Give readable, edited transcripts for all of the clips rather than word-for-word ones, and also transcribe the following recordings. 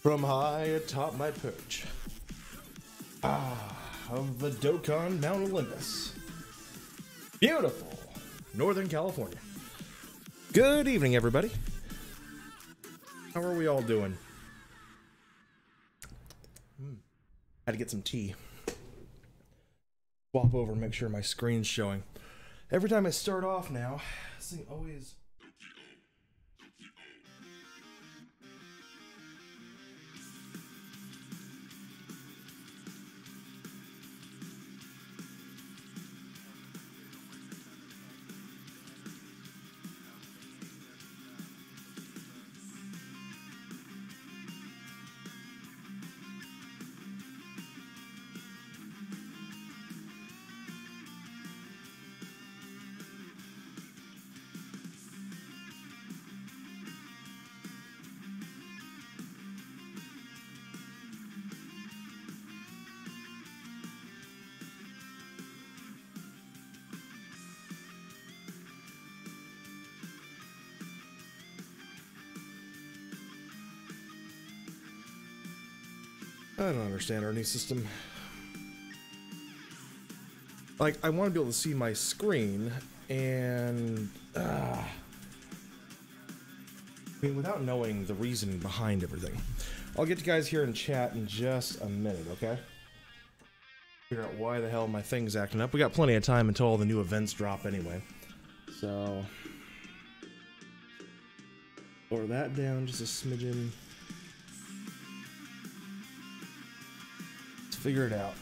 From high atop my perch, of the Dokkan Mount Olympus, beautiful Northern California. Good evening, everybody. How are we all doing? Had to get some tea. Swap over and make sure my screen's showing. Every time I start off now, this thing always... I don't understand our new system. Like, I want to be able to see my screen, and... I mean, without knowing the reason behind everything. I'll get you guys here in chat in just a minute, okay? Figure out why the hell my thing's acting up. We got plenty of time until all the new events drop anyway. So... lower that down just a smidgen. Figure it out.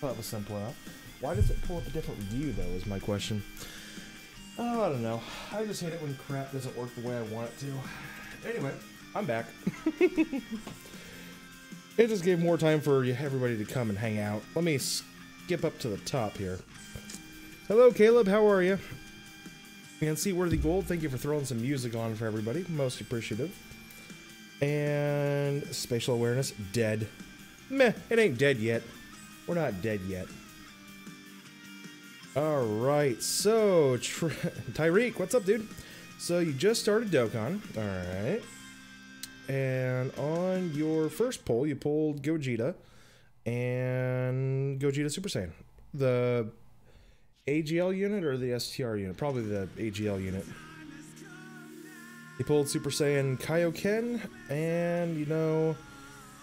Well, that was simple enough. Why does it pull up a different view, though, is my question. Oh, I don't know. I just hate it when crap doesn't work the way I want it to. Anyway, I'm back. It just gave more time for everybody to come and hang out. Let me skip up to the top here. Hello, Caleb. How are you? And Seaworthy Gold, thank you for throwing some music on for everybody. Most appreciative. And Spatial Awareness, dead. Meh, it ain't dead yet. We're not dead yet. Alright, so, Tyreek, what's up, dude? So, you just started Dokkan, alright. And on your first poll, you pulled Gogeta and Gogeta Super Saiyan. The AGL unit or the STR unit? Probably the AGL unit. You pulled Super Saiyan Kaioken, and, you know,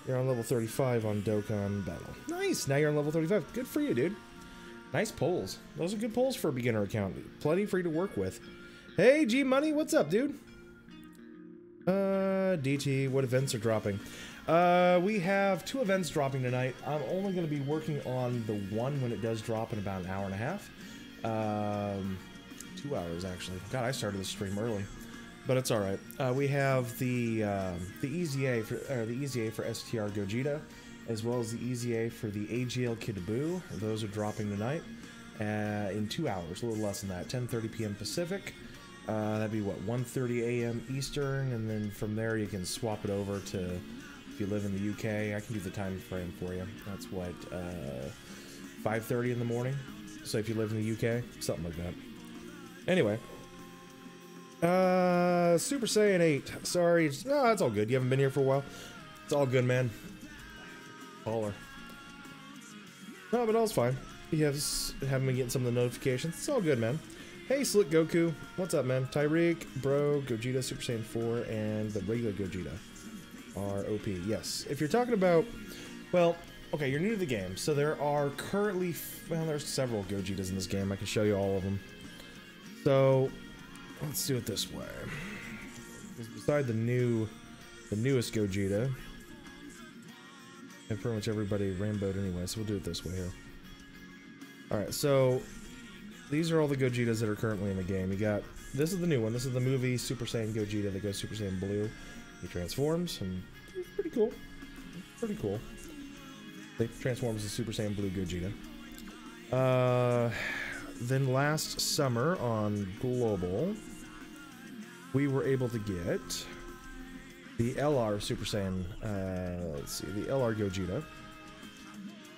you're on level 35 on Dokkan Battle. Nice, now you're on level 35. Good for you, dude. Nice polls. Those are good polls for a beginner account. Plenty for you to work with. Hey, G Money, what's up, dude? DT, what events are dropping? We have 2 events dropping tonight. I'm only going to be working on the one when it does drop in about an hour and a half. 2 hours, actually. God, I started the stream early. But it's alright. We have the EZA for STR Gogeta, as well as the EZA for the AGL Kid Buu. Those are dropping tonight in 2 hours, a little less than that, 10:30 p.m. Pacific. That'd be, what, 1:30 a.m. Eastern, and then from there you can swap it over to, if you live in the UK, I can do the time frame for you. That's, what, 5:30 in the morning? So if you live in the UK, something like that. Anyway. Super Saiyan 8. Sorry. No, that's all good. You haven't been here for a while. It's all good, man. Caller. No, but all's fine. You haven't been getting some of the notifications. It's all good, man. Hey, Slick Goku. What's up, man? Tyreek, Bro, Gogeta, Super Saiyan 4, and the regular Gogeta are OP. Yes. If you're talking about... well, okay, you're new to the game. So there are currently... well, there's several Gogetas in this game. I can show you all of them. So... let's do it this way. Beside the newest Gogeta, and pretty much everybody rainbowed anyway, so we'll do it this way here. Alright, so these are all the Gogetas that are currently in the game. You got, this is the new one. This is the movie Super Saiyan Gogeta that goes Super Saiyan Blue. He transforms, and it's pretty cool. Pretty cool. He transforms to Super Saiyan Blue Gogeta. Then last summer on Global, we were able to get the LR Super Saiyan, let's see, the LR Gogeta.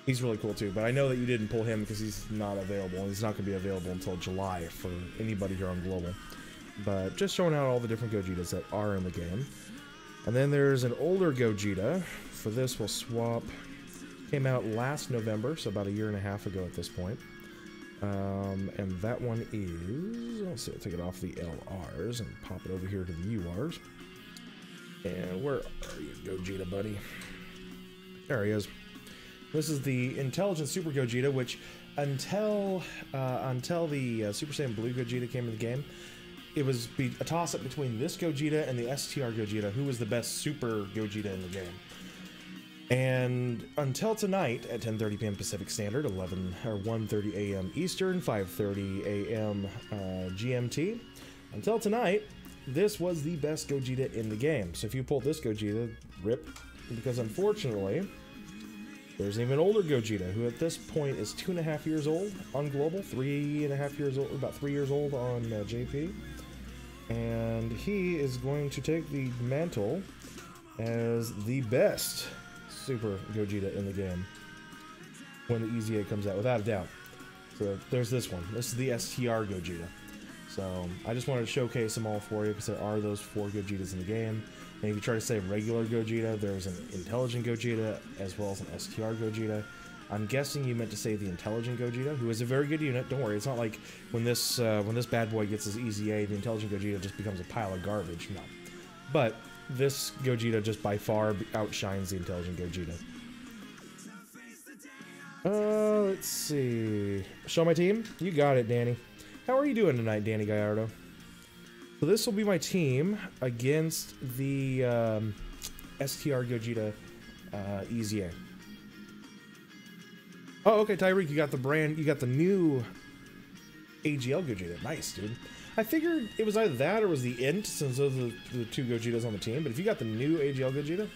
He's really cool too, but I know that you didn't pull him because he's not available. He's not going to be available until July for anybody here on Global. But just showing out all the different Gogetas that are in the game. And then there's an older Gogeta. For this, we'll swap. Came out last November, so about a year and a half ago at this point. And that one is... Let's see, I'll take it off the LRs and pop it over here to the URs. And where are you, Gogeta, buddy? There he is. This is the Intelligent Super Gogeta, which until the Super Saiyan Blue Gogeta came in the game, it was a toss-up between this Gogeta and the STR Gogeta, who was the best Super Gogeta in the game. And until tonight at 10:30 p.m. Pacific Standard, 1:30 a.m. Eastern, 5:30 a.m. GMT, until tonight, this was the best Gogeta in the game. So if you pull this Gogeta, rip, because unfortunately, there's an even older Gogeta, who at this point is 2.5 years old on Global, 3.5 years old, about 3 years old on JP. And he is going to take the mantle as the best Super Gogeta in the game when the EZA comes out, without a doubt. So there's this one. This is the STR Gogeta. So I just wanted to showcase them all for you because there are those 4 Gogetas in the game. And if you try to say regular Gogeta, there's an Intelligent Gogeta as well as an STR Gogeta. I'm guessing you meant to say the Intelligent Gogeta, who is a very good unit. Don't worry, it's not like when this bad boy gets his EZA, the Intelligent Gogeta just becomes a pile of garbage. No. But this Gogeta just by far outshines the Intelligent Gogeta. Let's see. Show my team? You got it, Danny. How are you doing tonight, Danny Gallardo? So this will be my team against the STR Gogeta EZA. Oh, okay, Tyreek, you got the new AGL Gogeta. Nice, dude. I figured it was either that or was the Int, since those are the 2 Gogetas on the team. But if you got the new AGL Gogeta,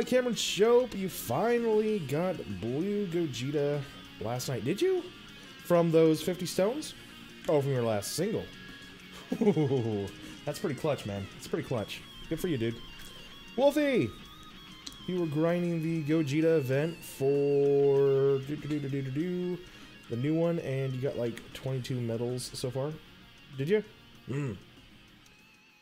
Cameron Shope, you finally got blue Gogeta last night. Did you? From those 50 stones? Oh, from your last single. Ooh, that's pretty clutch, man. That's pretty clutch. Good for you, dude. Wolfie! You were grinding the Gogeta event for the new one, and you got like 22 medals so far. Did you?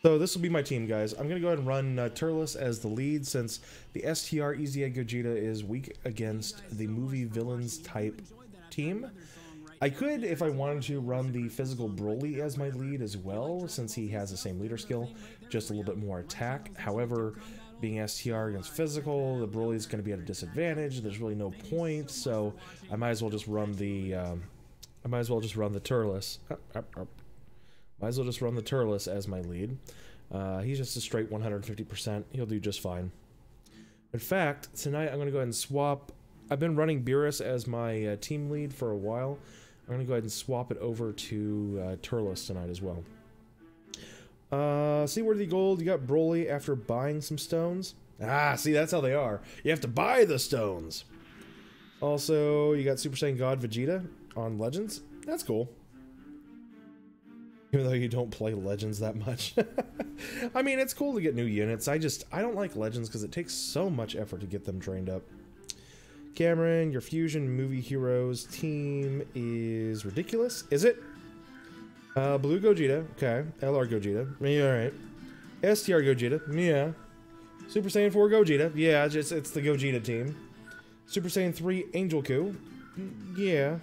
So this will be my team, guys. I'm going to go ahead and run Turles as the lead, since the STR EZA Gogeta is weak against the movie villains type team. I could, if I wanted to, run the physical Broly as my lead as well, since he has the same leader skill, just a little bit more attack. However, being STR against physical, the Broly is going to be at a disadvantage. There's really no point, so I might as well just run the Turles. Might as well just run the Turles as my lead. He's just a straight 150%. He'll do just fine. In fact, tonight I'm going to go ahead and swap. I've been running Beerus as my team lead for a while. I'm going to go ahead and swap it over to Turles tonight as well. Seaworthy Gold, you got Broly after buying some stones. Ah, see, that's how they are. You have to buy the stones. Also, you got Super Saiyan God Vegeta on Legends. That's cool. Even though you don't play Legends that much. I mean, it's cool to get new units. I don't like Legends because it takes so much effort to get them trained up. Cameron, your Fusion Movie Heroes team is ridiculous. Is it? Blue Gogeta. Okay. LR Gogeta. Yeah, alright. STR Gogeta. Yeah. Super Saiyan 4 Gogeta. Yeah, it's the Gogeta team. Super Saiyan 3 Angel Coup. Yeah.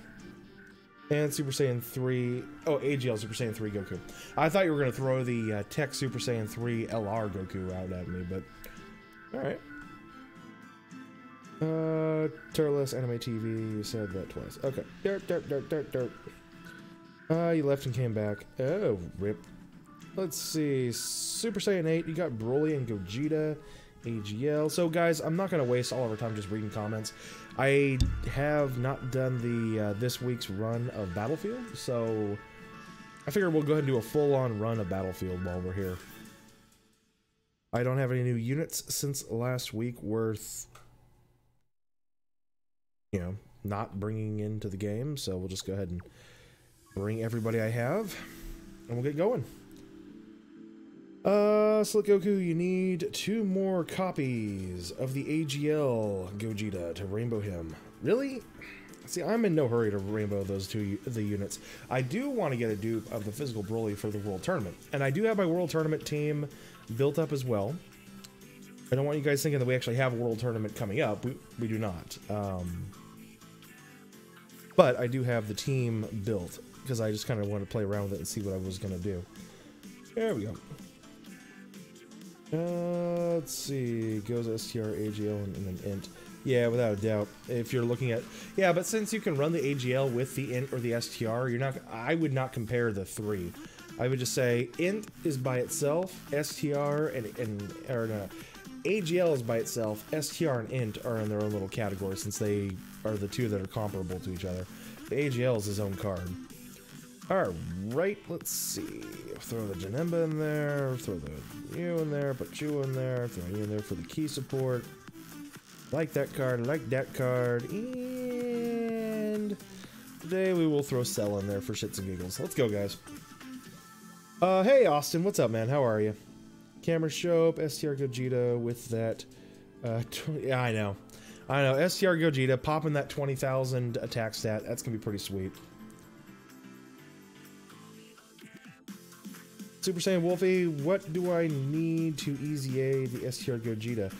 And Super Saiyan 3... Oh, AGL Super Saiyan 3 Goku. I thought you were going to throw the Tech Super Saiyan 3 LR Goku out at me, but... Alright. Turles Anime TV, you said that twice. Okay. Dirt. You left and came back. Oh, rip. Let's see. Super Saiyan 8, you got Broly and Gogeta. AGL. So, guys, I'm not going to waste all of our time just reading comments. I have not done the this week's run of Battlefield, so I figure we'll go ahead and do a full-on run of Battlefield while we're here. I don't have any new units since last week worth... you know, not bringing into the game. So we'll just go ahead and bring everybody I have, and we'll get going. Slick Goku, you need 2 more copies of the AGL Gogeta to rainbow him. Really? See, I'm in no hurry to rainbow those the units. I do want to get a dupe of the physical Broly for the World Tournament, and I do have my World Tournament team built up as well. I don't want you guys thinking that we actually have a World Tournament coming up. We do not. But I do have the team built, because I just kind of wanted to play around with it and see what I was going to do. There we go. Let's see. Goes STR, AGL, and then INT. Yeah, without a doubt. If you're looking at... Yeah, but since you can run the AGL with the INT or the STR, you're not... I would not compare the 3. I would just say INT is by itself, STR or no, AGL is by itself, STR and INT are in their own little category since they are the 2 that are comparable to each other. The AGL is his own card. Alright, let's see. Throw the Janemba in there, throw the you in there, put you in there, throw you in there for the key support. Like that card, like that card, and today we will throw Cell in there for shits and giggles. Let's go, guys. Hey Austin, what's up, man? How are you? Camera show up, STR Gogeta with that. Yeah, I know, STR Gogeta popping that 20,000 attack stat. That's gonna be pretty sweet. Super Saiyan Wolfie, what do I need to EZA the STR Gogeta?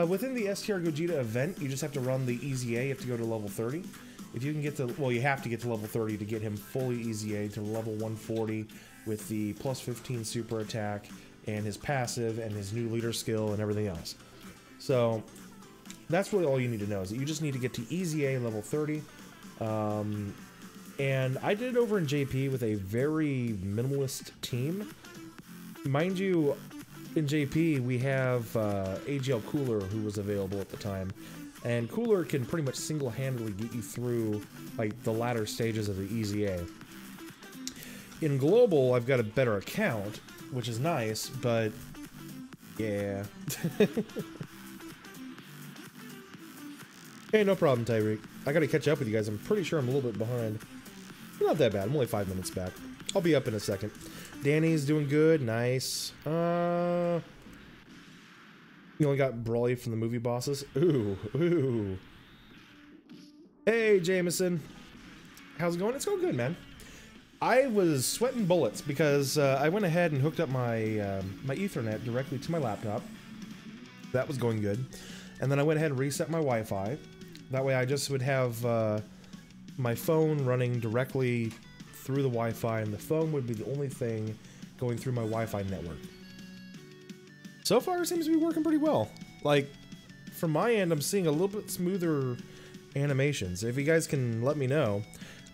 Within the STR Gogeta event, you just have to run the EZA. You have to go to level 30. If you can get to, well, you have to get to level 30 to get him fully EZA to level 140 with the plus 15 super attack and his passive and his new leader skill and everything else. So that's really all you need to know, is that you just need to get to EZA level 30. And I did it over in JP with a very minimalist team. Mind you, in JP we have AGL Cooler, who was available at the time. And Cooler can pretty much single-handedly get you through like the latter stages of the EZA. In Global, I've got a better account, which is nice, but yeah. Hey, no problem, Tyreek. I gotta catch up with you guys. I'm pretty sure I'm a little bit behind. Not that bad. I'm only 5 minutes back. I'll be up in a second. Danny's doing good. Nice. You only got Broly from the movie bosses. Ooh, ooh. Hey, Jameson. How's it going? It's going good, man. I was sweating bullets because I went ahead and hooked up my my Ethernet directly to my laptop. That was going good. And then I went ahead and reset my Wi-Fi. That way I just would have my phone running directly through the Wi-Fi, and the phone would be the only thing going through my Wi-Fi network. So far, it seems to be working pretty well. Like, from my end, I'm seeing a little bit smoother animations. If you guys can let me know.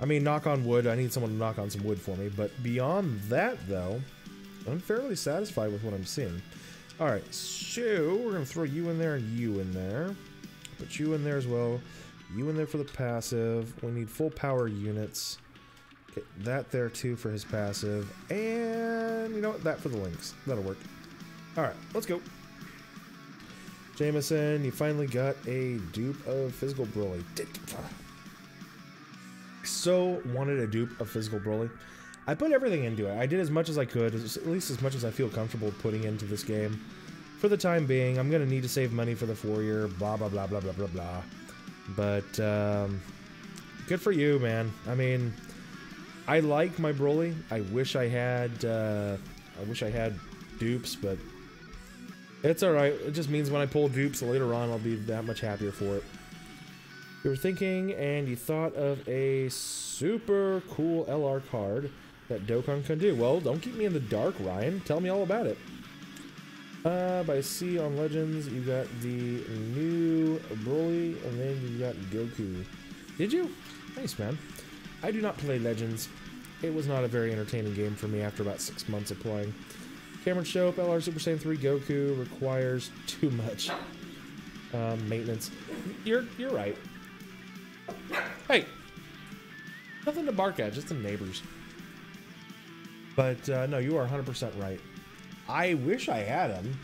I mean, knock on wood, I need someone to knock on some wood for me. But beyond that, though, I'm fairly satisfied with what I'm seeing. Alright, so we're going to throw you in there and you in there. Put you in there as well. You in there for the passive. We need full power units. Get that there too for his passive. And you know what? That for the links. That'll work. Alright, let's go. Jameson, you finally got a dupe of physical Broly. So wanted a dupe of physical Broly. I put everything into it. I did as much as I could, at least as much as I feel comfortable putting into this game. For the time being, I'm going to need to save money for the 4-year, blah, blah, blah, blah, blah, blah, blah. But, good for you, man. I mean, I like my Broly. I wish I had dupes, but it's alright. It just means when I pull dupes later on, I'll be that much happier for it. You were thinking, and you thought of a super cool LR card that Dokkan can do. Well, don't keep me in the dark, Ryan. Tell me all about it. By C on Legends, you got the new Broly, and then you got Goku. Did you? Nice, man. I do not play Legends. It was not a very entertaining game for me after about 6 months of playing. Cameron Shope, LR Super Saiyan 3 Goku requires too much maintenance. You're right. Hey! Nothing to bark at, just the neighbors. But no, you are 100% right. I wish I had him,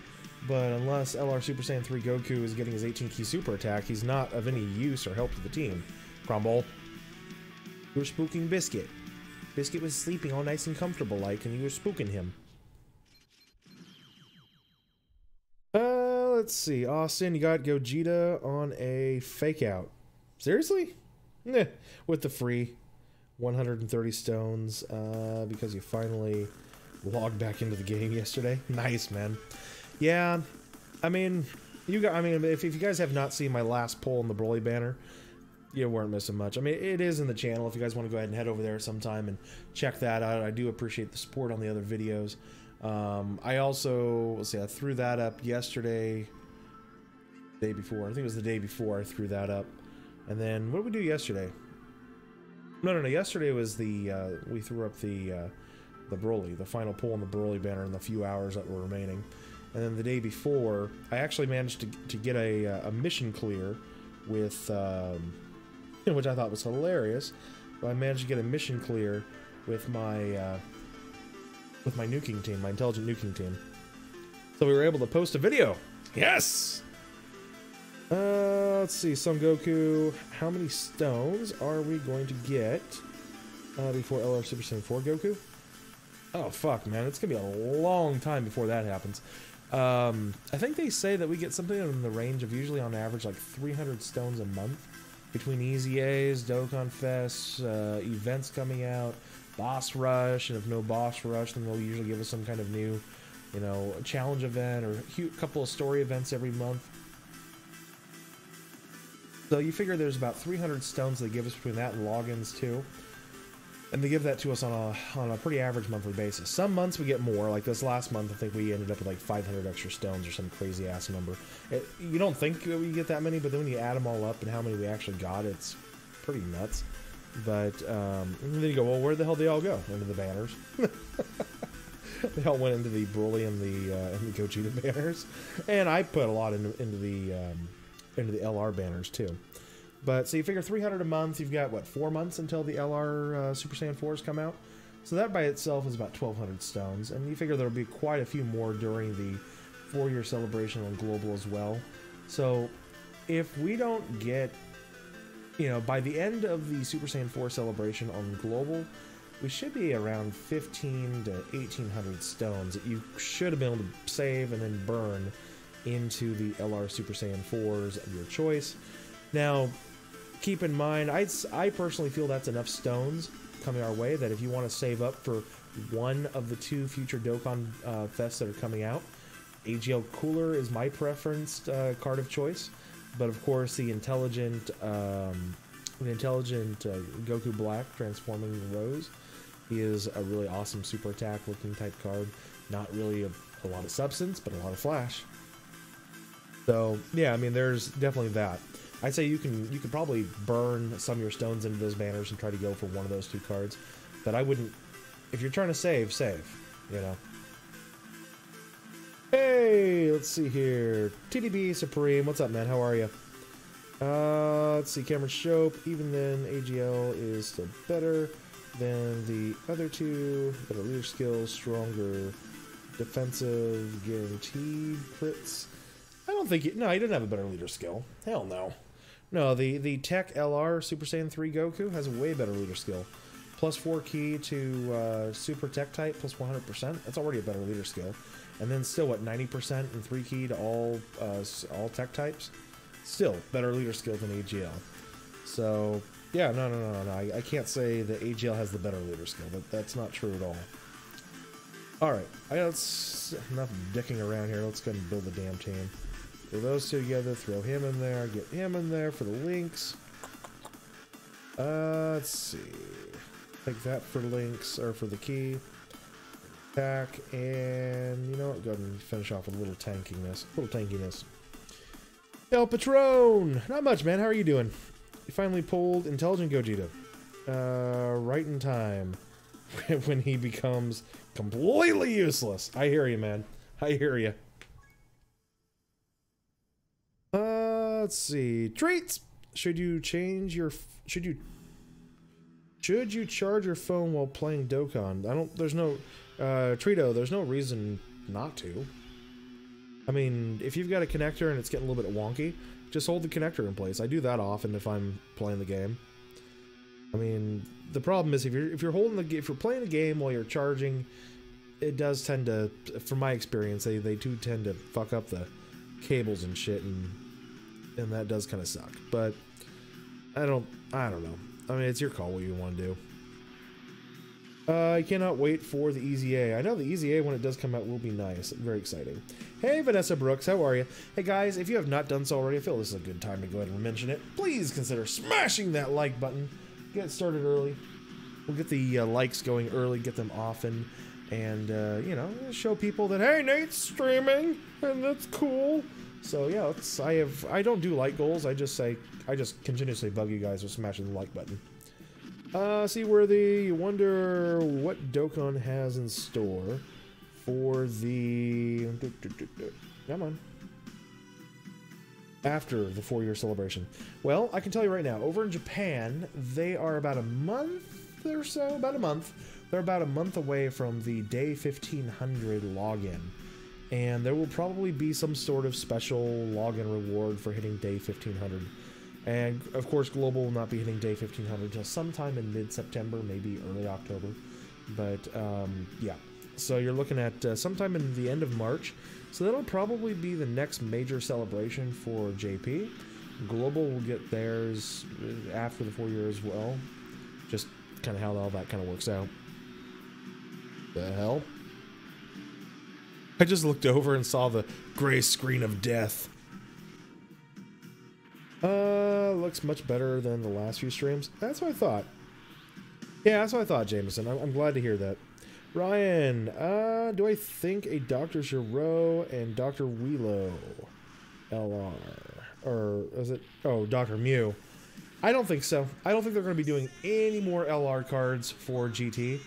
But unless LR Super Saiyan 3 Goku is getting his 18 key super attack, he's not of any use or help to the team. Crumble. You were spooking Biscuit. Biscuit was sleeping all nice and comfortable like, and you were spooking him. Let's see. Austin, you got Gogeta on a fake out. Seriously? Nah. With the free 130 stones, because you finally logged back into the game yesterday. Nice, man. Yeah, I mean, if you guys have not seen my last poll on the Broly banner, you weren't missing much. I mean, it is in the channel if you guys want to go ahead and head over there sometime and check that out. I do appreciate the support on the other videos. I also, let's see, I threw that up yesterday, day before. I think it was the day before I threw that up. And then, what did we do yesterday? No, yesterday was the, we threw up the Broly, the final pull on the Broly banner in the few hours that were remaining. And then the day before, I actually managed to get a mission clear with, which I thought was hilarious. But I managed to get a mission clear with my nuking team, my intelligent nuking team. So we were able to post a video. Yes! Let's see, Son Goku. How many stones are we going to get before LR Super Saiyan 4 Goku? Oh, fuck, man. It's going to be a long time before that happens. I think they say that we get something in the range of usually on average like 300 stones a month between EZAs, Dokkan Fests, events coming out, boss rush, and if no boss rush, then they'll usually give us some kind of new, you know, challenge event or a couple of story events every month. So you figure there's about 300 stones they give us between that and logins too. And they give that to us on a pretty average monthly basis. Some months we get more, like this last month I think we ended up with like 500 extra stones or some crazy ass number. You don't think we get that many, but then when you add them all up and how many we actually got, it's pretty nuts. But and then you go, well, where the hell did they all go? Into the banners. They all went into the Broly and the Gogeta banners, and I put a lot into the LR banners too. But so you figure 300 a month. You've got what, 4 months until the LR Super Saiyan 4s come out. So that by itself is about 1,200 stones, and you figure there'll be quite a few more during the 4-year celebration on global as well. So if we don't get, you know, by the end of the Super Saiyan 4 celebration on global, we should be around 1,500 to 1,800 stones that you should have been able to save and then burn into the LR Super Saiyan 4s of your choice. Now, keep in mind, I personally feel that's enough stones coming our way that if you want to save up for one of the 2 future Dokkan Fests that are coming out, AGL Cooler is my preferenced card of choice. But of course, the intelligent Goku Black transforming Rose, he is a really awesome super attack looking type card. Not really a lot of substance, but a lot of flash. So yeah, I mean, there's definitely that. I'd say you could probably burn some of your stones into those banners and try to go for one of those 2 cards. But I wouldn't. If you're trying to save, you know. Hey, let's see here. TDB Supreme, what's up, man? How are you? Let's see, Cameron Shope. Even then, AGL is still better than the other 2. Better leader skills, stronger defensive, guaranteed crits. I don't think no, he didn't have a better leader skill. Hell no. No, the Tech LR Super Saiyan 3 Goku has a way better leader skill. Plus 4 key to Super Tech type, plus 100%. That's already a better leader skill. And then still, what, 90% and 3 key to all tech types? Still, better leader skill than AGL. So, yeah, no. I can't say that AGL has the better leader skill. That's not true at all. Alright, enough dicking around here. Let's go ahead and build the damn team. Throw those 2 together, throw him in there, get him in there for the links. Let's see. Take that for links, or for the key. Attack, and you know what? Go ahead and finish off with a little tankiness. El Patron! Not much, man. How are you doing? You finally pulled Intelligent Gogeta. Right in time. When he becomes completely useless. I hear you, man. I hear you. Let's see. Treats! Should you charge your phone while playing Dokkan? There's no Trito, there's no reason not to. I mean, if you've got a connector and it's getting a little bit wonky, just hold the connector in place. I do that often if I'm playing the game. I mean, the problem is if you're playing the game while you're charging, it does tend to, from my experience, they do tend to fuck up the cables and shit, and that does kind of suck. But I don't know. I mean, it's your call what you want to do. I cannot wait for the EZA. I know the EZA, when it does come out, will be nice. Very exciting. Hey, Vanessa Brooks, how are you? Hey, guys, if you have not done so already, I feel this is a good time to go ahead and mention it. Please consider smashing that like button. Get started early. We'll get the likes going early, get them often, and, you know, show people that, hey, Nate's streaming, and that's cool. So, yeah, I don't do like goals. I just continuously bug you guys with smashing the like button. Seaworthy, you wonder what Dokkan has in store for the... Come on. After the 4-year celebration. Well, I can tell you right now, over in Japan, they are about a month or so, they're about a month away from the day 1500 login. And there will probably be some sort of special login reward for hitting day 1500. And, of course, Global will not be hitting day 1500 until sometime in mid-September, maybe early October. But, yeah. So you're looking at sometime in the end of March. So that'll probably be the next major celebration for JP. Global will get theirs after the 4 years as well. Just kind of how all that kind of works out. The hell? I just looked over and saw the gray screen of death. Looks much better than the last few streams. That's what I thought. Yeah, that's what I thought, Jameson. I'm glad to hear that. Ryan, do I think a Dr. Giro and Dr. Wheelo LR? Or is it... Oh, Dr. Mew. I don't think so. I don't think they're going to be doing any more LR cards for GT.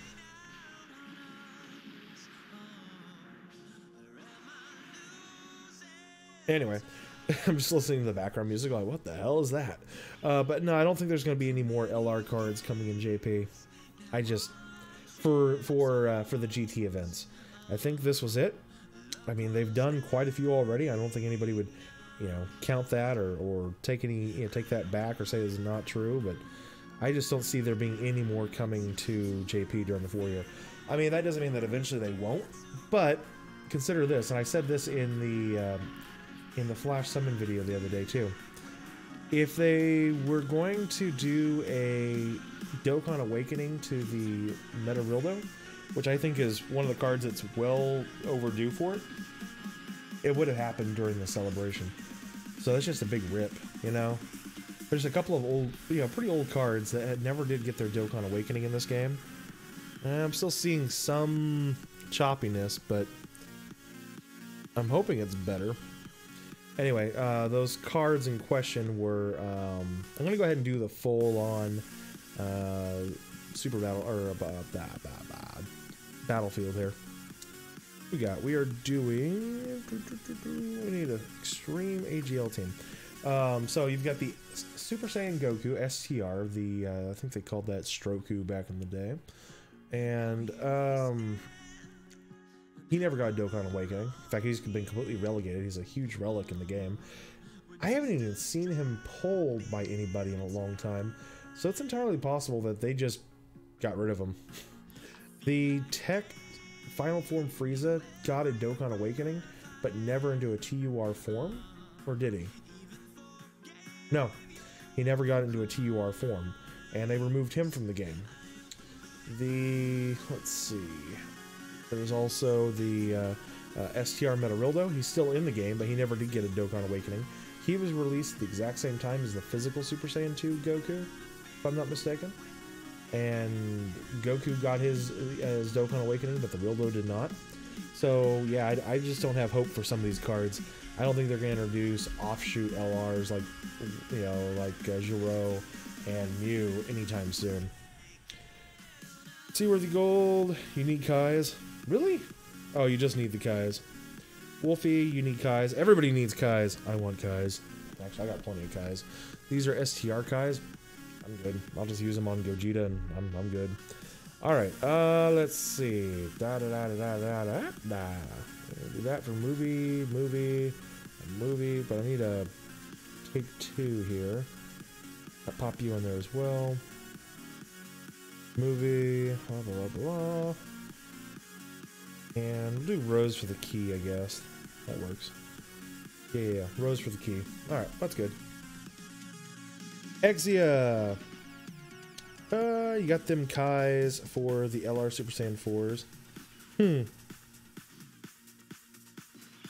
Anyway, I'm just listening to the background music like, what the hell is that? But no, I don't think there's going to be any more LR cards coming in JP. I just... For the GT events. I think this was it. I mean, they've done quite a few already. I don't think anybody would, you know, count that or take take that back or say it's not true, but I just don't see there being any more coming to JP during the 4 year. I mean, that doesn't mean that eventually they won't, but consider this, and I said this in the Flash Summon video the other day too. If they were going to do a Dokkan Awakening to the Metarildo, which I think is one of the cards that's well overdue for it, it would have happened during the celebration. So that's just a big rip, you know? There's a couple of old, you know, pretty old cards that never did get their Dokkan Awakening in this game. I'm still seeing some choppiness, but I'm hoping it's better. Anyway, those cards in question were, I'm going to go ahead and do the full-on Super Battle, or Battlefield here. We are doing, we need an Extreme AGL team. So you've got the Super Saiyan Goku, STR, I think they called that Stroku back in the day. And, he never got a Dokkan Awakening. In fact, he's been completely relegated. He's a huge relic in the game. I haven't even seen him pulled by anybody in a long time, so it's entirely possible that they just got rid of him. The Tech Final Form Frieza got a Dokkan Awakening, but never into a TUR form? Or did he? No, he never got into a TUR form, and they removed him from the game. Let's see... There's also the STR Metarildo. He's still in the game, but he never did get a Dokkan Awakening. He was released at the exact same time as the physical Super Saiyan 2 Goku, if I'm not mistaken. And Goku got his Dokkan Awakening, but the Rildo did not. So, yeah, I just don't have hope for some of these cards. I don't think they're going to introduce offshoot LRs like, you know, like Giro and Mew anytime soon. Seaworthy Gold, you need Kais. Really? Oh, you just need the Kais. Wolfie, you need Kais. Everybody needs Kais. I want Kais. Actually, I got plenty of Kais. These are STR Kais. I'm good. I'll just use them on Gogeta and I'm good. Alright, let's see. Do that for movie, and movie, but I need a take 2 here. I'll pop you in there as well. Movie, blah, blah, blah, blah. And we'll do Rose for the key, I guess. That works. Yeah, Rose for the key. Alright, that's good. EZA! You got them Kais for the LR Super Saiyan 4s.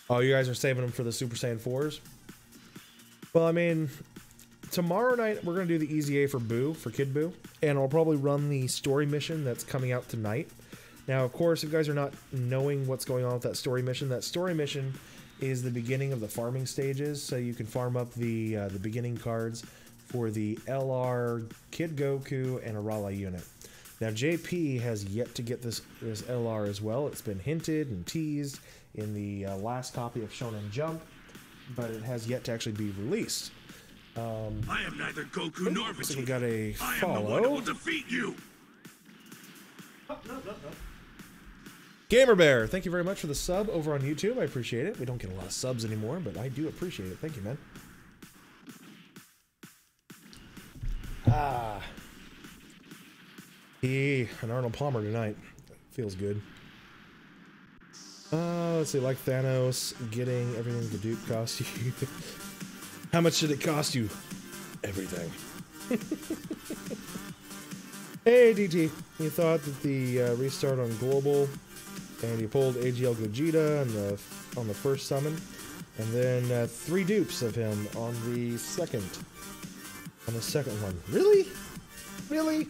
Oh, you guys are saving them for the Super Saiyan 4s? Well, I mean, tomorrow night we're going to do the EZA for Boo, for Kid Boo. And I'll probably run the story mission that's coming out tonight. Now, of course, if you guys are not knowing what's going on with that story mission is the beginning of the farming stages. So you can farm up the beginning cards for the LR, Kid Goku, and Arala unit. Now, JP has yet to get this LR as well. It's been hinted and teased in the last copy of Shonen Jump, but it has yet to actually be released. I am neither Goku nor Vegeta. So we got a follow. I am the one who will defeat you. Oh, no. Gamer Bear, thank you very much for the sub over on YouTube. I appreciate it. We don't get a lot of subs anymore, but I do appreciate it. Thank you, man. An Arnold Palmer tonight. Feels good. Let's see, like Thanos, getting everything the Duke cost you. How much did it cost you? Everything. Hey, DT. You thought that the restart on Global, and you pulled AGL Gogeta on the first summon, and then 3 dupes of him on the second one. Really? Really?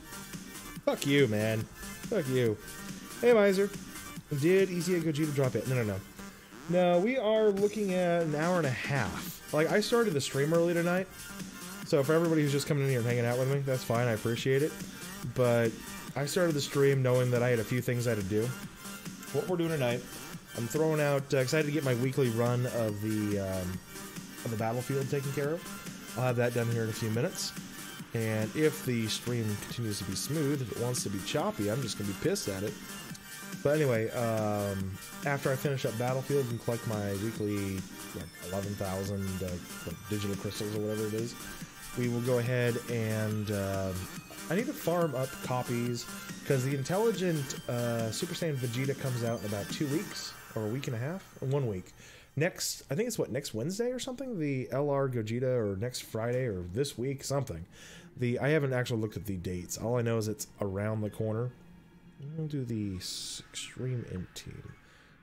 Fuck you, man. Fuck you. Hey, Miser. Did EZA Gogeta drop it? No. No, we are looking at an hour and a half. Like, I started the stream early tonight, so for everybody who's just coming in here and hanging out with me, that's fine. I appreciate it. But I started the stream knowing that I had a few things I had to do. What we're doing tonight, I'm throwing out, excited to get my weekly run of the battlefield taken care of. I'll have that done here in a few minutes. And if the stream continues to be smooth, if it wants to be choppy, I'm just going to be pissed at it. But anyway, after I finish up Battlefield and collect my weekly 11,000 digital crystals or whatever it is, we will go ahead and I need to farm up copies because the Intelligent Super Saiyan Vegeta comes out in about 2 weeks or a week and a half or 1 week. Next, I think it's next Wednesday or something? The LR Gogeta, or next Friday or this week, something. I haven't actually looked at the dates. All I know is it's around the corner. We'll do the Extreme Imp Team.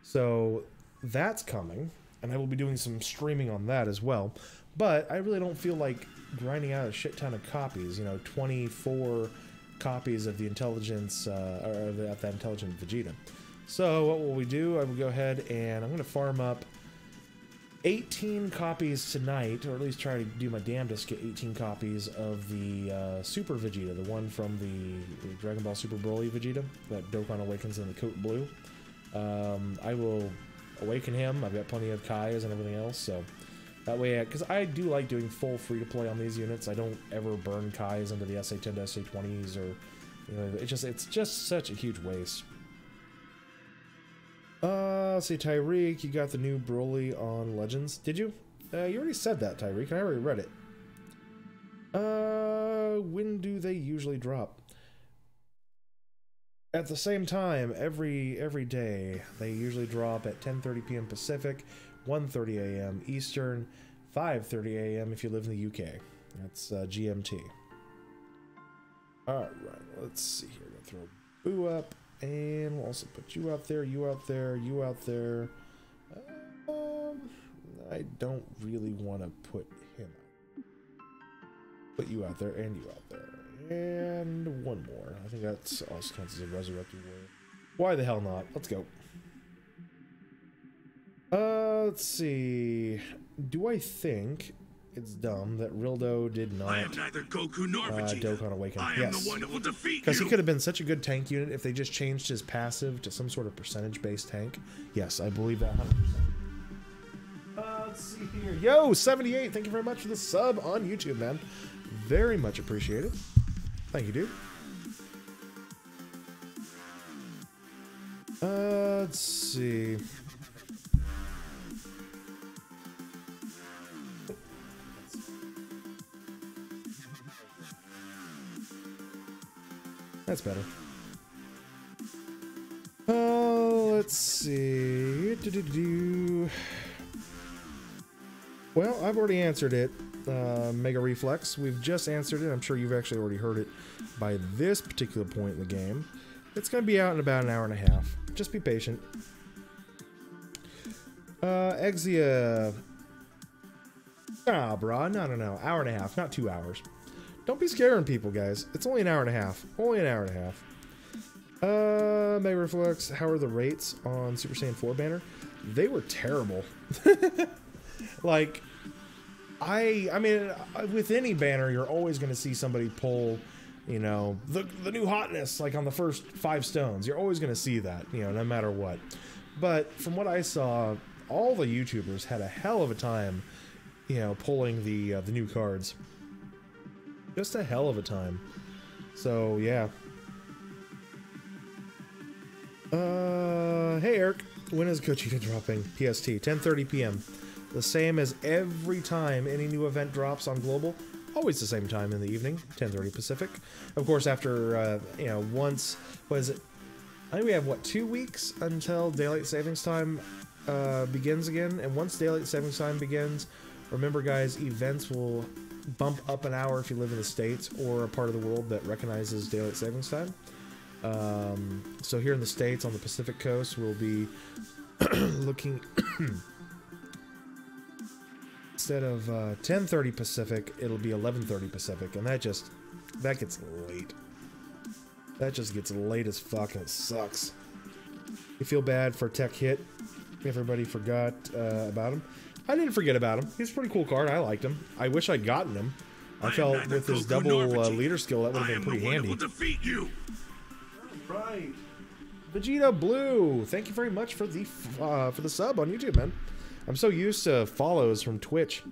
So that's coming, and I will be doing some streaming on that as well. But I really don't feel like grinding out a shit ton of copies. 24 copies of the Intelligence, of the Intelligent Vegeta. So what will we do? I will go ahead and I'm going to farm up 18 copies tonight, or at least try to do my damnedest to get 18 copies of the Super Vegeta, the one from the Dragon Ball Super Broly Vegeta that Dokkan awakens in the coat blue. I will awaken him. I've got plenty of Kais and everything else, so that way, because I do like doing full free-to-play on these units. I don't ever burn Kais into the SA-10 to SA-20s, or it's just such a huge waste. Let's see, Tyreek, you got the new Broly on Legends. Did you? You already said that, Tyreek, and I already read it. When do they usually drop? At the same time, every day. They usually drop at 10:30 p.m. Pacific, 1:30 a.m. Eastern, 5:30 a.m. if you live in the UK. That's GMT. Alright, let's see here. We'll throw Boo up. And we'll also put you out there, you out there, you out there. I don't really want to put him out. Put you out there and you out there. And one more. I think that's also counts as a resurrected warrior. Why the hell not? Let's go. Let's see. Do I think it's dumb that Rildo did not I am neither Goku nor Vegeta. Dokkan Awaken? I am Yes. the one who will defeat you. Because he could have been such a good tank unit if they just changed his passive to some sort of percentage-based tank. Yes, I believe that 100%. Let's see here. Yo, 78, thank you very much for the sub on YouTube, man. Very much appreciated. Thank you, dude. Let's see. That's better. Oh, let's see. Well, I've already answered it. Mega Reflex. We've just answered it. I'm sure you've actually already heard it by this particular point in the game. It's going to be out in about an hour and a half. Just be patient. EZA. Nah, brah. No. Hour and a half, not 2 hours. Don't be scaring people, guys. It's only an hour and a half. Only an hour and a half. Mega Reflex. How are the rates on Super Saiyan 4 banner? They were terrible. Like, I mean, with any banner, you're always going to see somebody pull, you know, the new hotness, like on the first 5 stones. You're always going to see that, you know, no matter what. But from what I saw, all the YouTubers had a hell of a time, you know, pulling the new cards. Just a hell of a time. So, yeah. Hey, Eric. When is Gogeta dropping? PST, 10:30 p.m. The same as every time any new event drops on Global. Always the same time in the evening, 10:30 Pacific. Of course, after, you know, once, what is it? I think we have, what, 2 weeks until Daylight Savings Time begins again. And once Daylight Savings Time begins, remember, guys, events will bump up an hour if you live in the States or a part of the world that recognizes Daylight Savings Time. So here in the States, on the Pacific Coast, we'll be looking... Instead of 10:30 Pacific, it'll be 11:30 Pacific, and that gets late. That just gets late as fuck, and it sucks. You feel bad for Tech Hit. Everybody forgot about him. I didn't forget about him. He's a pretty cool card. I liked him. I wish I'd gotten him. I felt with his double leader skill, that would have been pretty handy. Will defeat you. Right. Vegeta Blue, thank you very much for the sub on YouTube, man. I'm so used to follows from Twitch.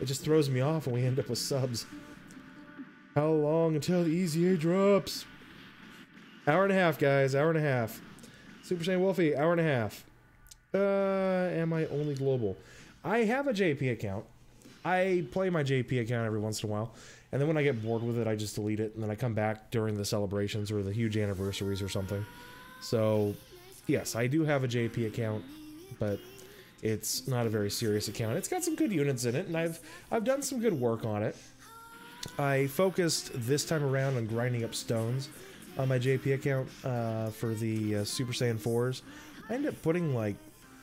It just throws me off when we end up with subs. How long until the EZA drops? Hour and a half, guys. Hour and a half. Super Saiyan Wolfie, hour and a half. Am I only global? I have a JP account. I play my JP account every once in a while. And then when I get bored with it, I just delete it. And then I come back during the celebrations or the huge anniversaries or something. So, yes, I do have a JP account. But... it's not a very serious account. It's got some good units in it, and I've done some good work on it. I focused this time around on grinding up stones on my JP account for the Super Saiyan 4s. I ended up putting, like,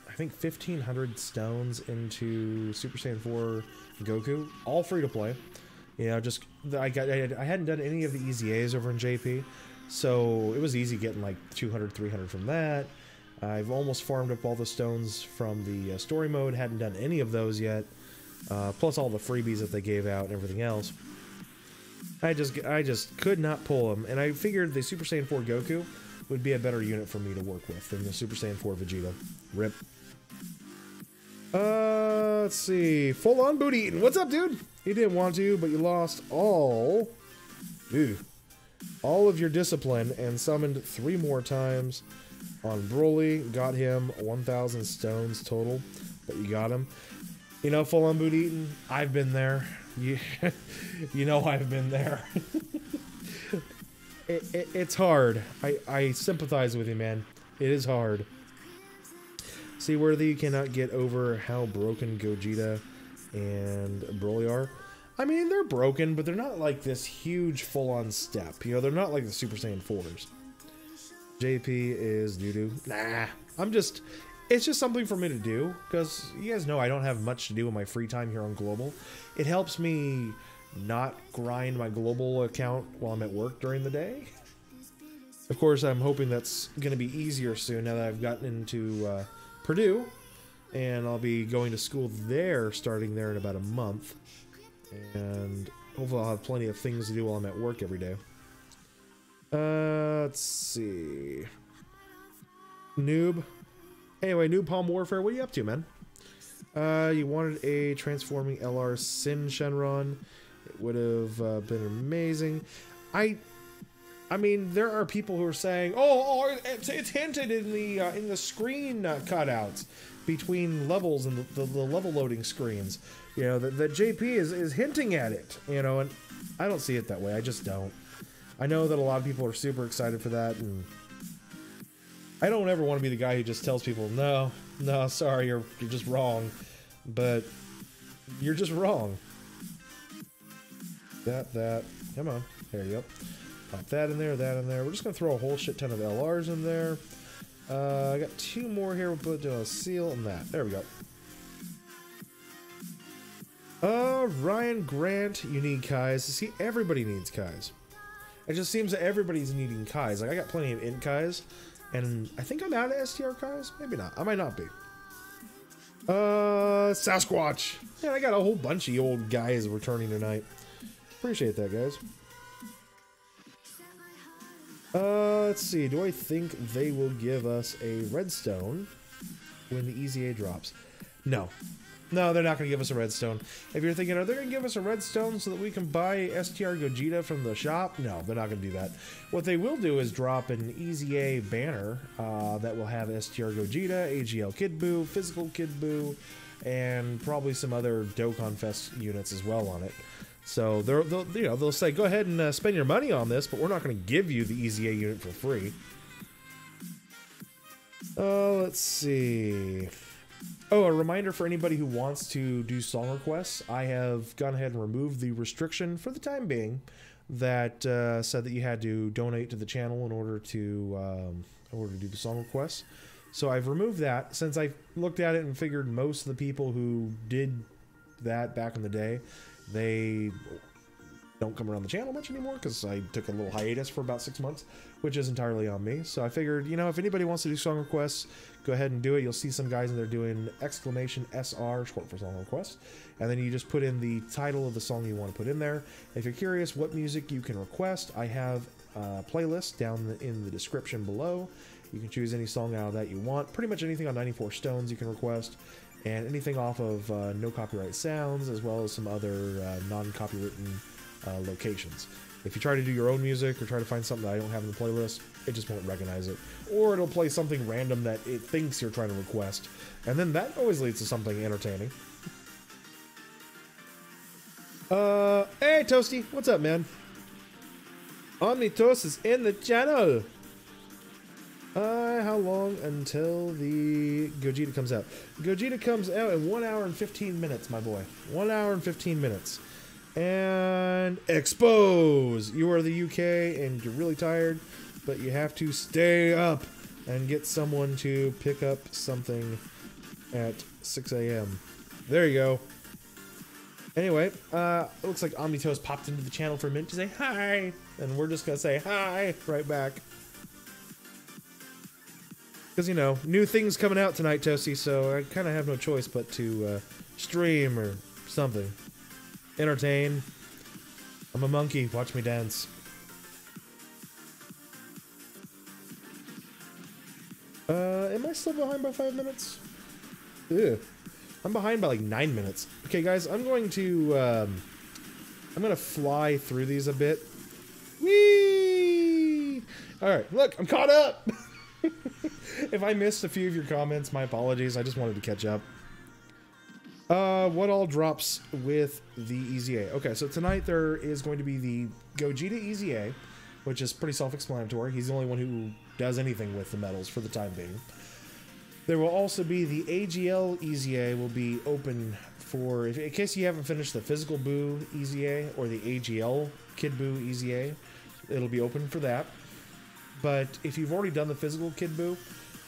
I think 1,500 stones into Super Saiyan 4 Goku, all free to play. You know, just I hadn't done any of the EZAs over in JP, so it was easy getting like 200, 300 from that. I've almost farmed up all the stones from the story mode. Hadn't done any of those yet. Plus all the freebies that they gave out and everything else. I just could not pull them. And I figured the Super Saiyan 4 Goku would be a better unit for me to work with than the Super Saiyan 4 Vegeta. RIP. Let's see. Full on booty eating. What's up, dude? You didn't want to, but you lost all of your discipline and summoned 3 more times. On Broly, got him 1,000 stones total, but you got him. You know, full on boot eating, I've been there. You know I've been there. It's hard. I sympathize with you, man. It is hard. See, whether you cannot get over how broken Gogeta and Broly are. I mean, they're broken, but they're not like this huge full-on step. You know, they're not like the Super Saiyan 4s. JP is doo-doo. Nah, it's just something for me to do, because you guys know I don't have much to do in my free time here on Global. It helps me not grind my Global account while I'm at work during the day. Of course, I'm hoping that's going to be easier soon now that I've gotten into Purdue, and I'll be going to school there, starting there in about a month, and hopefully I'll have plenty of things to do while I'm at work every day. Let's see. Noob. Anyway, Noob Palm Warfare, what are you up to, man? You wanted a transforming LR Sin Shenron. It would have been amazing. I mean, there are people who are saying, "Oh, it's hinted in the screen cutouts between levels and the level loading screens. You know that JP is hinting at it. You know, and I don't see it that way. I just don't. I know that a lot of people are super excited for that, and I don't ever want to be the guy who just tells people, no, sorry, you're just wrong. But you're just wrong. That. Come on. There you go. Pop that in there, that in there. We're just going to throw a whole shit ton of LRs in there. I got 2 more here. We'll put a seal and that. There we go. Ryan Grant, you need Kais. See, everybody needs Kais. It just seems that everybody's needing Kais. Like, I got plenty of Int Kais. And I think I'm out of STR Kais. Maybe not. I might not be. Sasquatch. Yeah, I got a whole bunch of old guys returning tonight. Appreciate that, guys. Let's see. Do I think they will give us a redstone when the EZA drops? No. No, they're not going to give us a redstone. If you're thinking, are they going to give us a redstone so that we can buy STR Gogeta from the shop? No, they're not going to do that. What they will do is drop an EZA banner that will have STR Gogeta, AGL Kid Buu, Physical Kid Buu, and probably some other Dokkan Fest units as well on it. So they'll say, go ahead and spend your money on this, but we're not going to give you the EZA unit for free. Let's see. Oh, a reminder for anybody who wants to do song requests. I have gone ahead and removed the restriction for the time being that said that you had to donate to the channel in order to do the song requests. So I've removed that since I looked at it and figured most of the people who did that back in the day, they don't come around the channel much anymore because I took a little hiatus for about 6 months, which is entirely on me. So I figured, you know, if anybody wants to do song requests, go ahead and do it. You'll see some guys in there doing !SR, short for song request, and then you just put in the title of the song you want to put in there. If you're curious what music you can request, I have a playlist down in the description below. You can choose any song out of that you want. Pretty much anything on 94 Stones you can request, and anything off of No Copyright Sounds, as well as some other non-copywritten locations. If you try to do your own music or try to find something that I don't have in the playlist, it just won't recognize it. Or it'll play something random that it thinks you're trying to request. And then that always leads to something entertaining. Hey Toasty, what's up, man? OmniToast is in the channel. How long until the Gogeta comes out? Gogeta comes out in 1 hour and 15 minutes, my boy. 1 hour and 15 minutes. And expose! You are the UK and you're really tired, but you have to stay up and get someone to pick up something at 6 a.m. There you go. Anyway, it looks like OmniToast popped into the channel for a minute to say hi, and we're just gonna say hi right back. Because, you know, new things coming out tonight, Toasty, so I kind of have no choice but to stream or something. Entertain. I'm a monkey. Watch me dance. Am I still behind by 5 minutes? Ew. I'm behind by like 9 minutes. Okay, guys, I'm going to fly through these a bit. Whee! Alright, look, I'm caught up! If I missed a few of your comments, my apologies. I just wanted to catch up. What all drops with the EZA? Okay, so tonight there is going to be the Gogeta EZA, which is pretty self-explanatory. He's the only one who does anything with the medals for the time being. There will also be the AGL EZA will be open for, in case you haven't finished the Physical Buu EZA or the AGL Kid Buu EZA, it'll be open for that. But if you've already done the Physical Kid Buu,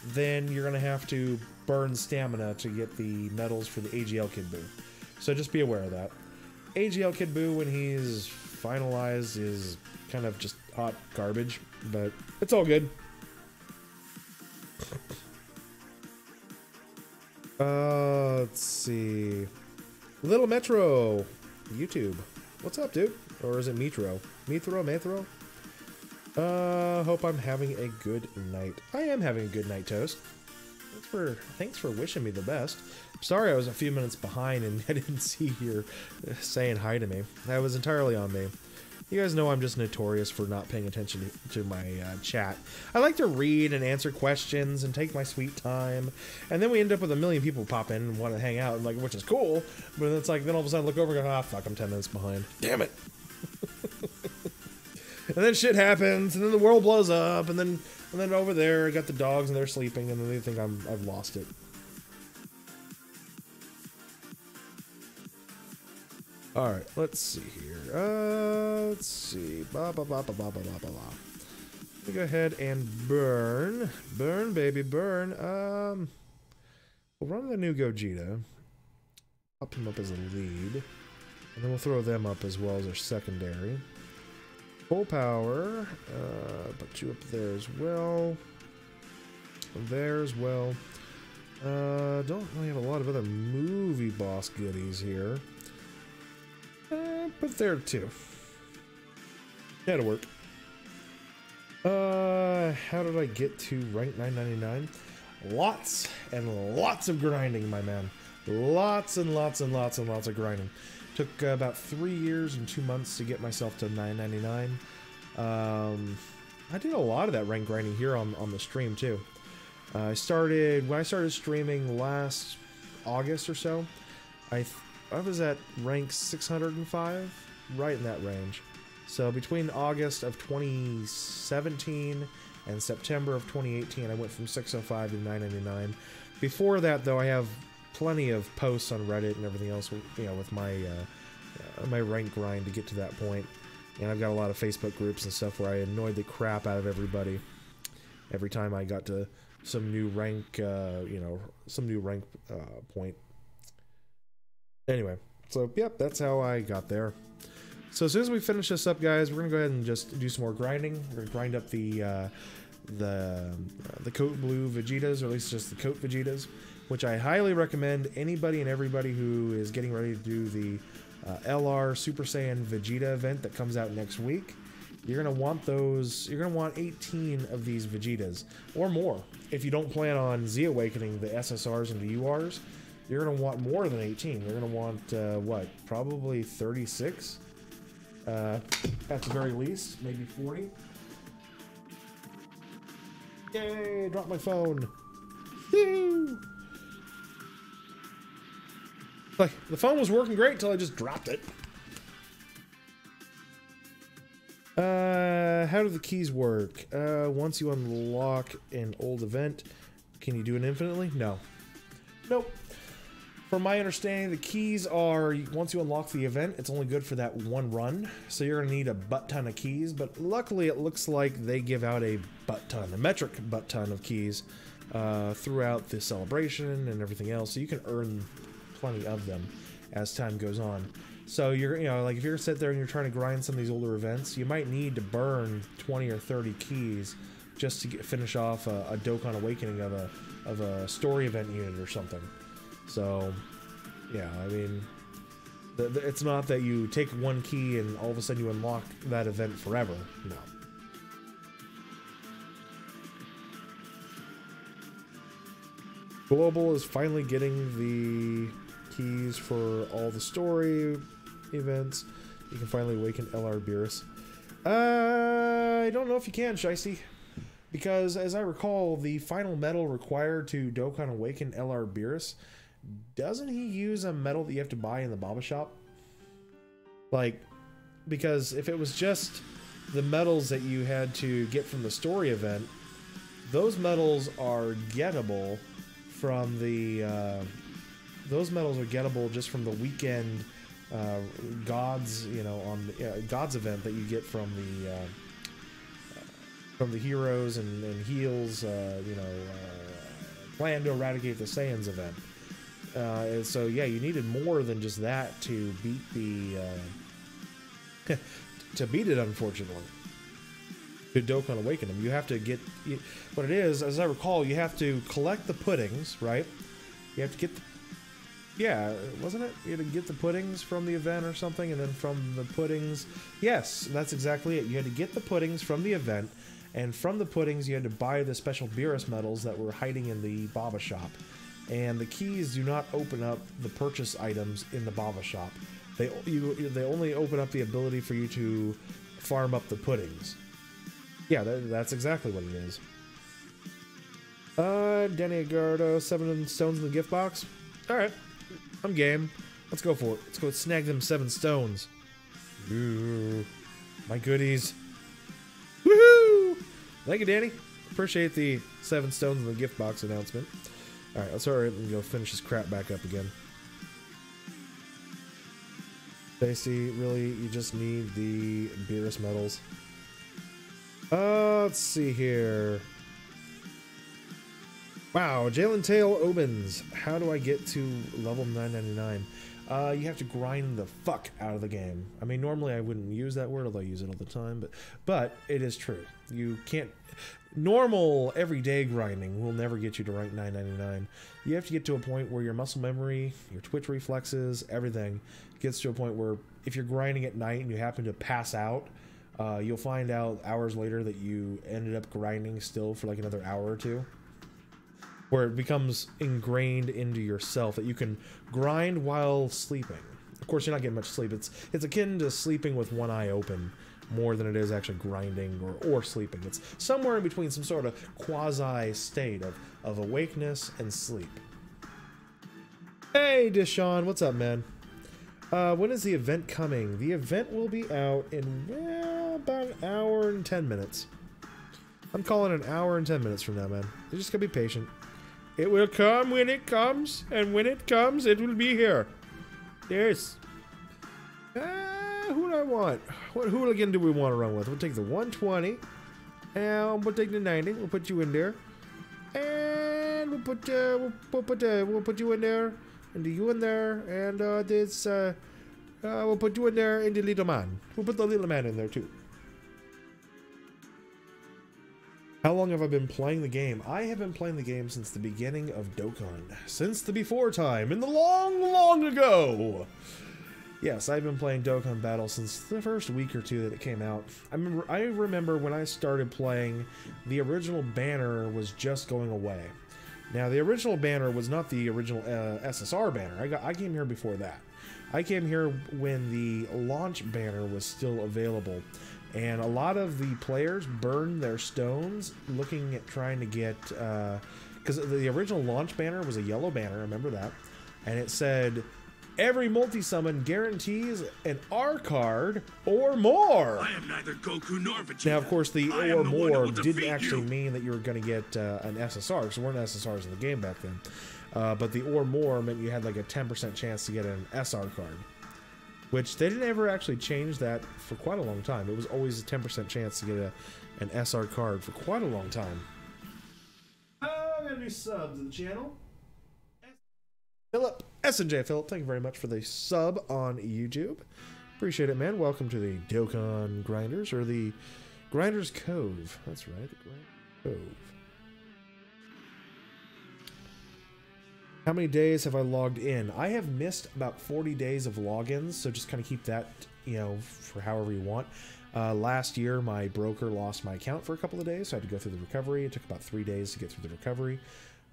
then you're going to have to burn stamina to get the medals for the AGL Kid Buu. So just be aware of that. AGL Kid Buu, when he's finalized, is kind of just hot garbage, but it's all good. Let's see. Little Metro, YouTube. What's up, dude? Or is it Metro? Metro? Hope I'm having a good night. I am having a good night, Toast. Thanks for wishing me the best. Sorry I was a few minutes behind and I didn't see you saying hi to me. That was entirely on me. You guys know I'm just notorious for not paying attention to my chat. I like to read and answer questions and take my sweet time, and then we end up with a million people pop in and want to hang out, like, which is cool, but it's like, then all of a sudden I look over and go, ah, fuck, I'm 10 minutes behind. Damn it. And then shit happens, and then the world blows up, and then over there I got the dogs and they're sleeping, and then they think I've lost it. All right, let's see here. Let's see. Let me go ahead and burn, baby, burn. We'll run the new Gogeta. Pop him up as a lead, and then we'll throw them up as well as our secondary. Full power. Put you up there as well. There as well. Don't really have a lot of other movie boss goodies here. Put there too. That'll work. How did I get to rank 999? Lots and lots of grinding, my man. Lots and lots and lots and lots of grinding. Took about 3 years and 2 months to get myself to 999. I did a lot of that rank grinding here on the stream too. When I started streaming last August or so, I was at rank 605, right in that range. So between August of 2017 and September of 2018, I went from 605 to 999. Before that, though, I have plenty of posts on Reddit and everything else, you know, with my my rank grind to get to that point. And I've got a lot of Facebook groups and stuff where I annoyed the crap out of everybody every time I got to some new rank, point. Anyway, so yep, that's how I got there. So as soon as we finish this up, guys, we're gonna go ahead and just do some more grinding. We're gonna grind up the coat blue Vegetas, or at least just the coat Vegetas, which I highly recommend anybody and everybody who is getting ready to do the LR Super Saiyan Vegeta event that comes out next week. You're gonna want those. You're gonna want 18 of these Vegetas or more. If you don't plan on Z awakening the SSRs into URs, you're gonna want more than 18. You're gonna want what? Probably 36 at the very least, maybe 40. Yay! Dropped my phone. Woo! Like, the phone was working great until I just dropped it. How do the keys work? Once you unlock an old event, can you do it infinitely? No. Nope. From my understanding, the keys are, once you unlock the event, it's only good for that one run. So you're going to need a butt ton of keys, but luckily it looks like they give out a metric butt ton of keys throughout the celebration and everything else. So you can earn plenty of them as time goes on. So you're, you know, like if you're sit there and you're trying to grind some of these older events, you might need to burn 20 or 30 keys just to finish off a Dokkan Awakening of a story event unit or something. So, yeah, I mean, it's not that you take one key and all of a sudden you unlock that event forever. No. Global is finally getting the keys for all the story events. You can finally awaken LR Beerus. I don't know if you can, Shicey. Because, as I recall, the final medal required to Dokkan Awaken LR Beerus, doesn't he use a medal that you have to buy in the Baba shop? Like, because if it was just the medals that you had to get from the story event, those medals are gettable from the those medals are gettable just from the weekend gods, you know, on the gods event that you get from the heroes and heels, you know, plan to eradicate the Saiyans event. And so yeah, you needed more than just that to beat the to beat it, unfortunately. To Dokkan Awaken him, you have to get what it is. As I recall, you have to collect the puddings, right? You have to get the, yeah, wasn't it? You had to get the puddings from the event or something, and then from the puddings, yes, that's exactly it. You had to get the puddings from the event, and from the puddings, you had to buy the special Beerus medals that were hiding in the Baba shop. And the keys do not open up the purchase items in the Baba shop. They only open up the ability for you to farm up the puddings. Yeah, that's exactly what it is. Denny Agardo, 7 stones in the gift box. Alright, I'm game. Let's go for it. Let's go snag them 7 stones. Ooh, my goodies. Thank you, Danny. Appreciate the 7 stones in the gift box announcement. Alright, let's hurry up and go finish this crap back up again. Stacy, really, you just need the Beerus medals. Let's see here. Wow, Jalen Tail opens. How do I get to level 999? You have to grind the fuck out of the game. I mean, normally I wouldn't use that word, although I use it all the time, but it is true. You can't... Normal, everyday grinding will never get you to rank 999. You have to get to a point where your muscle memory, your twitch reflexes, everything gets to a point where if you're grinding at night and you happen to pass out, you'll find out hours later that you ended up grinding still for like another hour or two. Where it becomes ingrained into yourself that you can grind while sleeping. Of course, you're not getting much sleep. It's akin to sleeping with one eye open more than it is actually grinding or sleeping. It's somewhere in between some sort of quasi state of awakeness and sleep. Hey, Deshaun, what's up, man? When is the event coming? The event will be out in, well, about an hour and 10 minutes. I'm calling it an hour and 10 minutes from now, man. You're just gonna be patient. It will come when it comes, and when it comes, it will be here. Yes. Who do I want? What hooligan do we want to run with? We'll take the 120, and we'll take the 90. We'll put you in there, and we'll put you in there, and you in there, and we'll put you in there, and the little man. We'll put the little man in there too. How long have I been playing the game? I have been playing the game since the beginning of Dokkan. Since the before time, in the long, long ago! Yes, I've been playing Dokkan Battle since the first week or two that it came out. I remember when I started playing, the original banner was just going away. Now, the original banner was not the original SSR banner. I came here before that. I came here when the launch banner was still available. And a lot of the players burned their stones looking at trying to get... because the original launch banner was a yellow banner, remember that? And it said, every multi-summon guarantees an R card or more. I am neither Goku nor Vegeta. Now, of course, the or more didn't actually mean that you were going to get an SSR, because there weren't SSRs in the game back then. But the or more meant you had like a 10% chance to get an SR card. Which they didn't ever actually change that for quite a long time. It was always a 10% chance to get an SR card for quite a long time. I'm gonna do subs in the channel. Philip, S&J Philip, thank you very much for the sub on YouTube. Appreciate it, man. Welcome to the Dokkan Grinders, or the Grinders Cove. That's right, the Grinders Cove. How many days have I logged in? I have missed about 40 days of logins, so just kind of keep that, you know, for however you want. Last year, my broker lost my account for a couple of days, so I had to go through the recovery. It took about 3 days to get through the recovery,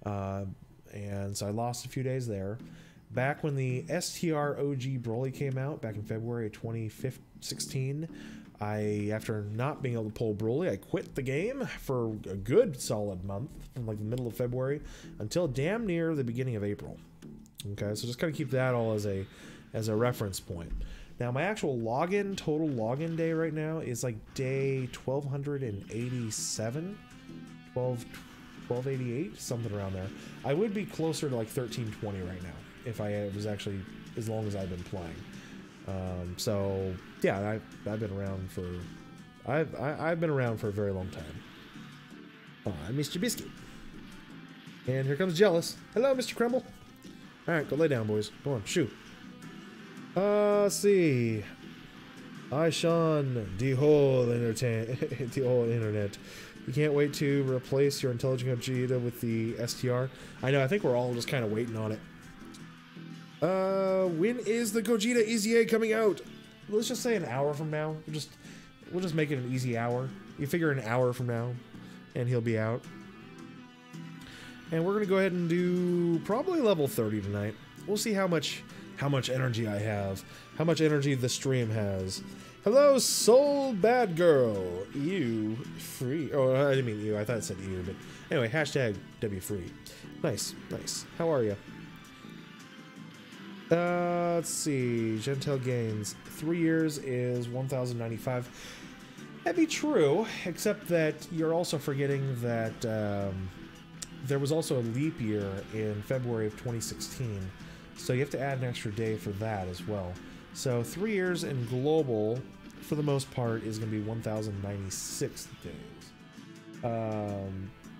and so I lost a few days there. Back when the STR OG Broly came out, back in February of 2016, after not being able to pull Broly, I quit the game for a good solid month, from like the middle of February until damn near the beginning of April. Okay, so just kind of keep that all as a reference point. Now, my actual total login day right now is like day 1287, 1288, something around there. I would be closer to like 1320 right now if I was actually, as long as I've been playing. So yeah, I've been around for I've been around for a very long time. I'm Mr. Biscuit, and here comes Jealous. Hello, Mr. Crumble. All right, go lay down, boys. Go on, shoot. Let's see. I Sean the whole internet. You can't wait to replace your intelligent Gogeta with the STR. I know. I think we're all just kind of waiting on it. When is the Gogeta EZA coming out? Let's just say an hour from now. We'll just make it an easy hour. You figure an hour from now, and he'll be out. And we're gonna go ahead and do probably level 30 tonight. We'll see how much energy I have, how much energy the stream has. Hello, Soul Bad Girl. You free? Oh, I didn't mean you. I thought it said you, but anyway, hashtag W free. Nice, nice. How are you? Let's see. Gentel gains 3 years is 1,095. That'd be true, except that you're also forgetting that there was also a leap year in February of 2016, so you have to add an extra day for that as well. So 3 years in global, for the most part, is going to be 1,096 days,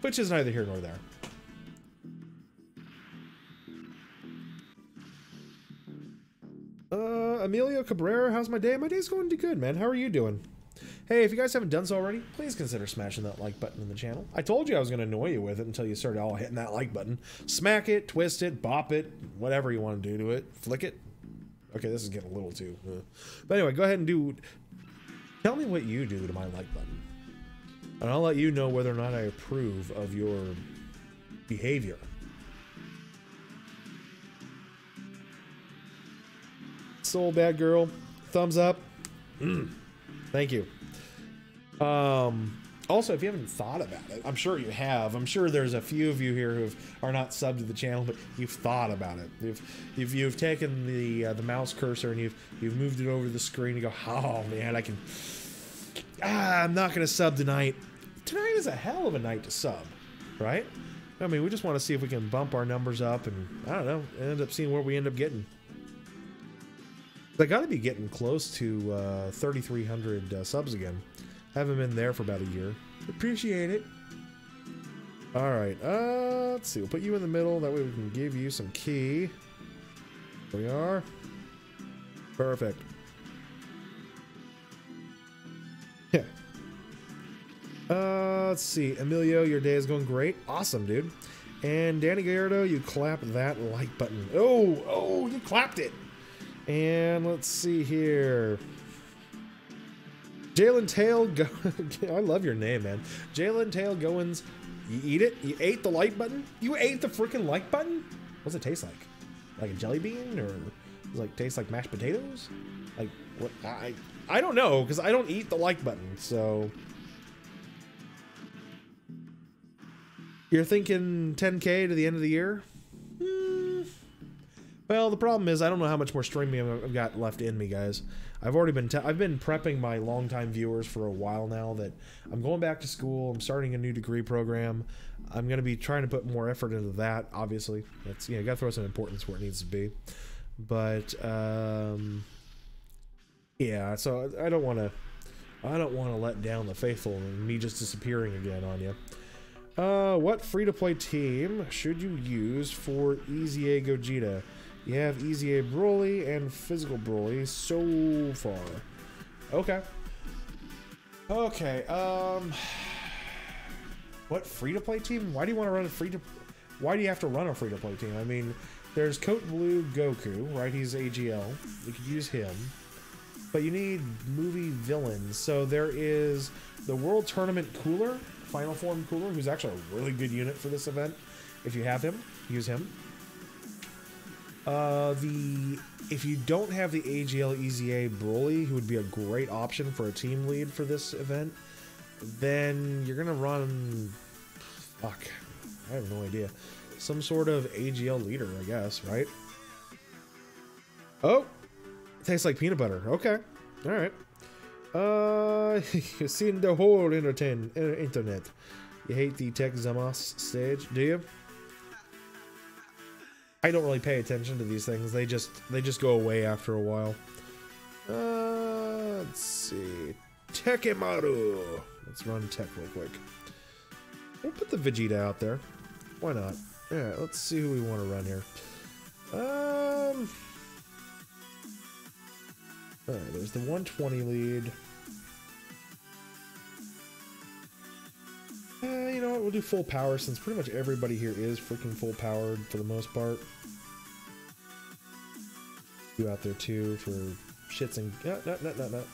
which is neither here nor there. Emilio Cabrera, how's my day? My day's going good, man. How are you doing? Hey, if you guys haven't done so already, please consider smashing that like button in the channel. I told you I was going to annoy you with it until you started all hitting that like button. Smack it, twist it, bop it, whatever you want to do to it. Flick it. Okay, this is getting a little too... But anyway, go ahead and tell me what you do to my like button. And I'll let you know whether or not I approve of your behavior. Soul Bad Girl, thumbs up. Thank you. Also, if you haven't thought about it, I'm sure you have. I'm sure there's a few of you here who are not subbed to the channel, but you've thought about it. You've taken the mouse cursor and you've moved it over the screen and go, oh man, I'm not gonna sub tonight. Tonight is a hell of a night to sub, right? I mean, we just want to see if we can bump our numbers up, and I don't know, end up seeing where we end up getting. I got to be getting close to 3,300 subs again. Haven't been there for about a year. Appreciate it. All right. Let's see. We'll put you in the middle. That way we can give you some key. There we are. Perfect. Yeah. Let's see. Emilio, your day is going great. Awesome, dude. And Danny Gallardo, you clapped that like button. Oh, you clapped it. And let's see here. Jalen Tail, I love your name, man. Jalen Tail Goins, you eat it? You ate the like button? You ate the freaking like button? What's it taste like? Like a jelly bean, or does it like taste like mashed potatoes? Like what? I don't know, because I don't eat the like button. So you're thinking 10K to the end of the year? Well, the problem is I don't know how much more streaming I've got left in me, guys. I've been prepping my longtime viewers for a while now that I'm going back to school. I'm starting a new degree program. I'm going to be trying to put more effort into that. Obviously, that's, you know, got to throw some importance where it needs to be. But yeah, so I don't want to let down the faithful and me just disappearing again on you. What free-to-play team should you use for EZA Gogeta? You have EZA Broly and Physical Broly so far. Okay. Okay, what free-to-play team? Why do you want to run why do you have to run a free-to-play team? I mean, there's Coat Blue Goku, right? He's AGL. You could use him. But you need movie villains. So there is the World Tournament Cooler, Final Form Cooler, who's actually a really good unit for this event. If you have him, use him. If you don't have the AGL EZA Broly, who would be a great option for a team lead for this event, then you're gonna run, fuck, I have no idea, some sort of AGL leader, I guess, right? Oh, it tastes like peanut butter. Okay, all right. You've seen the whole internet. You hate the Tech Zamos stage, do you? I don't really pay attention to these things. They just go away after a while. Let's see. Tekemaru. Let's run Tech real quick. We'll put the Vegeta out there. Why not? Alright, let's see who we want to run here. Alright, there's the 120 lead. You know what, we'll do full power since pretty much everybody here is freaking full powered for the most part. You out there too for shits and... No.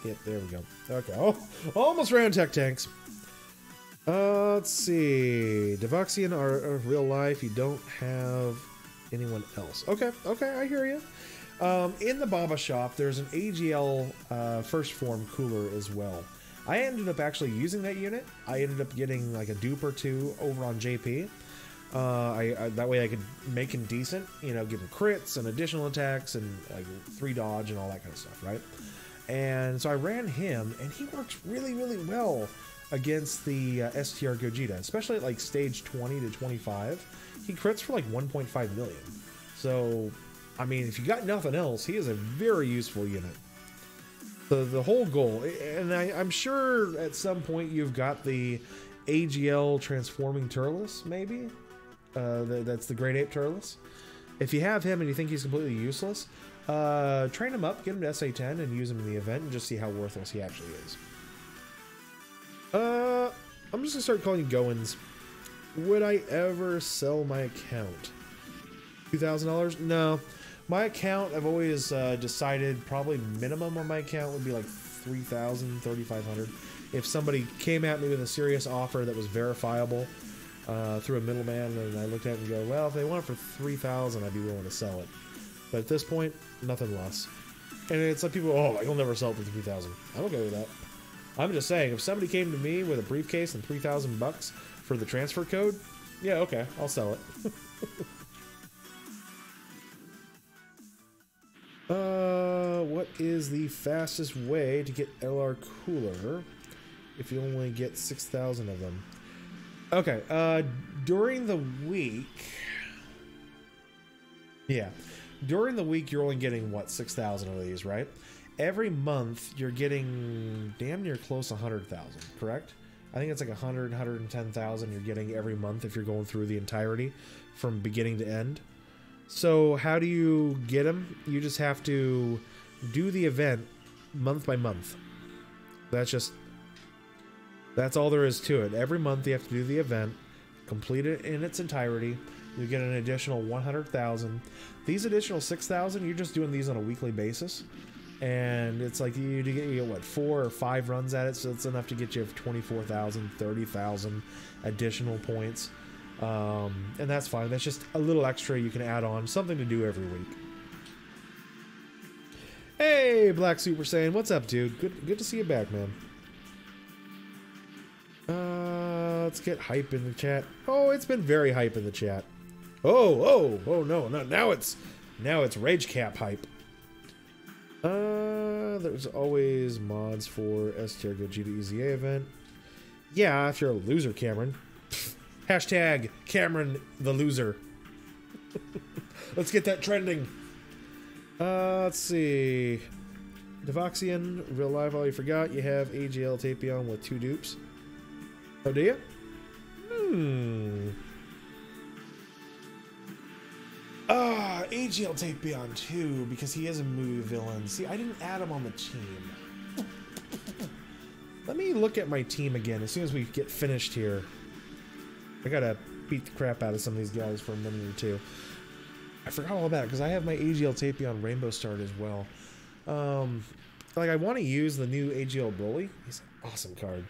Yeah, there we go. Okay, oh, almost ran Tech Tanks. Let's see. Devoxian are real life. You don't have anyone else. Okay, I hear you. In the Baba shop, there's an AGL first form cooler as well. I ended up actually using that unit. I ended up getting like a dupe or two over on JP. That way I could make him decent, you know, give him crits and additional attacks and like 3 dodge and all that kind of stuff, right? And so I ran him, and he works really, really well against the STR Gogeta, especially at like stage 20 to 25. He crits for like 1.5 million. So, I mean, if you got nothing else, he is a very useful unit. The whole goal, and I'm sure at some point you've got the AGL transforming Turles, maybe? That's the Great Ape Turles. If you have him and you think he's completely useless, train him up, get him to SA10, and use him in the event, and just see how worthless he actually is. I'm just gonna start calling you Goins. Would I ever sell my account? $2,000? No. My account, I've always decided probably minimum on my account would be like $3,000, $3,500. If somebody came at me with a serious offer that was verifiable through a middleman, and I looked at it and go, well, if they want it for $3,000, I'd be willing to sell it. But at this point, nothing less. And it's like people, oh, I'll never sell it for $3,000. I'm okay with that. I'm just saying, if somebody came to me with a briefcase and $3,000 for the transfer code, yeah, okay, I'll sell it. What is the fastest way to get LR Cooler if you only get 6,000 of them? Okay, during the week... Yeah. During the week, you're only getting, what, 6,000 of these, right? Every month, you're getting damn near close to 100,000, correct? I think it's like 100, 110,000 you're getting every month if you're going through the entirety from beginning to end. So how do you get them? You just have to do the event month by month. That's all there is to it. Every month you have to do the event, complete it in its entirety. You get an additional 100,000. These additional 6,000, you're just doing these on a weekly basis. And it's like you get what, 4 or 5 runs at it, so it's enough to get you 24,000, 30,000 additional points. And that's fine. That's just a little extra you can add on, something to do every week. Hey, Black Super Saiyan, what's up, dude? Good to see you back, man. Let's get hype in the chat. Oh, it's been very hype in the chat. Oh no, now it's Rage Cap hype. There's always mods for STR Gogeta EZA event. Yeah, if you're a loser, Cameron. Hashtag Cameron the loser. Let's get that trending. Let's see. Devoxian, real life, all you forgot. You have AGL Tapion with 2 dupes. Oh, do you? AGL Tapion too, because he is a movie villain. See, I didn't add him on the team. Let me look at my team again as soon as we get finished here. I gotta beat the crap out of some of these guys for a minute or two. I forgot all about it because I have my AGL Tapion Rainbow Start as well. Like I want to use the new AGL Broly. He's an awesome card.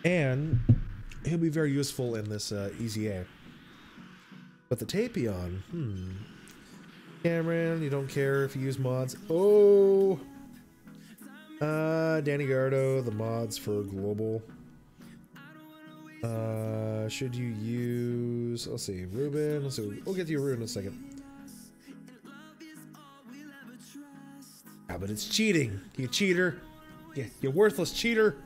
And he'll be very useful in this EZA. But the Tapion, Cameron, you don't care if you use mods. Oh! Danny Gardo, the mods for global. Should you use... Let's see, Ruben. Let's see, we'll get to you, Ruben, in a second. Ah, but it's cheating. You cheater. Yeah, you worthless cheater.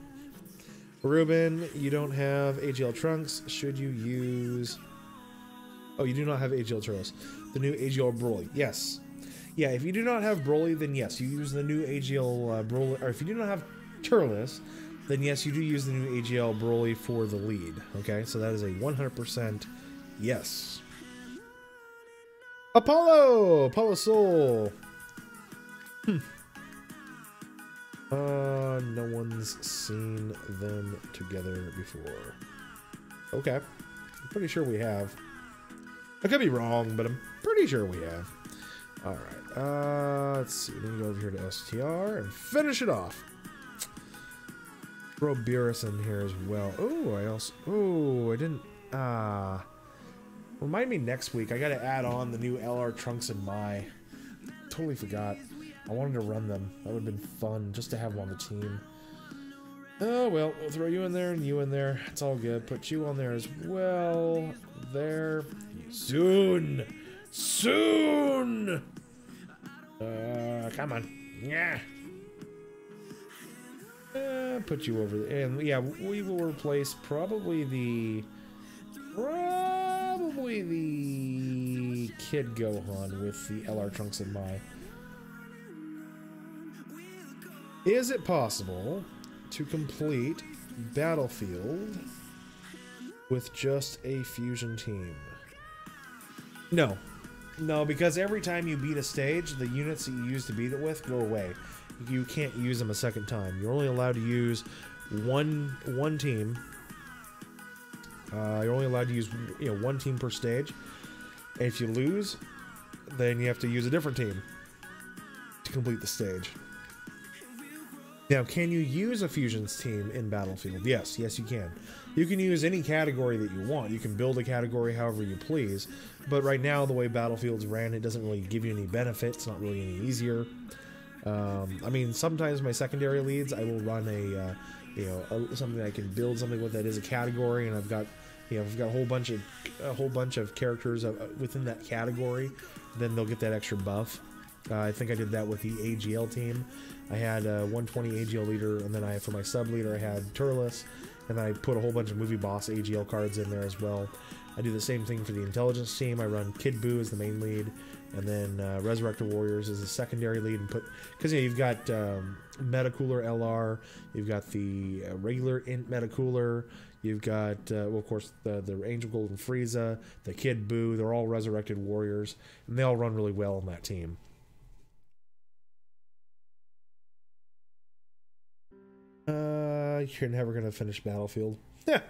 Ruben, you don't have AGL Trunks. Should you use... Oh, you do not have AGL Turles. The new AGL Broly. Yes. Yeah, if you do not have Broly, then yes, you use the new AGL Broly. Or if you do not have Turles, then yes, you do use the new AGL Broly for the lead. Okay, so that is a 100% yes. Apollo Soul. No one's seen them together before. Okay. I'm pretty sure we have. I could be wrong, but I'm pretty sure we have. Alright. Let's see. Let me go over here to STR and finish it off. Throw Beerus in here as well. Oh, I didn't... Remind me next week. I gotta add on the new LR Trunks and Mai. Totally forgot. I wanted to run them. That would have been fun, just to have them on the team. Oh, well, we'll throw you in there and you in there. It's all good. Put you on there as well. There. Soon. Soon! Come on. Yeah. Put you over there. And yeah, we will replace probably the Kid Gohan with the LR Trunks and Mai. Is it possible to complete Battlefield with just a fusion team? No. No, because every time you beat a stage, the units that you used to beat it with go away. You can't use them a second time. You're only allowed to use one team. You're only allowed to use one team per stage. And if you lose, then you have to use a different team to complete the stage. Now, can you use a fusions team in Battlefield? Yes, yes you can. You can use any category that you want. You can build a category however you please. But right now, the way Battlefield's ran, it doesn't really give you any benefits. It's not really any easier. I mean, sometimes my secondary leads, I will run something I can build something with that is a category, and I've got a whole bunch of characters within that category. Then they'll get that extra buff. I think I did that with the AGL team. I had a 120 AGL leader, and then for my sub leader I had Turles, and then I put a whole bunch of movie boss AGL cards in there as well. I do the same thing for the intelligence team. I run Kid Buu as the main lead, and then Resurrector Warriors as the secondary lead, and because you've got Metacooler LR, you've got the regular Int Metacooler, you've got well, of course the Angel Golden Frieza, the Kid Buu. They're all Resurrected Warriors, and they all run really well on that team. You're never gonna finish Battlefield. Yeah,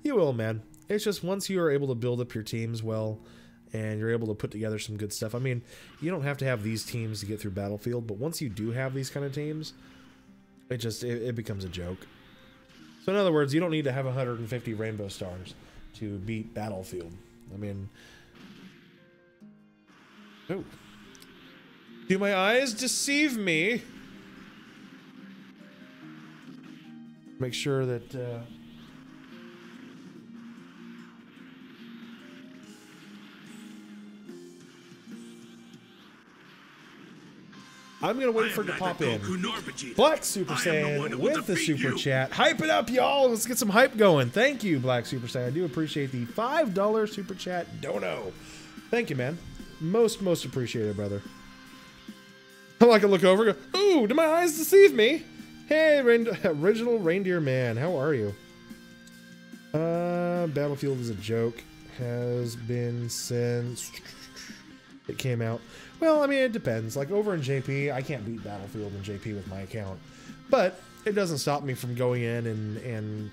you will, man. It's just once you are able to build up your teams well, and you're able to put together some good stuff. I mean, you don't have to have these teams to get through Battlefield, but once you do have these kind of teams, it becomes a joke. So in other words, you don't need to have 150 Rainbow Stars to beat Battlefield. I mean, oh, do my eyes deceive me? Make sure that I'm gonna wait for it to pop in. Black Super Saiyan with the super chat. Hype it up, y'all. Let's get some hype going. Thank you, Black Super Saiyan. I do appreciate the $5 super chat dono. Thank you, man. Most appreciated, brother. I like to look over and go, ooh, do my eyes deceive me? Hey, original reindeer man, how are you? Battlefield is a joke. Has been since it came out. Well, I mean, it depends. Like, over in JP, I can't beat Battlefield in JP with my account. But it doesn't stop me from going in and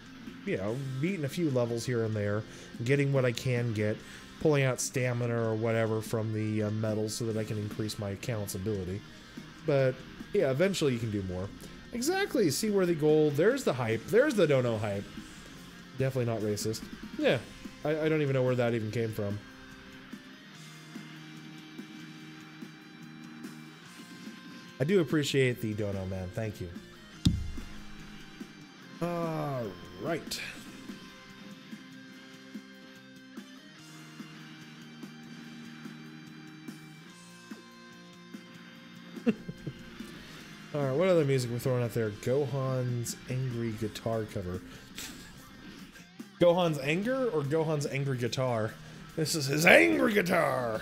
beating a few levels here and there, getting what I can get, pulling out stamina or whatever from the medals so that I can increase my account's ability. But, yeah, eventually you can do more. Exactly. See where the gold. There's the hype. There's the dono hype. Definitely not racist. Yeah. I don't even know where that even came from. I do appreciate the dono, man. Thank you. All right. Alright, what other music we're throwing out there? Gohan's Angry Guitar cover. Gohan's Anger or Gohan's Angry Guitar? This is his angry guitar!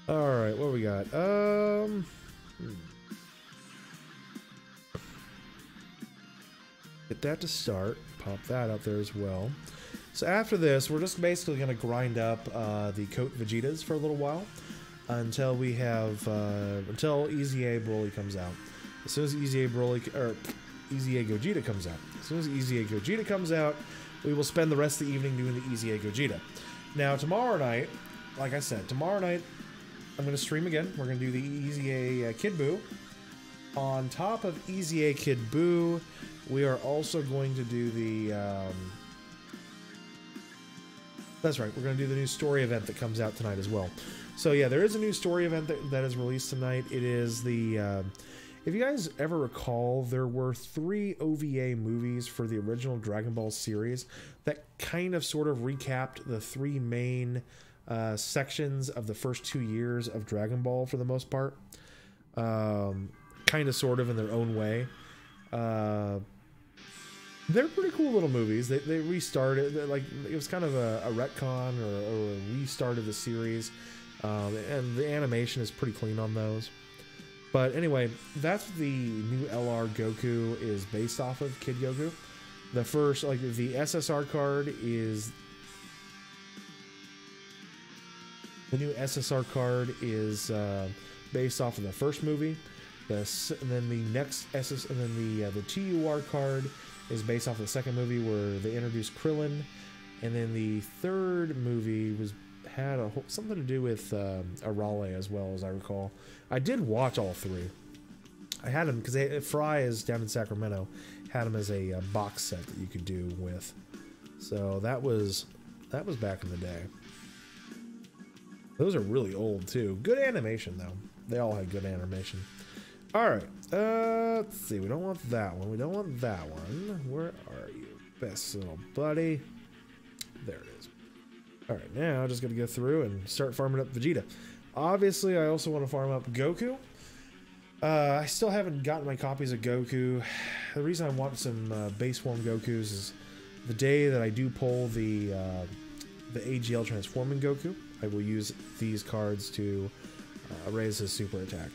Alright, what we got? Get that to start. Pop that out there as well. So after this, we're just basically going to grind up the Coat Vegetas for a little while. Until we have, until EZA Broly comes out. As soon as EZA Gogeta comes out. As soon as EZA Gogeta comes out, we will spend the rest of the evening doing the EZA Gogeta. Now, tomorrow night, like I said, tomorrow night, I'm going to stream again. We're going to do the EZA Kid Buu. On top of EZA Kid Buu, we are also going to do the, that's right, we're going to do the new story event that comes out tonight as well. So yeah, there is a new story event that is released tonight. It is the, if you guys ever recall, there were 3 OVA movies for the original Dragon Ball series that kind of sort of recapped the 3 main sections of the first 2 years of Dragon Ball for the most part. Kind of, sort of in their own way. They're pretty cool little movies. They restarted, like, it was kind of a retcon or a restart of the series. And the animation is pretty clean on those. But anyway, that's what the new LR Goku is based off of, Kid Goku. The first, like, the SSR card is... The new SSR card is based off of the first movie. And then the next and then the TUR card is based off of the second movie where they introduced Krillin. And then the third movie had something to do with Arale as well, as I recall. I did watch all three. I had them because Fry is down in Sacramento. Had them as a box set that you could do with. So that was back in the day. Those are really old too. Good animation though. They all had good animation. All right. Let's see. We don't want that one. We don't want that one. Where are you, best little buddy? There it is. All right. Now just got to go through and start farming up Vegeta. Obviously, I also want to farm up Goku. I still haven't gotten my copies of Goku. The reason I want some base form Gokus is the day that I do pull the AGL transforming Goku, I will use these cards to raise his super attack.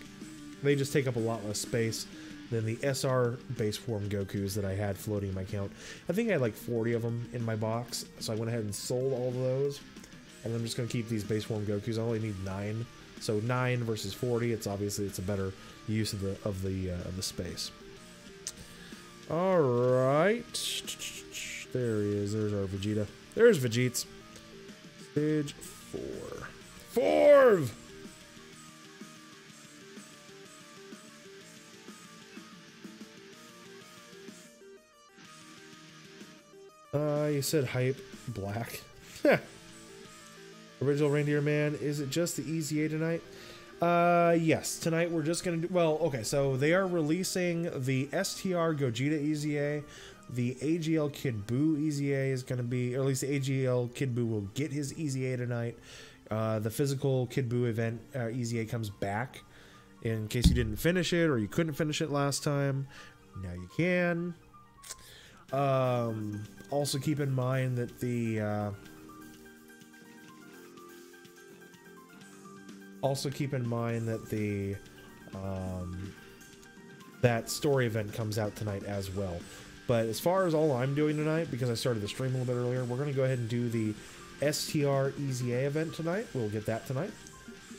They just take up a lot less space than the SR base form Gokus that I had floating in my account. I think I had like 40 of them in my box, so I went ahead and sold all of those. And I'm just going to keep these base form Gokus. I only need 9. So 9 versus 40, it's a better use of the space. All right. There he is. There's our Vegeta. There's Vegeta. Stage 4. 4! You said hype black. Original Reindeer Man, is it just the EZA tonight? Yes, tonight we're just gonna do, well, okay, so they are releasing the STR Gogeta EZA. The AGL Kid Buu EZA is gonna be, or at least the AGL Kid Buu will get his EZA tonight. The physical Kid Buu event EZA comes back in case you didn't finish it or you couldn't finish it last time. Now you can. Also keep in mind that that story event comes out tonight as well. But as far as all I'm doing tonight, because I started the stream a little bit earlier, we're going to go ahead and do the STR EZA event tonight. We'll get that tonight.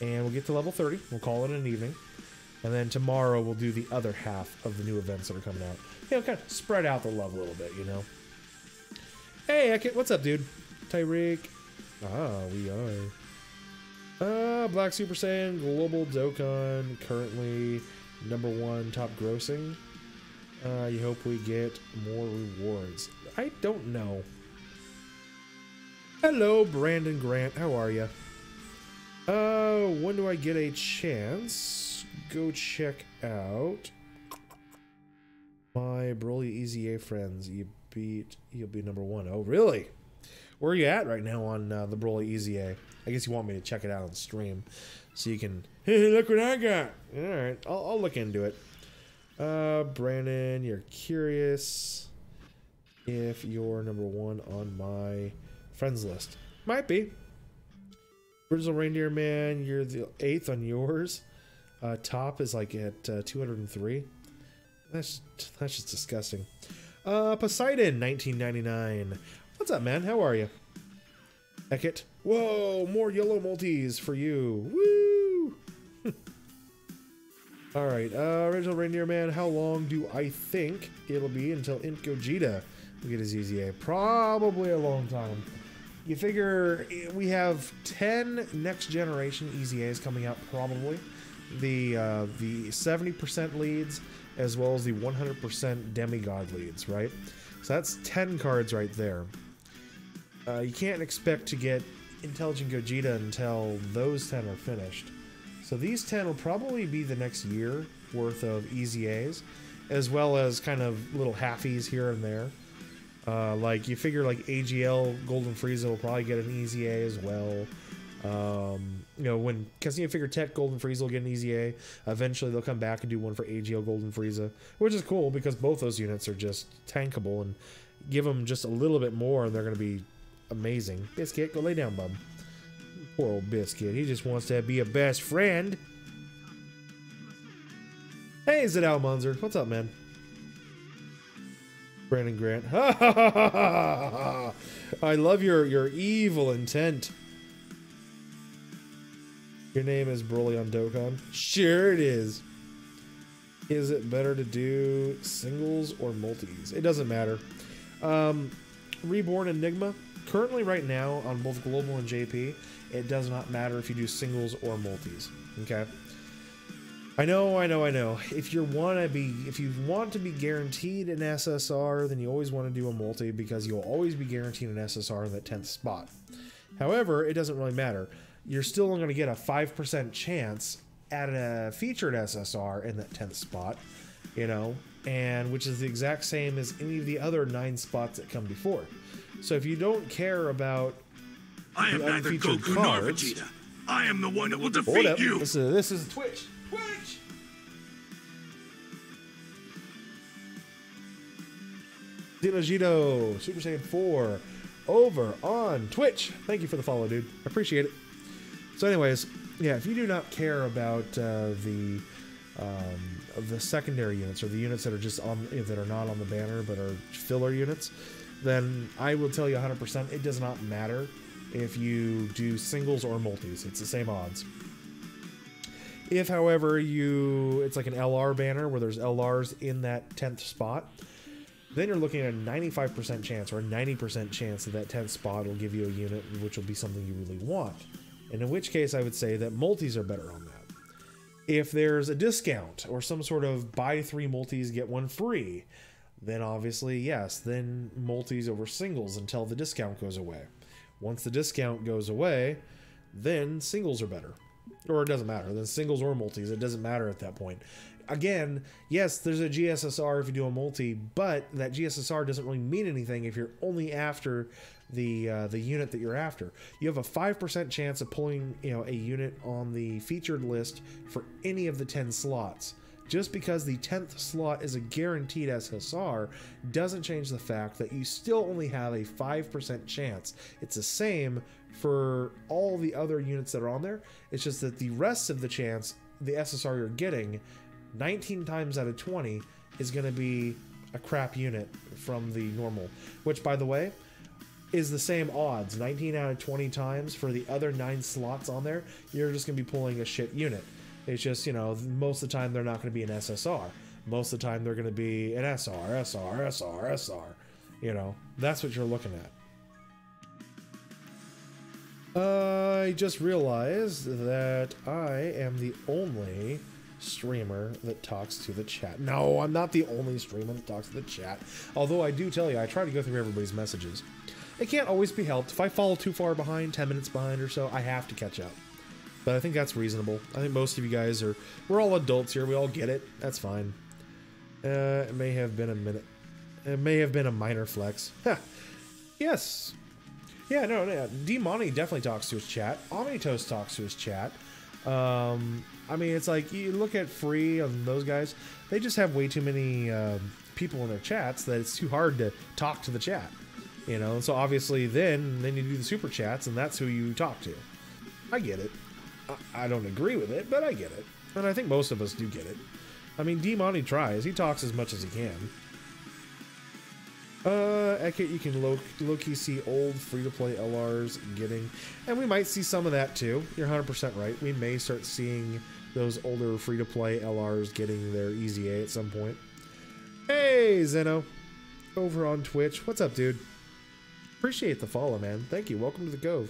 And we'll get to level 30. We'll call it an evening. And then tomorrow we'll do the other half of the new events that are coming out. You know, kind of spread out the love a little bit, you know. Hey, what's up, dude? Tyreek. Ah, we are. Black Super Saiyan Global Dokkan, currently #1 top grossing. You hope we get more rewards. I don't know. Hello, Brandon Grant. How are you? When do I get a chance? Go check out my Broly EZA friends. You'll be #1. Oh, really? Where are you at right now on the Broly EZA? I guess you want me to check it out on stream, so you can. Hey, look what I got! All right, I'll look into it. Brandon, you're curious if you're #1 on my friends list. Might be. Original Reindeer Man, you're the 8th on yours. Top is like at 203. That's just disgusting. Poseidon 1999. What's up, man? How are you? Beckett. Whoa, more yellow multis for you. Woo! Alright, Original Reindeer Man, how long do I think it'll be until Int Gogeta will get his EZA? Probably a long time. You figure we have 10 next generation EZAs coming out probably. The 70% leads as well as the 100% demigod leads, right? So that's 10 cards right there. You can't expect to get Intelligent Gogeta until those 10 are finished. So these 10 will probably be the next year worth of EZAs, as well as kind of little halfies here and there. Like you figure like AGL Golden Frieza will probably get an EZA as well. You know, when Casino Figure Tech Golden Frieza will get an EZA, eventually they'll come back and do one for AGL Golden Frieza, which is cool because both those units are just tankable, and give them just a little bit more and they're going to be amazing. Biscuit, go lay down, bub. Poor old Biscuit. He just wants to be a best friend. Hey, Zadal Munzer. What's up, man? Brandon Grant. I love your evil intent. Your name is Broly on Dokkan? Sure it is. Is it better to do singles or multis? It doesn't matter. Reborn Enigma. Currently right now on both Global and JP, it does not matter if you do singles or multis. Okay? I know. If you want to be guaranteed an SSR, then you always want to do a multi because you'll always be guaranteed an SSR in that 10th spot. However, it doesn't really matter. You're still only going to get a 5% chance at a featured SSR in that 10th spot, you know, and which is the exact same as any of the other 9 spots that come before. So if you don't care about I am neither Goku nor Vegeta. I am the one that will defeat you. This is Twitch. Dinogito, Super Saiyan 4, over on Twitch. Thank you for the follow, dude. I appreciate it. So anyways, yeah, if you do not care about the secondary units or the units that are just on, that are not on the banner but are filler units, then I will tell you 100% it does not matter if you do singles or multis. It's the same odds. If, however, it's like an LR banner where there's LRs in that 10th spot, then you're looking at a 95% chance or a 90% chance that that 10th spot will give you a unit which will be something you really want. And in which case I would say that multis are better on that. If there's a discount or some sort of buy 3 multis get 1 free, then obviously yes, then multis over singles until the discount goes away. Once the discount goes away, then singles are better. Or it doesn't matter, then singles or multis, it doesn't matter at that point. Again, yes, there's a GSSR if you do a multi, but that GSSR doesn't really mean anything if you're only after the unit that you're after. You have a 5% chance of pulling, you know, a unit on the featured list for any of the 10 slots. Just because the 10th slot is a guaranteed SSR doesn't change the fact that you still only have a 5% chance. It's the same for all the other units that are on there. It's just that the rest of the chance, the SSR you're getting, 19 times out of 20 is going to be a crap unit from the normal, which, by the way, is the same odds. 19 out of 20 times for the other 9 slots on there, you're just going to be pulling a shit unit. It's just, you know, most of the time they're not going to be an SSR. Most of the time they're going to be an SR. You know, that's what you're looking at. I just realized that I am the only streamer that talks to the chat. No, I'm not the only streamer that talks to the chat. Although I do tell you, I try to go through everybody's messages. It can't always be helped. If I fall too far behind, 10 minutes behind or so, I have to catch up. But I think that's reasonable. I think most of you guys we're all adults here. We all get it. That's fine. It may have been a minute. It may have been a minor flex. Yes. Yeah, no. D-Money definitely talks to his chat. Omnitos talks to his chat. I mean, it's like, you look at Free and those guys, they just have way too many people in their chats that it's too hard to talk to the chat. You know, and so obviously then you do the super chats, and that's who you talk to. I get it. I don't agree with it, but I get it. And I think most of us do get it. I mean, D-Money tries. He talks as much as he can. Ekit, you can low-key see old free-to-play LRs getting... And we might see some of that, too. You're 100% right. We may start seeing those older free-to-play LRs getting their EZA at some point. Hey, Zeno. Over on Twitch. What's up, dude? Appreciate the follow, man. Thank you. Welcome to the Cove.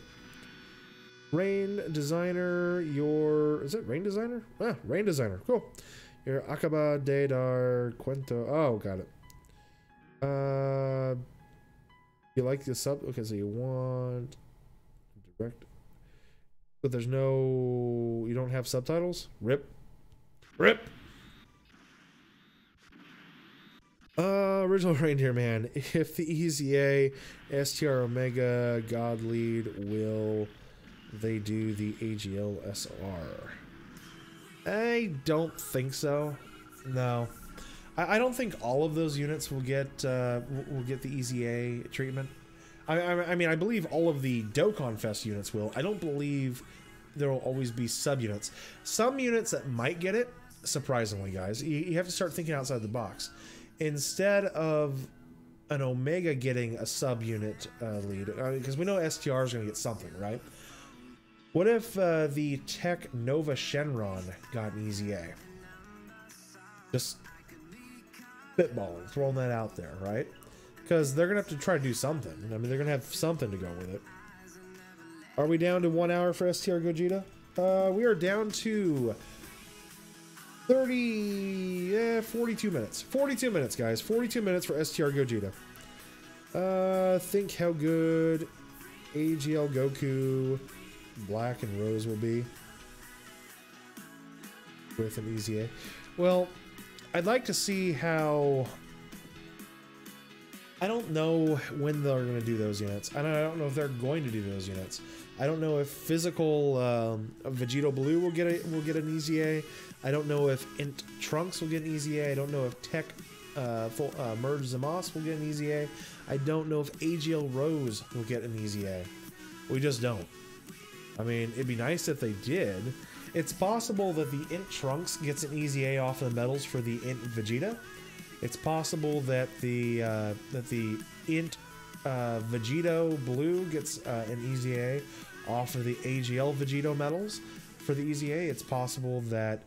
Rain Designer, is it Rain Designer? Ah, Rain Designer, cool. Your Acaba de Dar Cuento. Oh, got it. You like the sub? Okay, so you want direct, but there's no, you don't have subtitles? Rip. Original Reindeer Man. If the EZA STR Omega God Lead will they do the AGL SR. I don't think so. No. I don't think all of those units will get the EZA treatment. I mean, I believe all of the Dokkan Fest units will. I don't believe there will always be sub-units. Some units that might get it, surprisingly, guys, you have to start thinking outside the box. Instead of an Omega getting a sub-unit lead, because we know STR is going to get something, right? What if the Tech Nova Shenron got an EZA? Just spitballing, throwing that out there, right? Because they're going to have to try to do something. I mean, they're going to have something to go with it. Are we down to 1 hour for STR Gogeta? We are down to 42 minutes. 42 minutes, guys. 42 minutes for STR Gogeta. Think how good AGL Goku Black and Rose will be with an EZA. Well, I'd like to see how... I don't know when they're going to do those units. I don't know if they're going to do those units. I don't know if physical Vegito Blue will get an EZA. I don't know if Int Trunks will get an EZA. I don't know if Tech Merge Zamos will get an EZA. I don't know if AGL Rose will get an EZA. We just don't. I mean, it'd be nice if they did. It's possible that the Int Trunks gets an EZA off of the medals for the Int Vegeta. It's possible that the Int Vegito Blue gets an EZA off of the AGL Vegito medals for the EZA. It's possible that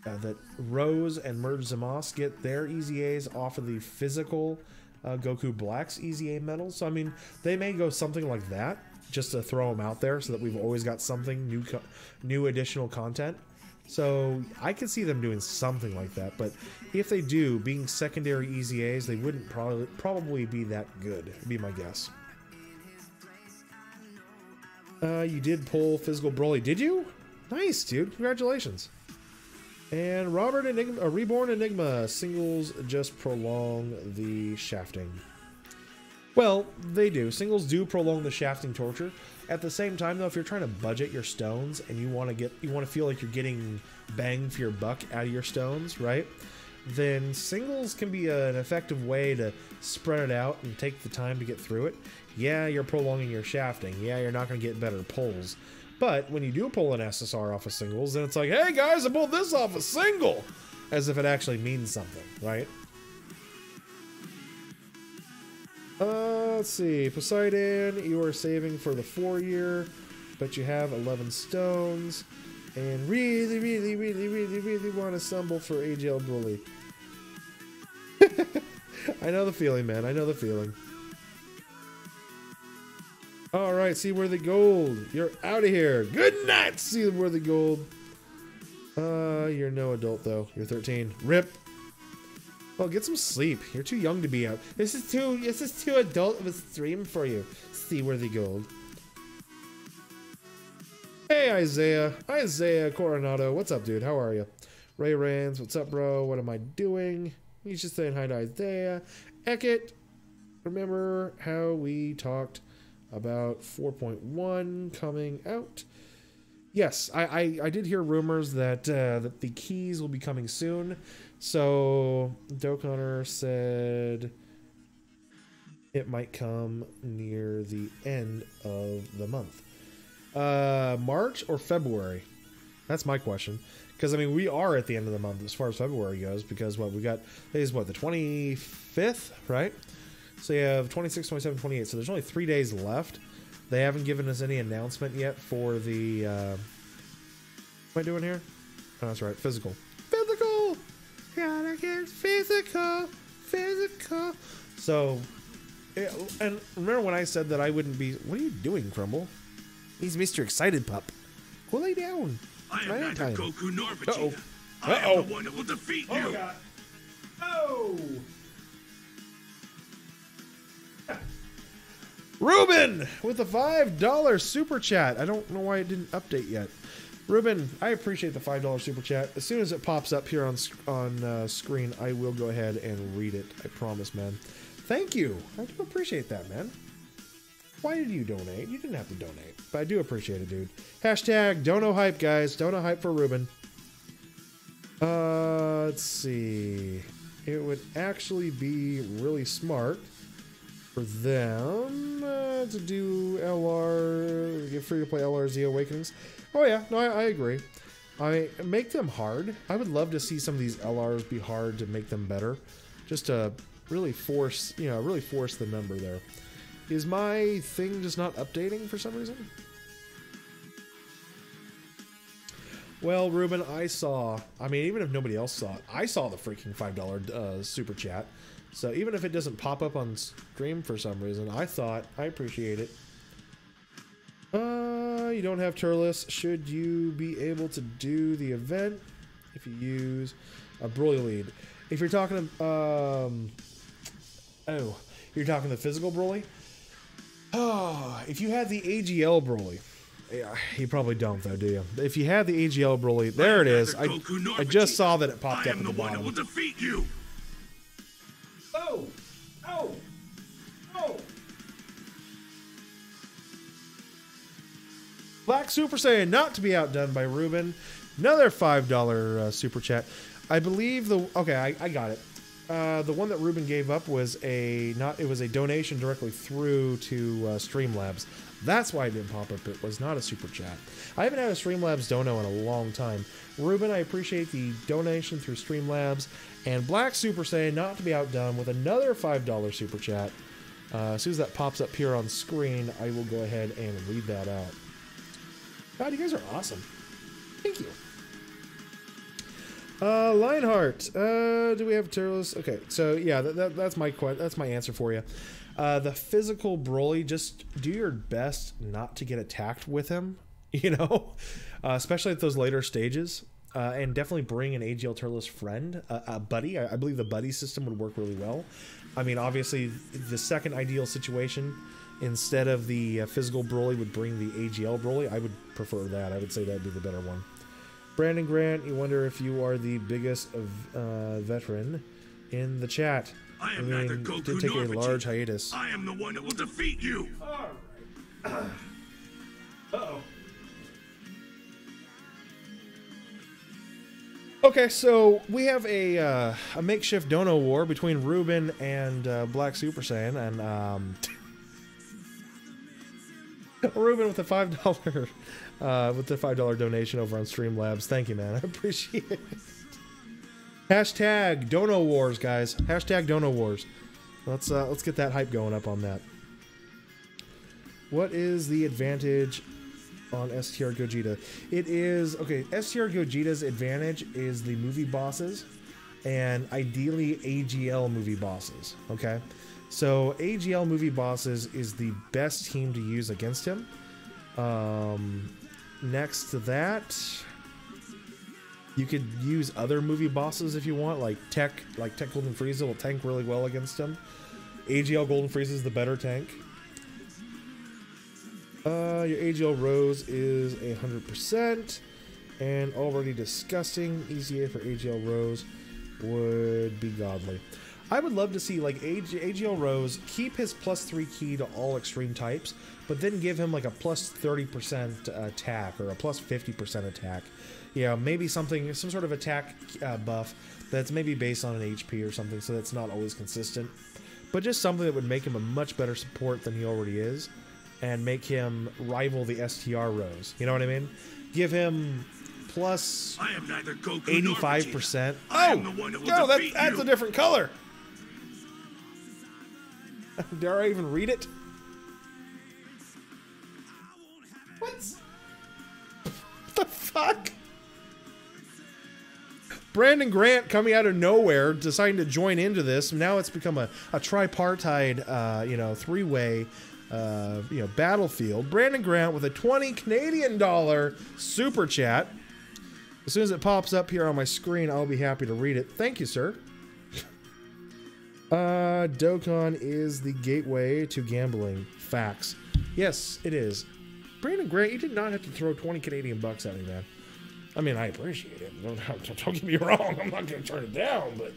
that Rose and Merge Zamos get their EZAs off of the physical Goku Black's EZA medals. So I mean, they may go something like that just to throw them out there, so that we've always got something new additional content. So I could see them doing something like that, but if they do, being secondary EZAs, they wouldn't probably be that good, would be my guess. You did pull Physical Broly, did you? Nice, dude. Congratulations. And Robert Enigma, Reborn Enigma, singles just prolong the shafting. Well, they do. Singles do prolong the shafting torture. At the same time, though, if you're trying to budget your stones and you want to feel like you're getting bang for your buck out of your stones, right? Then singles can be an effective way to spread it out and take the time to get through it. Yeah, you're prolonging your shafting. Yeah, you're not going to get better pulls. But when you do pull an SSR off of singles, then it's like, hey guys, I pulled this off a single! As if it actually means something, right? Let's see. Poseidon, you are saving for the 4-year, but you have 11 stones. And really want to stumble for AGL Bully. I know the feeling, man. I know the feeling. Alright, Seaworthy Gold. You're out of here. Good night, Seaworthy Gold. You're no adult, though. You're 13. RIP. Well, get some sleep. You're too young to be out. This is too adult of a stream for you, Seaworthy Gold. Hey, Isaiah. Isaiah Coronado. What's up, dude? How are you? Ray Rans. What's up, bro? What am I doing? He's just saying hi to Isaiah. Ekit. Remember how we talked about 4.1 coming out? Yes, I did hear rumors that that the keys will be coming soon. So Dokkan said it might come near the end of the month. March or February? That's my question. Because I mean, we are at the end of the month as far as February goes. Because what we got is what, the 25th, right? So you have 26, 27, 28. So there's only 3 days left. They haven't given us any announcement yet for the. What am I doing here? Oh, that's right. Physical. Physical. Gotta get physical. Physical. So, and remember when I said that I wouldn't be. What are you doing, Crumble? He's Mr. Excited Pup. Go lay down. I am neither Goku nor Vegeta. Uh-oh. I am the one that will defeat you. Oh, God. Oh. Ruben with the $5 super chat. I don't know why it didn't update yet. Ruben, I appreciate the $5 super chat. As soon as it pops up here on screen, I will go ahead and read it. I promise, man. Thank you. I do appreciate that, man. Why did you donate? You didn't have to donate, but I do appreciate it, dude. Hashtag Dono Hype, guys. Dono Hype for Ruben. Let's see. It would actually be really smart for them to do LR, get free to play LRZ Awakenings. Oh yeah, no, I agree. I make them hard. I would love to see some of these LRs be hard to make them better, just to really force, you know, really force the number there. Is my thing just not updating for some reason? Well, Ruben, I mean, even if nobody else saw it, I saw the freaking $5 super chat. So even if it doesn't pop up on stream for some reason, I appreciate it. You don't have Turles. Should you be able to do the event if you use a Broly lead? If you're talking, you're talking the physical Broly? Oh, if you had the AGL Broly. Yeah, you probably don't though, do you? If you had the AGL Broly, there it is. I just saw that it popped up at the bottom. I am the one who will defeat you. Oh! Oh! Oh! Black Super Saiyan, not to be outdone by Ruben. Another $5 super chat. I believe okay, I got it. The one that Ruben gave up was it was a donation directly through to Streamlabs. That's why it didn't pop up. It was not a super chat. I haven't had a Streamlabs dono in a long time. Ruben, I appreciate the donation through Streamlabs. And Black Super Saiyan, not to be outdone, with another $5 super chat. As soon as that pops up here on screen, I will go ahead and read that out. God, you guys are awesome. Thank you. Lionheart, do we have Turles? Okay, so yeah, that's my answer for you. The physical Broly, just do your best not to get attacked with him, you know, especially at those later stages, and definitely bring an AGL Turles friend, a buddy. I believe the buddy system would work really well. I mean, obviously, the second ideal situation, instead of the physical Broly, would bring the AGL Broly. I would prefer that. I would say that'd be the better one. Brandon Grant, you wonder if you are the biggest veteran in the chat. I am neither Goku did take nor a large hiatus. I am the one that will defeat you. All right. Uh-oh. Okay, so we have a makeshift dono war between Ruben and Black Super Saiyan, and Ruben with the $5 donation over on Streamlabs. Thank you, man. I appreciate it. Hashtag Dono Wars, guys. Hashtag Dono Wars. Let's get that hype going up on that. What is the advantage on STR Gogeta? It is okay. STR Gogeta's advantage is the movie bosses, and ideally AGL movie bosses. Okay, so AGL movie bosses is the best team to use against him. Next to that, you could use other movie bosses if you want, like Tech Golden Frieza will tank really well against him. AGL Golden Frieza is the better tank. Your AGL Rose is 100%, and already disgusting. EZA for AGL Rose would be godly. I would love to see like AGL Rose keep his +3 key to all extreme types, but then give him like a +30% attack or a +50% attack. Yeah, maybe some sort of attack buff that's maybe based on an HP or something, so that's not always consistent. But just something that would make him a much better support than he already is, and make him rival the STR Rose. You know what I mean? Give him plus 85%. Oh, that's a different color. Dare I even read it? What the fuck? Brandon Grant coming out of nowhere, deciding to join into this. Now it's become a tripartite, three-way, battlefield. Brandon Grant with a $20 Canadian super chat. As soon as it pops up here on my screen, I'll be happy to read it. Thank you, sir. Dokkan is the gateway to gambling. Facts. Yes, it is. Brandon Grant, you did not have to throw 20 Canadian bucks at me, man. I mean, I appreciate it. Don't get me wrong. I'm not going to turn it down, but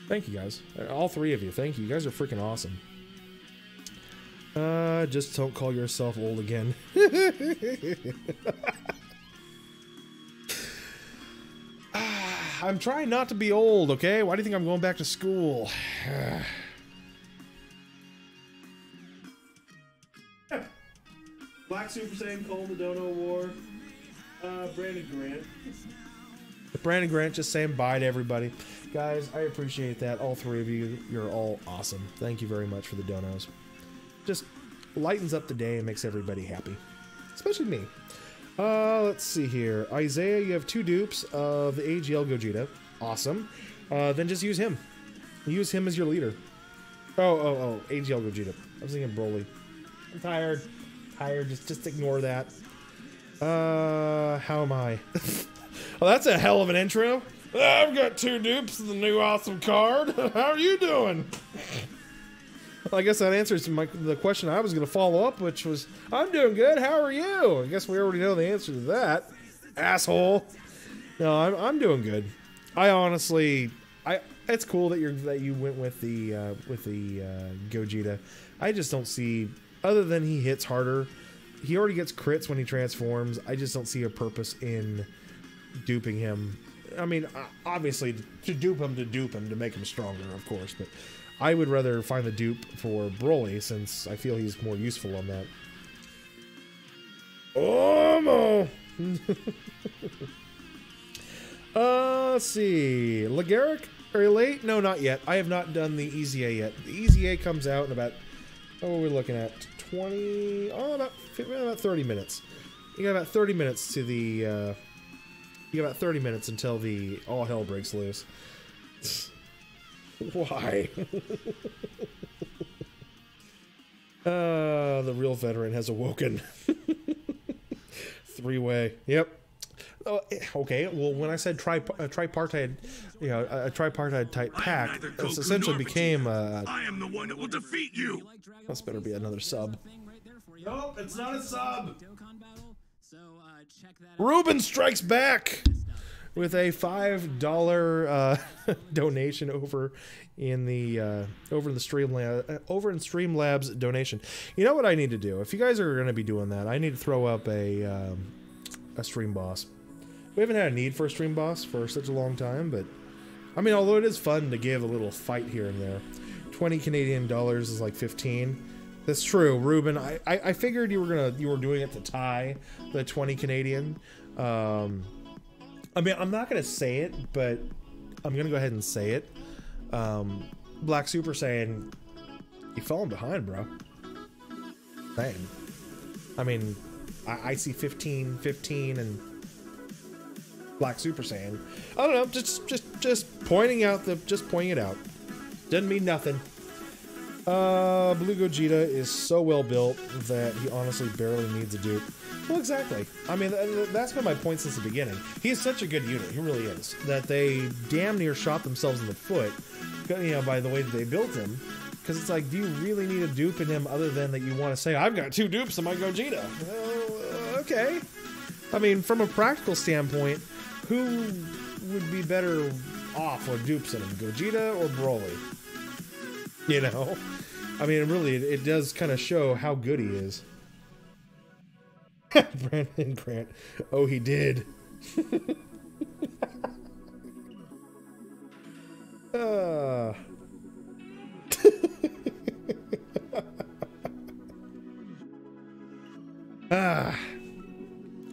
thank you, guys. All three of you. Thank you. You guys are freaking awesome. Just don't call yourself old again. I'm trying not to be old, okay? Why do you think I'm going back to school? Black Super Saiyan calling the Dono War. Brandon Grant just saying bye to everybody. Guys, I appreciate that. All three of you, you're all awesome. Thank you very much for the donos. Just lightens up the day and makes everybody happy. Especially me. Let's see here. Isaiah, you have 2 dupes of the AGL Gogeta. Awesome. Then just use him. Use him as your leader. Oh, AGL Gogeta. I was thinking Broly. I'm tired. Just ignore that. How am I? Well, that's a hell of an intro. I've got 2 dupes of the new awesome card. How are you doing? Well, I guess that answers the question I was going to follow up, which was, I'm doing good. How are you? I guess we already know the answer to that, asshole. No, I'm doing good. I honestly, it's cool that you went with the Gogeta. I just don't see, other than he hits harder, he already gets crits when he transforms. I just don't see a purpose in duping him. I mean, obviously to dupe him to make him stronger, of course, but I would rather find the dupe for Broly since I feel he's more useful on that. Oh, let's see. Lagaric, are you late? No, not yet. I have not done the EZA yet. The EZA comes out in about, what are we looking at? About 30 minutes. You got about 30 minutes to the, you got about 30 minutes until the all hell breaks loose. Why? The real veteran has awoken. 3-way. Yep. Okay. Well, when I said tripartite, you know, a tripartite type pack, this essentially became. I am the one that will defeat you. This better be another sub. Nope, it's not a sub. Ruben strikes back with a $5 donation over in the Streamlabs donation. You know what I need to do? If you guys are going to be doing that, I need to throw up a stream boss. We haven't had a need for a stream boss for such a long time, but I mean, although it is fun to give a little fight here and there. 20 Canadian dollars is like 15. That's true, Ruben. I figured you were doing it to tie the 20 Canadian. I mean, I'm not gonna say it, but I'm gonna go ahead and say it. Black Super Saiyan, you falling behind, bro. Dang. I mean, I see 15, and Black Super Saiyan. I don't know, just pointing out pointing it out. Doesn't mean nothing. Blue Gogeta is so well built that he honestly barely needs a dupe. Well, exactly. I mean, that's been my point since the beginning. He's such a good unit, he really is, that they damn near shot themselves in the foot, you know, by the way that they built him. Because it's like, do you really need a dupe in him other than that you want to say, I've got 2 dupes in my Gogeta? Well, okay. I mean, from a practical standpoint, who would be better off with dupes in him, Gogeta or Broly? You know? I mean, really, it does kind of show how good he is. Brandon Grant. Oh, he did.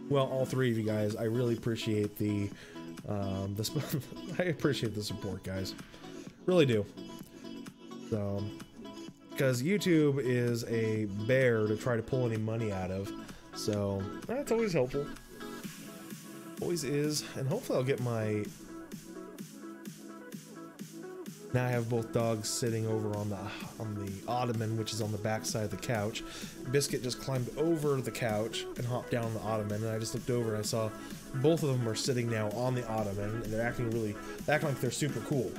Well, all 3 of you guys, I really appreciate the I appreciate the support, guys. Really do. So, because YouTube is a bear to try to pull any money out of, so that's always helpful. Always is, and hopefully I'll get my. Now I have both dogs sitting over on the ottoman, which is on the back side of the couch. Biscuit just climbed over the couch and hopped down the ottoman, and I just looked over and I saw both of them are sitting now on the ottoman, and they're acting like they're super cool.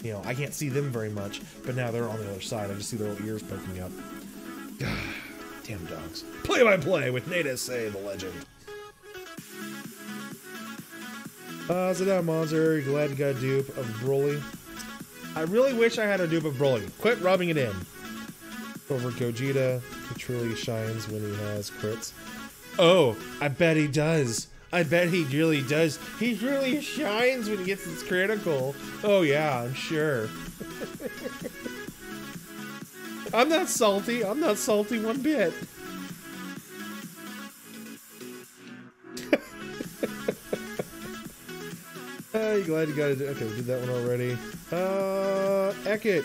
You know, I can't see them very much, but now they're on the other side. I just see their little ears poking up. Damn dogs. Play-by-play with NateSA, the legend. Sit down, Monster. Glad you got a dupe of Broly. I really wish I had a dupe of Broly. Quit rubbing it in. over Gogeta. He truly shines when he has crits. Oh, I bet he does. I bet he really does. He really shines when he gets his critical. Oh yeah, I'm sure. I'm not salty. I'm not salty one bit. You glad you got it? Okay, we did that one already. Ekit.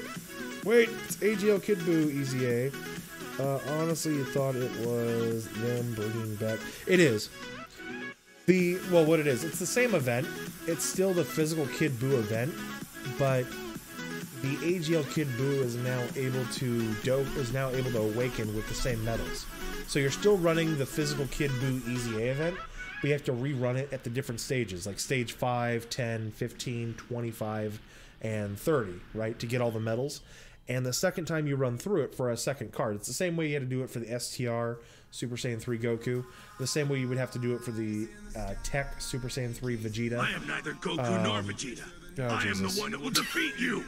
Wait, it's AGL Kid Buu EZA. Honestly, you thought it was them bringing back. It is. Well, what it is, it's the same event. It's still the physical Kid Buu event, but the AGL Kid Buu is now able to awaken with the same medals. So you're still running the physical Kid Buu EZA event, but you have to rerun it at the different stages, like stage 5, 10, 15, 25, and 30, right, to get all the medals. And the second time you run through it for a second card, it's the same way you had to do it for the STR Super Saiyan 3 Goku, the same way you would have to do it for the Tech Super Saiyan 3 Vegeta. I am neither Goku nor Vegeta. Oh, I am the one that will defeat you.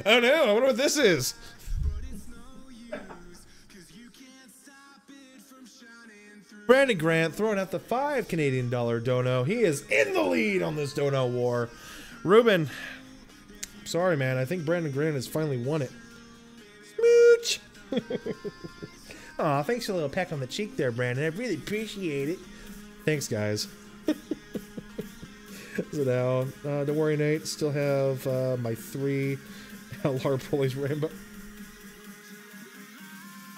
Oh no, I wonder what this is. Brandon Grant throwing out the $5 Canadian dono. He is in the lead on this dono war. Ruben, sorry man, I think Brandon Grant has finally won it. Smooch! Aw, thanks for a little peck on the cheek there, Brandon. I really appreciate it. Thanks, guys. So now, don't worry, Nate. Still have my 3 LR Pulleys Rainbow.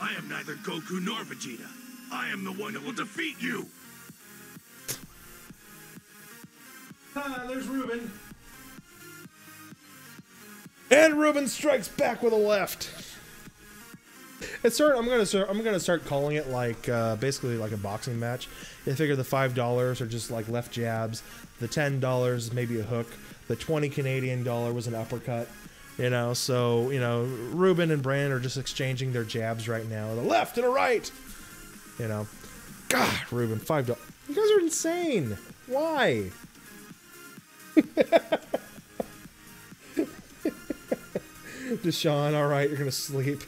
I am neither Goku nor Vegeta. I am the one that will defeat you. There's Ruben. And Ruben strikes back with a left. I'm gonna start calling it like basically like a boxing match. You figure the $5 are just like left jabs, the $10 is maybe a hook, the 20 Canadian dollar was an uppercut. You know, so you know Ruben and Brand are just exchanging their jabs right now, the left and a right. You know, God, Ruben, $5. You guys are insane. Why? Deshaun, all right, you're gonna sleep.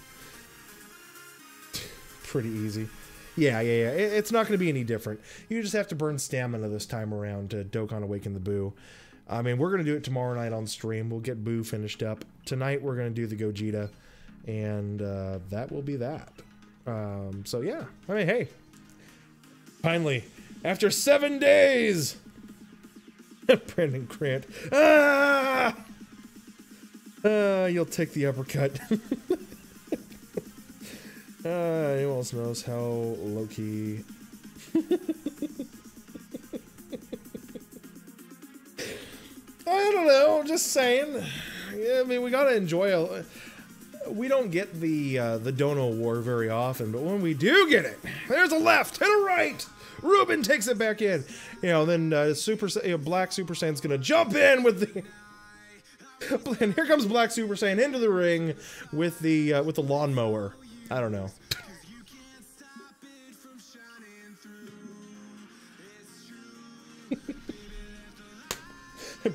Pretty easy. Yeah. It's not going to be any different. You just have to burn stamina this time around to Dokkan Awaken the Buu. I mean, we're going to do it tomorrow night on stream. We'll get Buu finished up. Tonight, we're going to do the Gogeta. And that will be that. So, yeah. I mean, hey. Finally, after 7 days. Brandon Grant. You'll take the uppercut. Anyone else knows how low-key... I don't know, just saying. Yeah, I mean, we gotta enjoy we don't get the Dono War very often, but when we do get it, there's a left and a right! Ruben takes it back in. You know, then Black Super Saiyan's gonna jump in with the... And here comes Black Super Saiyan into the ring with the lawnmower. I don't know.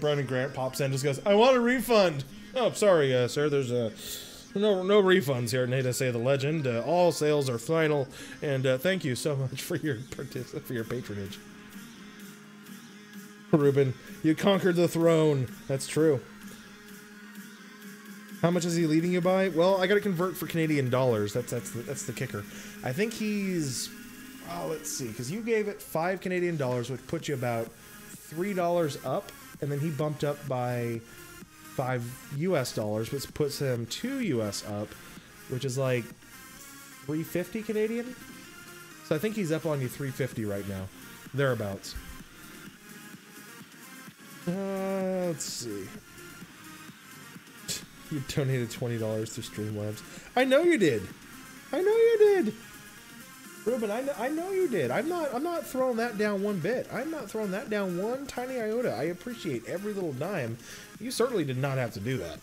Brandon Grant pops in and just goes, I want a refund. Oh, sorry, sir. There's no refunds here at NateSA the Legend. All sales are final. And thank you so much for your patronage. Ruben, you conquered the throne. That's true. How much is he leading you by? Well, I got to convert for Canadian dollars. That's the kicker. I think he's... Oh, let's see. Because you gave it 5 Canadian dollars, which puts you about $3 up. And then he bumped up by $5 US, which puts him 2 US up, which is like 350 Canadian. So I think he's up on you 350 right now. Thereabouts. Let's see. You donated $20 to Streamlabs. I know you did. I know you did. Ruben, I know you did. I'm not throwing that down one bit. I'm not throwing that down one tiny iota. I appreciate every little dime. You certainly did not have to do that.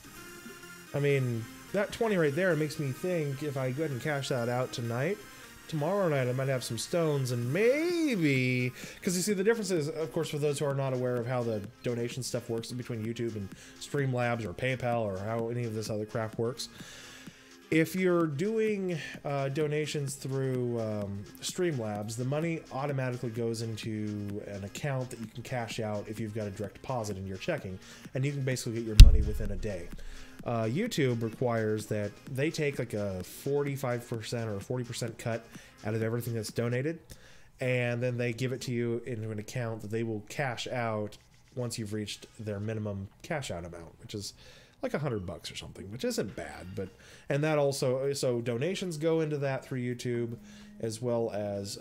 I mean, that 20 right there makes me think if I go ahead and cash that out tonight, tomorrow night I might have some stones and maybe... Because you see, the difference is, of course, for those who are not aware of how the donation stuff works between YouTube and Streamlabs or PayPal or how any of this other crap works, If you're doing donations through Streamlabs, the money automatically goes into an account that you can cash out if you've got a direct deposit in your checking, and you can basically get your money within a day. YouTube requires that they take like a 45% or a 40% cut out of everything that's donated, and then they give it to you into an account that they will cash out once you've reached their minimum cash out amount, which is like $100 or something, which isn't bad. But and that also, so donations go into that through YouTube, as well as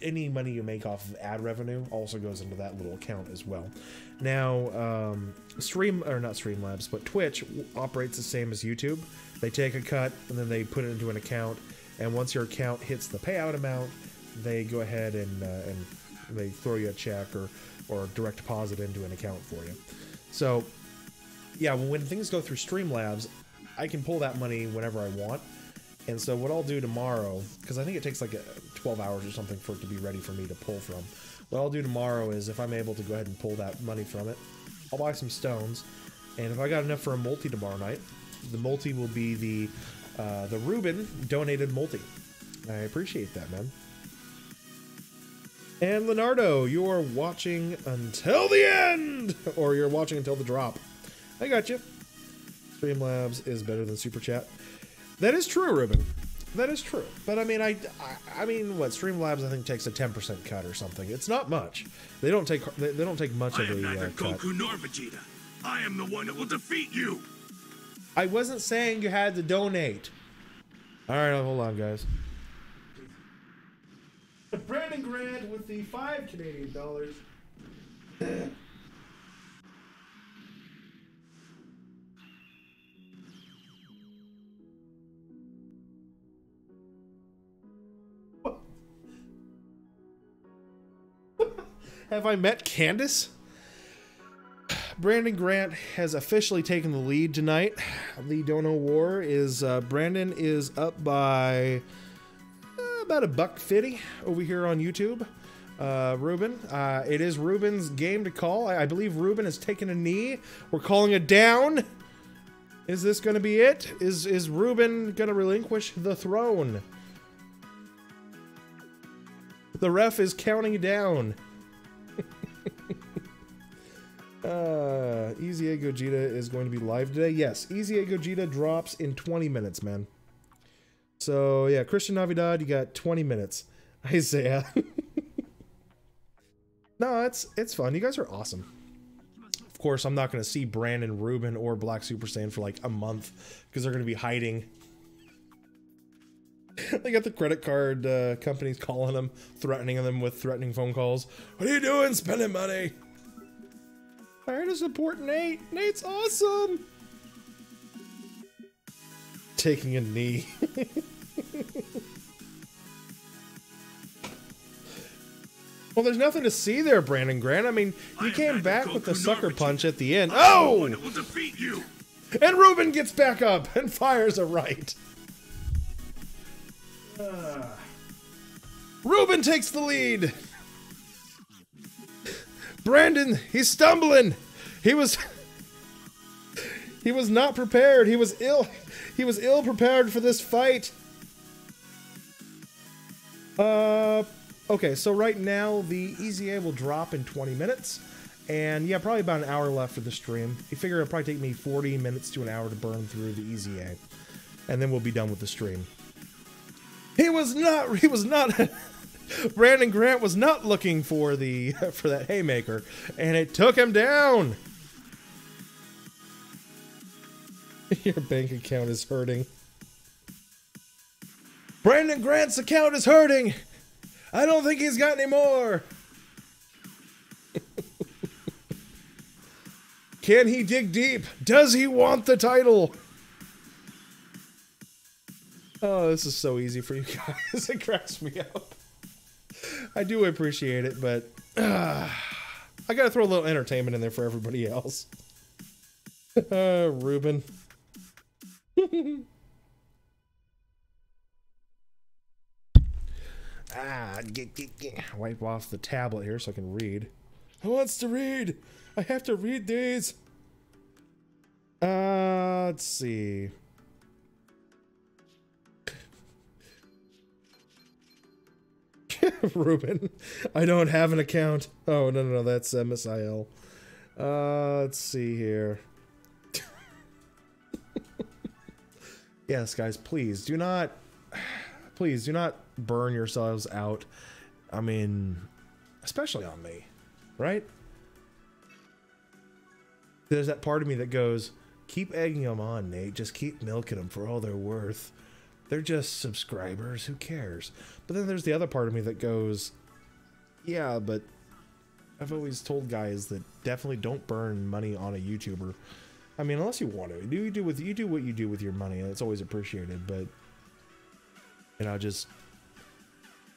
any money you make off of ad revenue also goes into that little account as well. Now, not Streamlabs, but Twitch operates the same as YouTube. They take a cut and then they put it into an account, and once your account hits the payout amount, they go ahead and they throw you a check or direct deposit into an account for you. So yeah, when things go through Streamlabs, I can pull that money whenever I want. And so what I'll do tomorrow, because I think it takes like 12 hours or something for it to be ready for me to pull from. What I'll do tomorrow is, if I'm able to go ahead and pull that money from it, I'll buy some stones. And if I got enough for a multi tomorrow night, the multi will be the Ruben donated multi. I appreciate that, man. And Leonardo, you're watching until the end! Or you're watching until the drop. I got you. Streamlabs is better than Super Chat. That is true, Ruben. That is true. But I mean, I mean, what Streamlabs I think takes a 10% cut or something. It's not much. They don't take much of a I am neither cut. Goku nor Vegeta. I am the one that will defeat you. I wasn't saying you had to donate. All right, hold on, guys. Brandon Grant with the $5 Canadian. Have I met Candace? Brandon Grant has officially taken the lead tonight. The Dono War is Brandon is up by about $1.50 over here on YouTube. Ruben, it is Ruben's game to call. I believe Ruben has taken a knee. We're calling it down. Is this going to be it? Is Ruben going to relinquish the throne? The ref is counting down. EZA Gogeta is going to be live today. Yes, EZA Gogeta drops in 20 minutes, man. So yeah, Christian Navidad, you got 20 minutes. Isaiah. No, it's fun. You guys are awesome. Of course, I'm not going to see Brandon, Ruben, or Black Super Saiyan for like a month because they're going to be hiding. They got the credit card companies calling them, threatening them with threatening phone calls. What are you doing? Spending money. Trying to support Nate. Nate's awesome. Taking a knee. Well, there's nothing to see there, Brandon Grant. I mean, he came back with the sucker punch at the end. Oh! It will defeat you. And Ruben gets back up and fires a right. Ruben takes the lead. Brandon, he's stumbling. He was not prepared. He was ill prepared for this fight. Okay, so right now the EZA will drop in 20 minutes. And yeah, probably about an hour left for the stream. You figure it'll probably take me 40 minutes to an hour to burn through the EZA. And then we'll be done with the stream. He was not Brandon Grant was not looking for that haymaker, and it took him down. Your bank account is hurting. Brandon Grant's account is hurting. I don't think he's got any more. Can he dig deep? Does he want the title? Oh, this is so easy for you guys. It cracks me up. I do appreciate it, but I gotta throw a little entertainment in there for everybody else. Ruben. Wipe off the tablet here so I can read. Who wants to read? I have to read these. Let's see. Ruben, I don't have an account. Oh, no, that's MSIL. Let's see here. Yes, guys, please do not burn yourselves out. I mean, especially on me, right? There's that part of me that goes, keep egging them on, Nate. Just keep milking them for all they're worth. They're just subscribers. Who cares? But then there's the other part of me that goes, yeah, but I've always told guys that definitely don't burn money on a YouTuber. I mean, unless you want to. You do what you do with your money, and it's always appreciated. But, you know, just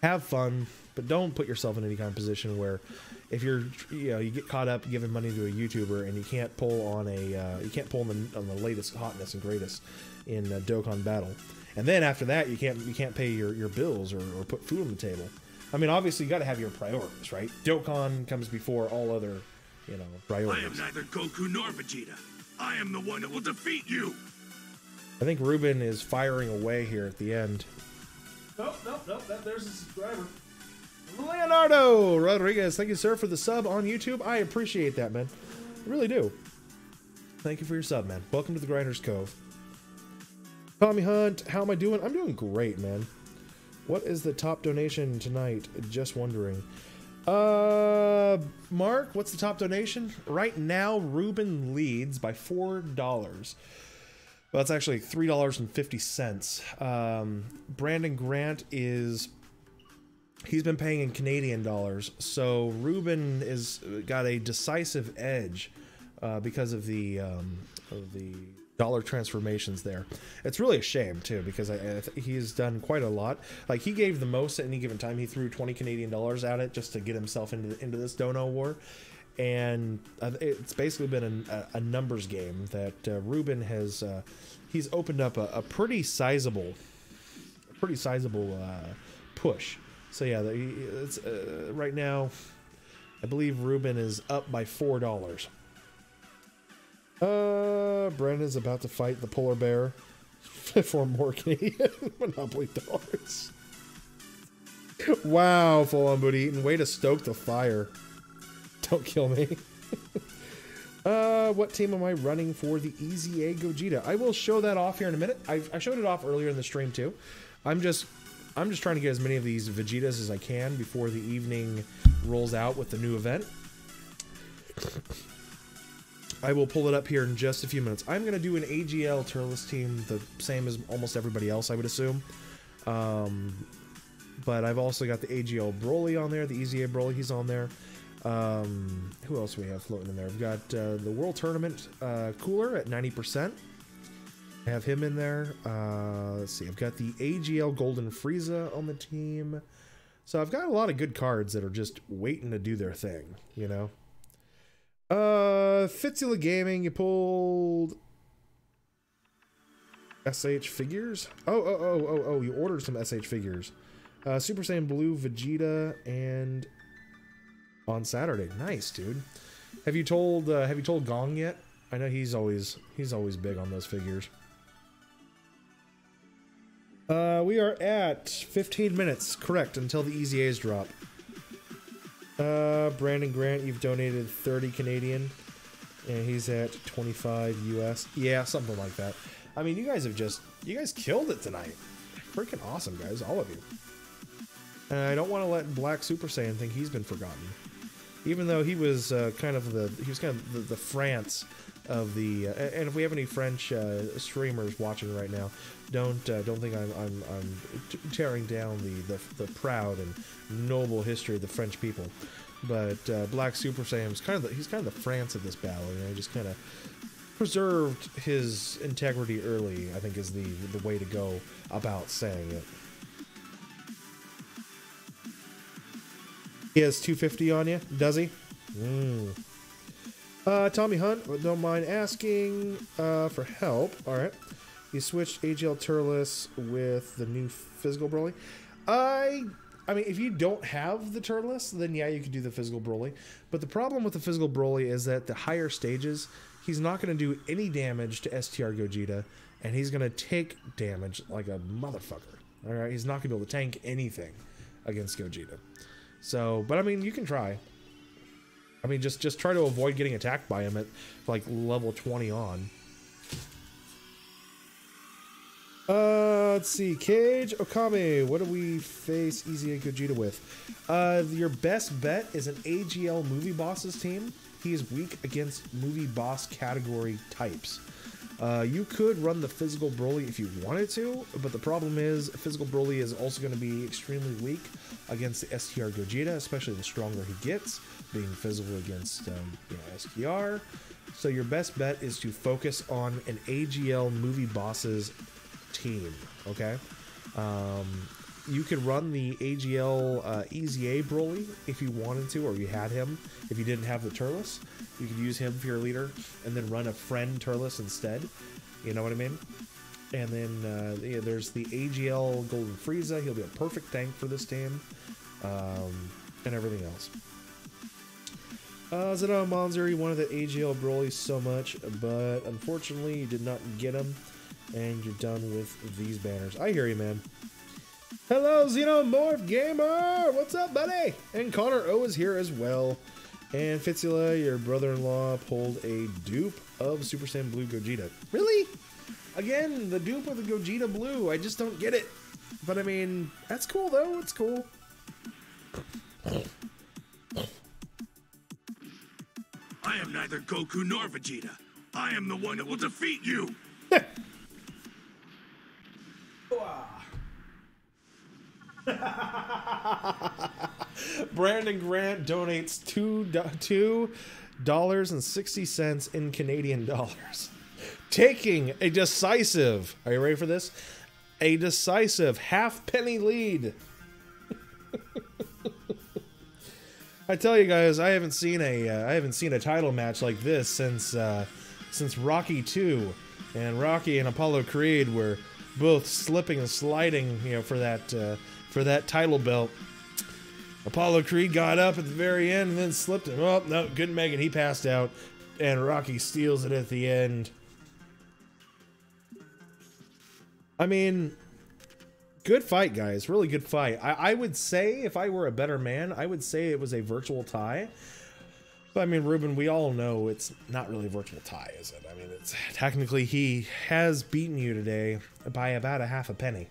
have fun, but don't put yourself in any kind of position where if you're, you know, you get caught up giving money to a YouTuber and you can't pull on on the latest hotness and greatest in Dokkan Battle. And then after that, you can't pay your bills or put food on the table. I mean, obviously, you got to have your priorities, right? Dokkan comes before all other, you know, priorities. I am neither Goku nor Vegeta. I am the one that will defeat you. I think Ruben is firing away here at the end. Nope. There's a subscriber. Leonardo Rodriguez, thank you, sir, for the sub on YouTube. I appreciate that, man. I really do. Thank you for your sub, man. Welcome to the Grinders Cove. Tommy Hunt, how am I doing? I'm doing great, man. What is the top donation tonight? Just wondering. Mark, what's the top donation? Right now, Ruben leads by $4. Well, it's actually $3.50. Brandon Grant he's been paying in Canadian dollars, so Ruben is got a decisive edge because of the dollar transformations there. It's really a shame too, because he's done quite a lot. Like, he gave the most at any given time. He threw 20 Canadian dollars at it just to get himself into this dono war, and it's basically been a numbers game that Ruben has. He's opened up a pretty sizable push. So yeah, it's right now, I believe Ruben is up by $4. Brandon's about to fight the polar bear for more Canadian Monopoly dollars. Wow, full on booty eating. Way to stoke the fire. Don't kill me. What team am I running for the EZA Gogeta? I will show that off here in a minute. I showed it off earlier in the stream too. I'm just trying to get as many of these Vegetas as I can before the evening rolls out with the new event. I will pull it up here in just a few minutes. I'm going to do an AGL Turles team, the same as almost everybody else, I would assume. But I've also got the AGL Broly on there, the EZA Broly, he's on there. Who else do we have floating in there? We've got the World Tournament Cooler at 90%. I have him in there. Let's see, I've got the AGL Golden Frieza on the team. So I've got a lot of good cards that are just waiting to do their thing, you know? Fitzula Gaming, you pulled SH figures. Oh, you ordered some SH figures. Super Saiyan Blue Vegeta and on Saturday. Nice, dude. Have you told Gong yet? I know he's always big on those figures. We are at 15 minutes, correct, until the EZAs drop. Brandon Grant, you've donated 30 Canadian, and he's at 25 US. Yeah, something like that. I mean, you guys killed it tonight. Freaking awesome, guys, all of you. And I don't want to let Black Super Saiyan think he's been forgotten, even though he was kind of the France of the. And if we have any French streamers watching right now, don't think I'm tearing down the proud and noble history of the French people. But Black Super Saiyan's he's kind of the France of this battle. You know, he just kind of preserved his integrity early, I think, is the way to go about saying it. He has 250 on you, does he? Tommy Hunt, don't mind asking for help. All right. You switched AGL Turles with the new physical Broly. I mean, if you don't have the Turles, then yeah, you could do the physical Broly. But the problem with the physical Broly is that the higher stages, he's not going to do any damage to STR Gogeta, and he's going to take damage like a motherfucker. All right, he's not going to be able to tank anything. against Gogeta. So, but I mean, you can try. I mean, just try to avoid getting attacked by him at like level 20 on. Let's see. Cage Okami. What do we face EZA Gogeta with? Your best bet is an AGL movie bosses team. He is weak against movie boss category types. You could run the physical Broly if you wanted to, but the problem is physical Broly is also going to be extremely weak against the STR Gogeta, especially the stronger he gets, being physical against STR. So your best bet is to focus on an AGL movie bosses team, okay? You could run the AGL EZA Broly if you wanted to, or you had him. If you didn't have the Turles, you could use him for your leader and then run a friend Turles instead. You know what I mean? And then there's the AGL Golden Frieza. He'll be a perfect tank for this team, and everything else. Zeno Monzer, you wanted the AGL Broly so much, but unfortunately you did not get him, and you're done with these banners. I hear you, man. Hello, Xenomorph Gamer! What's up, buddy? And Connor O is here as well. And Fitzula, your brother-in-law, pulled a dupe of Super Saiyan Blue Gogeta. Really? Again, the dupe of the Gogeta Blue. I just don't get it. But I mean, that's cool though. It's cool. I am neither Goku nor Vegeta. I am the one that will defeat you. Brandon Grant donates $2.60 in Canadian dollars, taking a decisive, are you ready for this? A decisive half-penny lead. I tell you guys, I haven't seen a title match like this since Rocky 2, and Rocky and Apollo Creed were both slipping and sliding, for that title belt. Apollo Creed got up at the very end and then slipped him. Oh, no, couldn't make it. He passed out, and Rocky steals it at the end. I mean, good fight, guys. Really good fight. I would say, if I were a better man, I would say it was a virtual tie. But I mean, Ruben, we all know it's not really a virtual tie, is it? I mean, it's technically he has beaten you today by about a half a penny.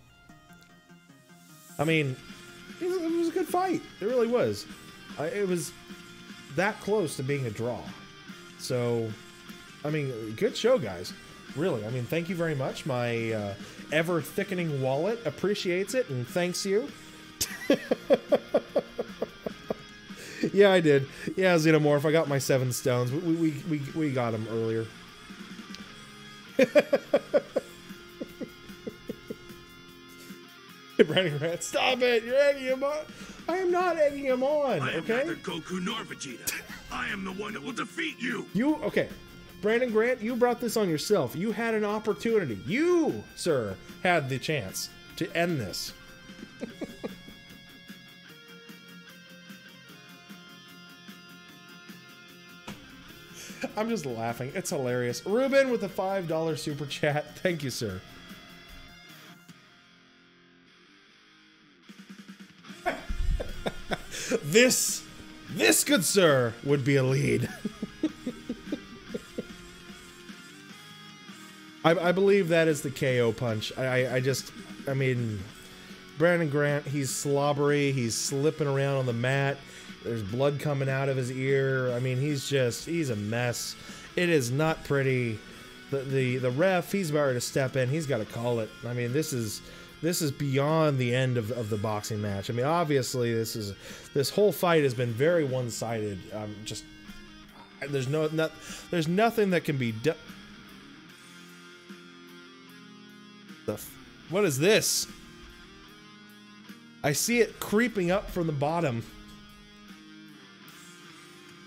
I mean, it was a good fight. It really was. It was that close to being a draw. So, I mean, good show, guys. Really. I mean, thank you very much. My ever-thickening wallet appreciates it and thanks you. Yeah, I did. Yeah, Xenomorph, I got my 7 stones. We got them earlier. Brandon Grant, stop it! You're egging him on. I am not egging him on. I am okay? neither Goku nor Vegeta. I am the one that will defeat you. Okay, Brandon Grant, you brought this on yourself. You had an opportunity. You, sir, had the chance to end this. I'm just laughing. It's hilarious. Ruben with a $5 super chat. Thank you, sir. This, good sir, would be a lead. I believe that is the KO punch. I mean, Brandon Grant, he's slobbery. He's slipping around on the mat. There's blood coming out of his ear. I mean, he's a mess. It is not pretty. The ref, he's about to step in. He's got to call it. I mean, this is beyond the end of the boxing match. I mean, obviously, this whole fight has been very one-sided. There's nothing that can be done. What is this? I see it creeping up from the bottom.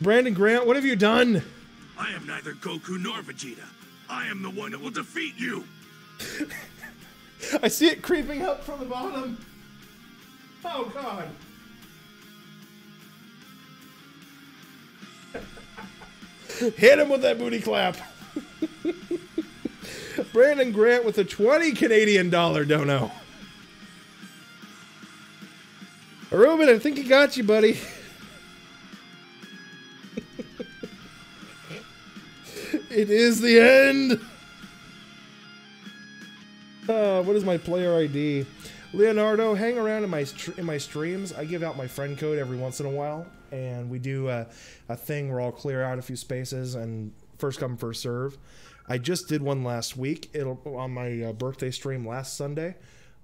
Brandon Grant, what have you done? I am neither Goku nor Vegeta. I am the one that will defeat you. I see it creeping up from the bottom. Oh, God. Hit him with that booty clap. Brandon Grant with a 20 Canadian dollar dono. Ruben, I think he got you, buddy. It is the end. What is my player ID? Leonardo, hang around in my streams. I give out my friend code every once in a while, and we do a thing where I'll clear out a few spaces and first come first serve. I just did one last week. It'll on my birthday stream last Sunday.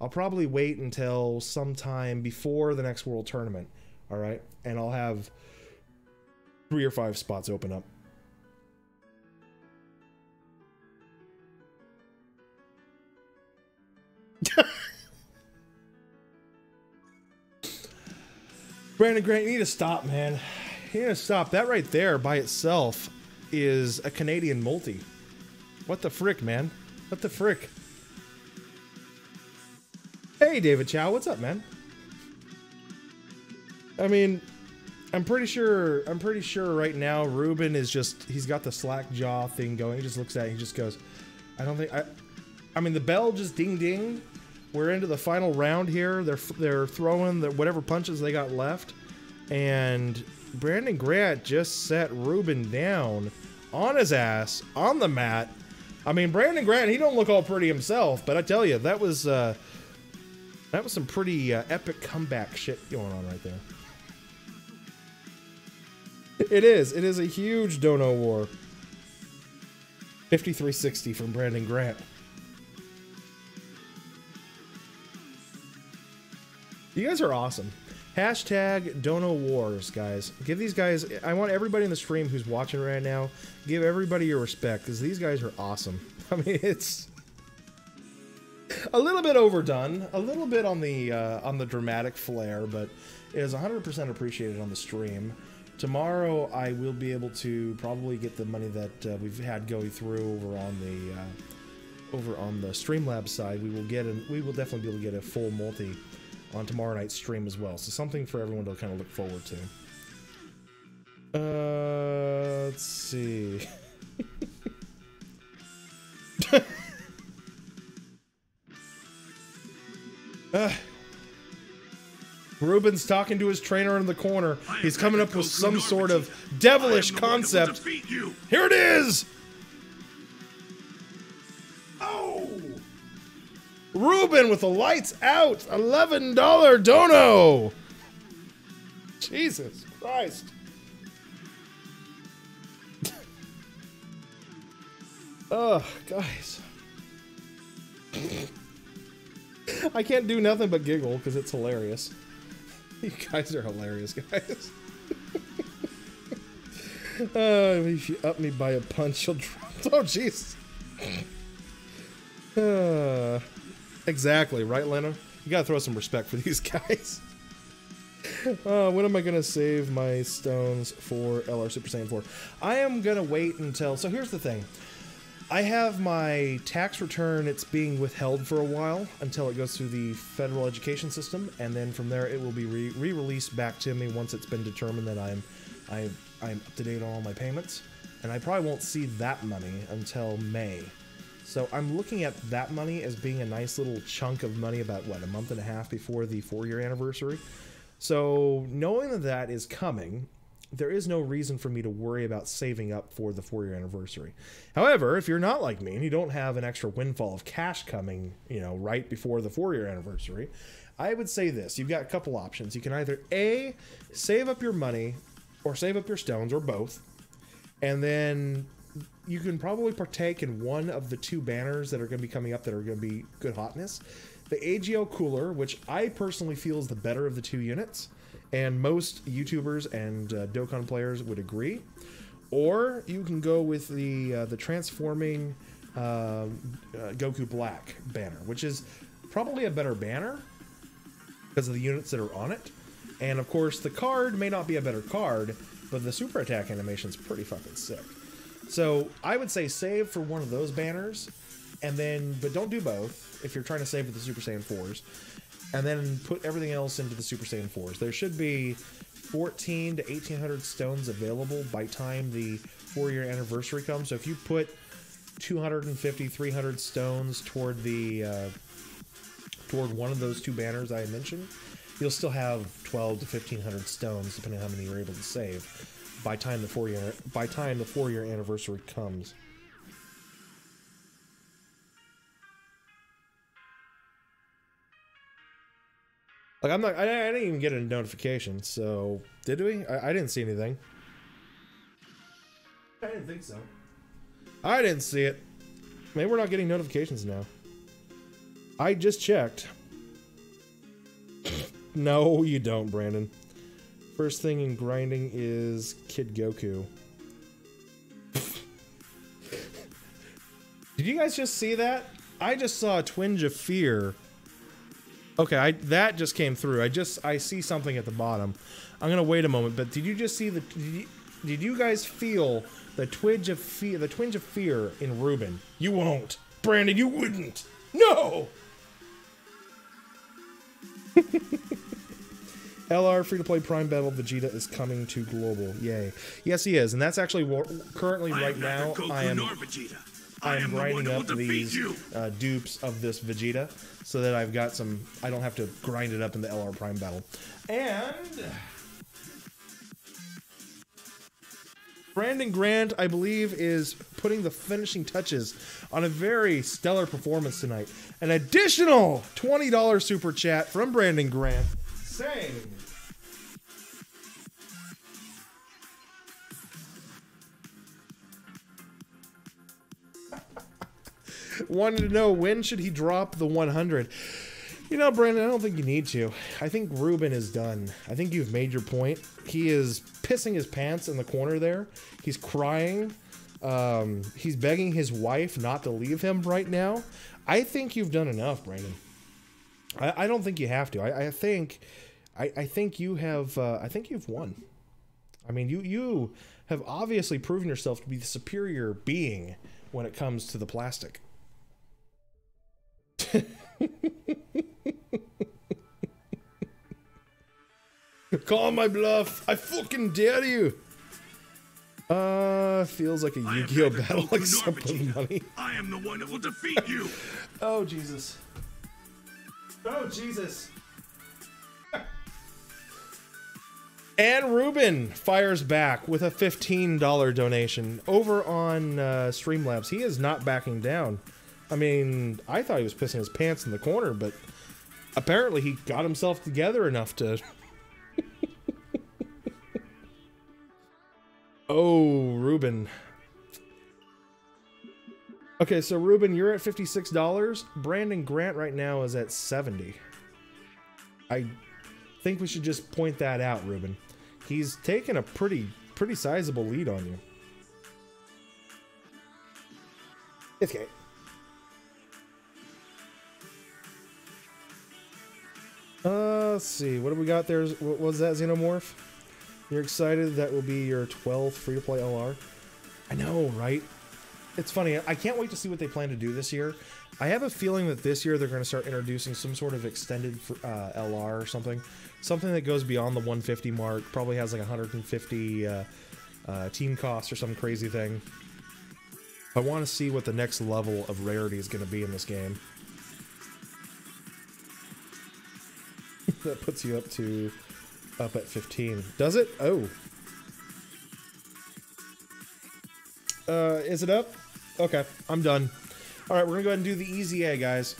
I'll probably wait until sometime before the next World Tournament. All right, and I'll have 3 or 5 spots open up. Brandon Grant, you need to stop, man. You need to stop. That right there by itself is a Canadian multi. What the frick, man? What the frick? Hey, David Chow, what's up, man? I mean, I'm pretty sure right now Ruben is just, he's got the slack jaw thing going. He just looks at it, he just goes, I mean, the bell just ding-dinged. We're into the final round here. They're throwing whatever punches they got left. And Brandon Grant just set Ruben down on his ass, on the mat. I mean, Brandon Grant, he don't look all pretty himself, but I tell you, that was some pretty epic comeback shit going on right there. It is a huge dono war. 5360 from Brandon Grant. You guys are awesome. Hashtag Dono Wars, guys. Give these guys, I want everybody in the stream who's watching right now, give everybody your respect, because these guys are awesome. I mean, it's a little bit overdone, a little bit on the dramatic flair, but it is 100% appreciated on the stream. Tomorrow, I will be able to probably get the money that we've had going through over on the Streamlabs side. We will definitely be able to get a full multi on tomorrow night's stream as well. So something for everyone to kind of look forward to. Let's see. Ruben's talking to his trainer in the corner. He's coming up with some sort of devilish concept. Here it is! Oh! Ruben with the lights out! $11 dono! Jesus Christ. Ugh, guys. I can't do nothing but giggle because it's hilarious. You guys are hilarious, guys. If you up me by a punch, you'll drop. Oh, jeez. Exactly, right, Leno? You gotta throw some respect for these guys. When am I gonna save my stones for LR Super Saiyan 4? I am gonna wait until... So here's the thing. I have my tax return, it's being withheld for a while until it goes through the federal education system, and then from there it will be re-released back to me once it's been determined that I'm up to date on all my payments. And I probably won't see that money until May. So I'm looking at that money as being a nice little chunk of money about, what, a month and a half before the 4-year anniversary. So knowing that that is coming, there is no reason for me to worry about saving up for the 4-year anniversary. However, if you're not like me and you don't have an extra windfall of cash coming, you know, right before the 4-year anniversary, I would say this. You've got a couple options. You can either A, save up your money or save up your stones, or both, and then you can probably partake in one of the 2 banners that are going to be coming up that are going to be good hotness. The AGL Cooler, which I personally feel is the better of the 2 units, and most YouTubers and Dokkan players would agree. Or you can go with the Transforming Goku Black banner, which is probably a better banner because of the units that are on it. And of course, the card may not be a better card, but the super attack animation is pretty fucking sick. So I would say save for one of those banners, and then, but don't do both if you're trying to save with the Super Saiyan 4s, and then put everything else into the Super Saiyan 4s. There should be 14 to 1800 stones available by time the 4-year anniversary comes. So if you put 250, 300 stones toward the toward one of those 2 banners I mentioned, you'll still have 12 to 1500 stones, depending on how many you're able to save by time the 4-year anniversary comes. Like, I didn't even get a notification, so did we? I didn't see anything. I didn't think so. I didn't see it. Maybe we're not getting notifications now. I just checked. No, you don't, Brandon. First thing in grinding is Kid Goku. Did you guys just see that? I just saw a twinge of fear. Okay, that just came through. I see something at the bottom. I'm gonna wait a moment, but did you just see the? Did you guys feel the twinge of fear? The twinge of fear in Ruben. You won't, Brandon. You wouldn't. No. LR free-to-play Prime Battle Vegeta is coming to global. Yay! Yes, he is, and that's actually currently right now. I am grinding up these dupes of this Vegeta so that I've got some. I don't have to grind it up in the LR Prime Battle. And Brandon Grant, I believe, is putting the finishing touches on a very stellar performance tonight. An additional $20 super chat from Brandon Grant saying, wanted to know when should he drop the 100. You know, Brandon, I don't think you need to. I think Ruben is done. I think you've made your point. He is pissing his pants in the corner there. He's crying. He's begging his wife not to leave him right now. I think you've done enough, Brandon. I don't think you have to. I think you have. I think you've won. I mean, you have obviously proven yourself to be the superior being when it comes to the plastic. Call my bluff. I fucking dare you. Feels like a Yu-Gi-Oh battle, like something money. I am the one that will defeat you. Oh, Jesus. Oh, Jesus. And Ruben fires back with a $15 donation over on Streamlabs. He is not backing down. I mean, I thought he was pissing his pants in the corner, but apparently he got himself together enough to... Oh, Ruben. Okay, so Ruben, you're at $56. Brandon Grant right now is at 70. I think we should just point that out, Ruben. He's taken a pretty sizable lead on you. It's okay. Let's see. What do we got there? What was that, Xenomorph? You're excited that will be your 12th free-to-play LR? I know, right? It's funny. I can't wait to see what they plan to do this year. I have a feeling that this year they're going to start introducing some sort of extended LR or something. Something that goes beyond the 150 mark. Probably has like 150 team cost or some crazy thing. I want to see what the next level of rarity is going to be in this game. That puts you up at 15. Does it? Oh. Is it up? Okay, I'm done. All right, we're gonna go ahead and do the EZA, guys.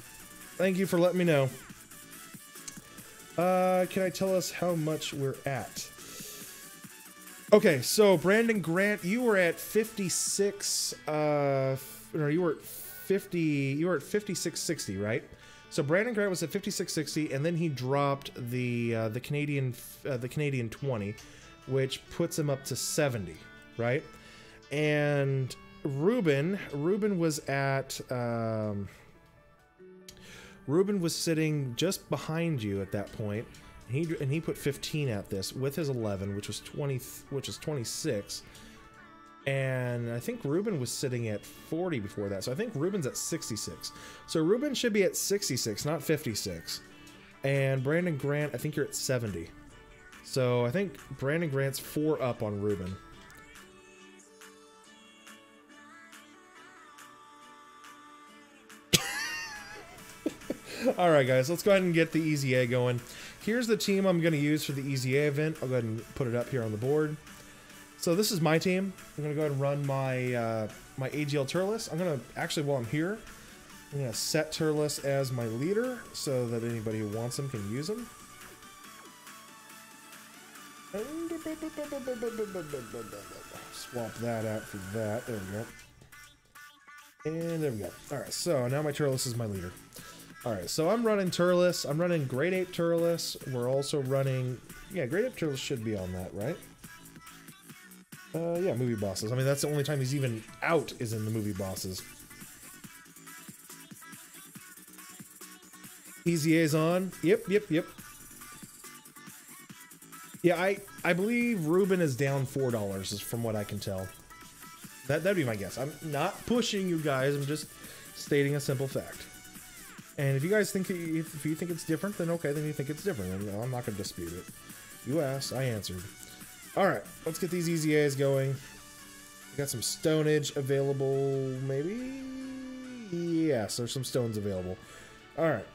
Thank you for letting me know. Can I tell us how much we're at? Okay, so Brandon Grant, you were at 56. No, you were at 50. You were at 5660, right? So Brandon Grant was at 5660, and then he dropped the Canadian 20, which puts him up to 70, right? And Ruben was at Ruben was sitting just behind you at that point. And he put 15 at this with his 11, which was 26. And I think Ruben was sitting at 40 before that. So I think Ruben's at 66. So Ruben should be at 66, not 56. And Brandon Grant, I think you're at 70. So I think Brandon Grant's 4 up on Ruben. All right, guys, let's go ahead and get the EZA going. Here's the team I'm going to use for the EZA event. I'll go ahead and put it up here on the board. So this is my team. I'm going to go ahead and run my my AGL Turles. I'm going to, actually, while I'm here, I'm going to set Turles as my leader so that anybody who wants him can use him. Swap that out for that. There we go. And there we go. Alright, so now my Turles is my leader. Alright, so I'm running Turles. I'm running Grade 8 Turles. We're also running... Yeah, Grade 8 Turles should be on that, right? Yeah, movie bosses. I mean, that's the only time he's even out is in the movie bosses. EZA's on. Yep. Yeah, I believe Ruben is down $4 is from what I can tell. That'd be my guess. I'm not pushing you guys. I'm just stating a simple fact. And if you guys think, if you think it's different, then okay, then you think it's different. And I'm not going to dispute it. You asked, I answered. All right, let's get these EZAs going. We got some stonage available, maybe? Yes, there's some stones available. All right,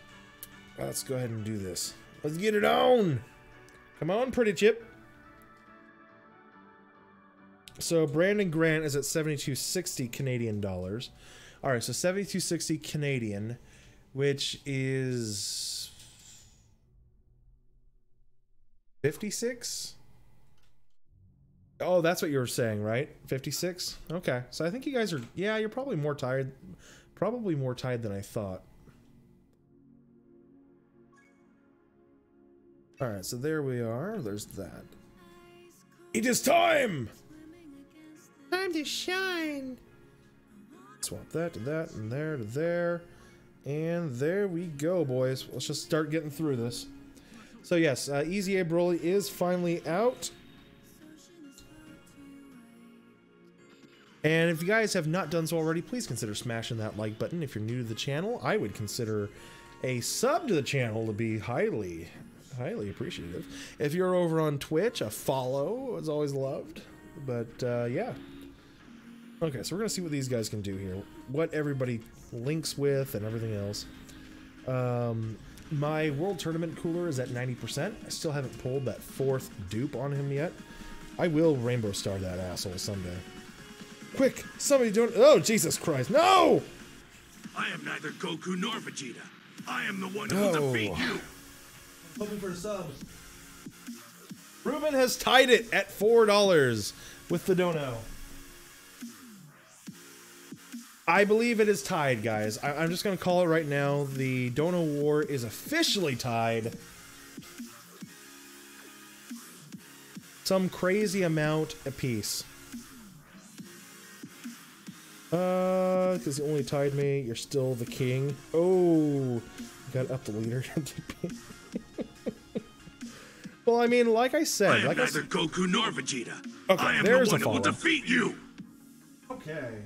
let's go ahead and do this. Let's get it on. Come on, pretty chip. So Brandon Grant is at 72.60 Canadian dollars. All right, so 72.60 Canadian, which is 56. Oh, that's what you were saying, right? 56. Okay, so I think you guys are. Yeah, you're probably more tired. Probably more tired than I thought. All right, so there we are. There's that. It is time. Time to shine. Swap that to that and there to there. And there we go, boys. Let's just start getting through this. So yes, EZA Broly is finally out. And if you guys have not done so already, please consider smashing that like button. If you're new to the channel, I would consider a sub to the channel to be highly appreciative. If you're over on Twitch, a follow is always loved. But yeah. Okay, so we're gonna see what these guys can do here. What everybody links with and everything else. My World Tournament cooler is at 90%. I still haven't pulled that 4th dupe on him yet. I will Rainbow Star that asshole someday. Quick, somebody do it. Oh, Jesus Christ, no! I am neither Goku nor Vegeta. I am the one who will defeat you. Hoping for a sub. Ruben has tied it at $4 with the dono. I believe it is tied, guys. I'm just going to call it right now. The dono war is officially tied. Some crazy amount apiece. Because you only tied me. You're still the king. Oh, you got up the leader. Well, I mean, like I said, I am neither Goku nor Vegeta. Okay, I am the one that will defeat you. Okay.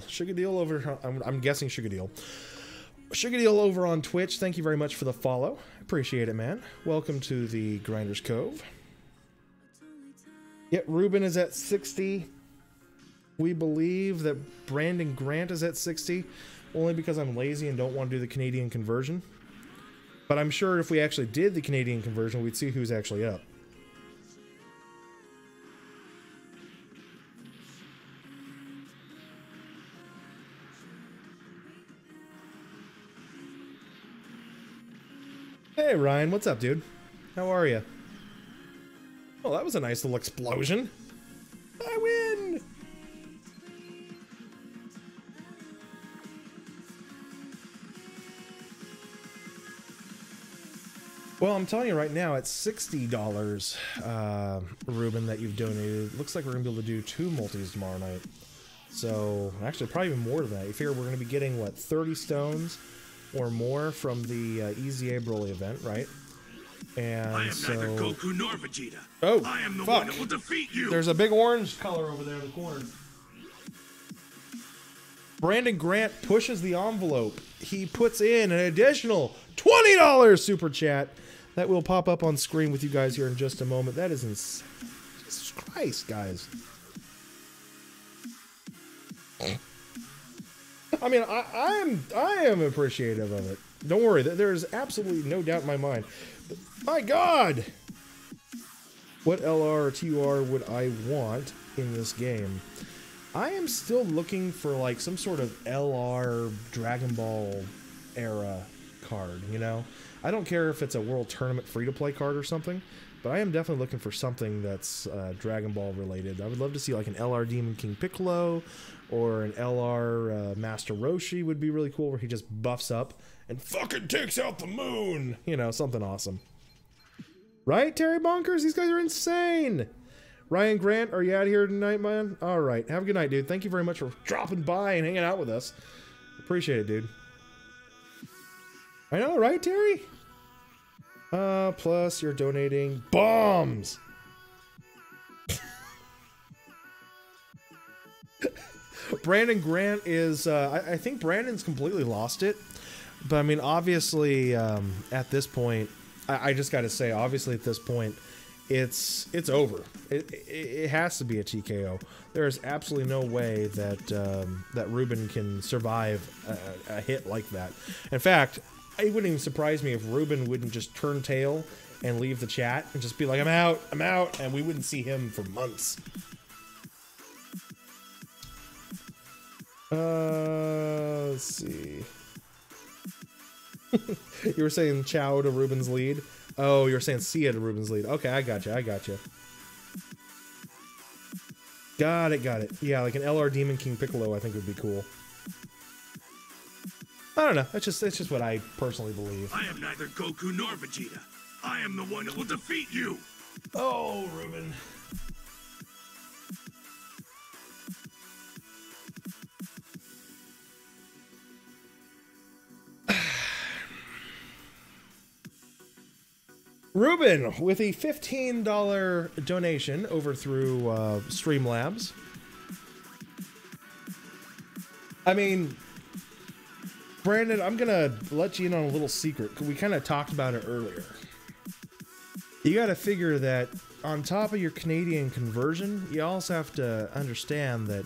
Sugar over. I'm guessing Sugar over on Twitch. Thank you very much for the follow. Appreciate it, man. Welcome to the Grinders Cove. Yep, Ruben is at 60. We believe that Brandon Grant is at 60, only because I'm lazy and don't want to do the Canadian conversion. But I'm sure if we actually did the Canadian conversion, we'd see who's actually up. Hey Ryan, what's up, dude? How are you? Oh, that was a nice little explosion. I win! Well, I'm telling you right now, it's $60, Ruben, that you've donated. Looks like we're going to be able to do 2 multis tomorrow night. So, actually, probably even more than that. You figure we're going to be getting, what, 30 stones or more from the EZA Broly event, right? And I am so... neither Goku nor Vegeta. Oh, I am the fuck. one that will defeat you. There's a big orange color over there in the corner. Brandon Grant pushes the envelope. He puts in an additional $20 super chat that will pop up on screen with you guys here in just a moment. That is insane. Jesus Christ, guys. I mean, I am appreciative of it. Don't worry, there's absolutely no doubt in my mind. But my God! What LR or TUR would I want in this game? I am still looking for like some sort of LR Dragon Ball era card, you know? I don't care if it's a World Tournament free-to-play card or something, but I am definitely looking for something that's Dragon Ball related. I would love to see like an LR Demon King Piccolo or an LR Master Roshi would be really cool, where he just buffs up and fucking takes out the moon. You know, something awesome. Right, Terry Bonkers? These guys are insane. Ryan Grant, are you out here tonight, man? All right. Have a good night, dude. Thank you very much for dropping by and hanging out with us. Appreciate it, dude. I know, right, Terry? Plus you're donating bombs. Brandon Grant is, I think Brandon's completely lost it. But I mean, obviously, at this point, I just got to say, obviously at this point, it's over. It has to be a TKO. There is absolutely no way that that Ruben can survive a hit like that. In fact, it wouldn't even surprise me if Ruben wouldn't just turn tail and leave the chat and just be like, I'm out, and we wouldn't see him for months. Let's see. You were saying Chow to Ruben's lead? Oh, you were saying Sia to Ruben's lead. Okay, I got you. Got it. Yeah, like an LR Demon King Piccolo I think would be cool. I don't know. That's just what I personally believe. I am neither Goku nor Vegeta. I am the one that will defeat you. Oh, Ruben. Ruben with a $15 donation over through Streamlabs. I mean, Brandon, I'm gonna let you in on a little secret. We kind of talked about it earlier. You got to figure that on top of your Canadian conversion, you also have to understand that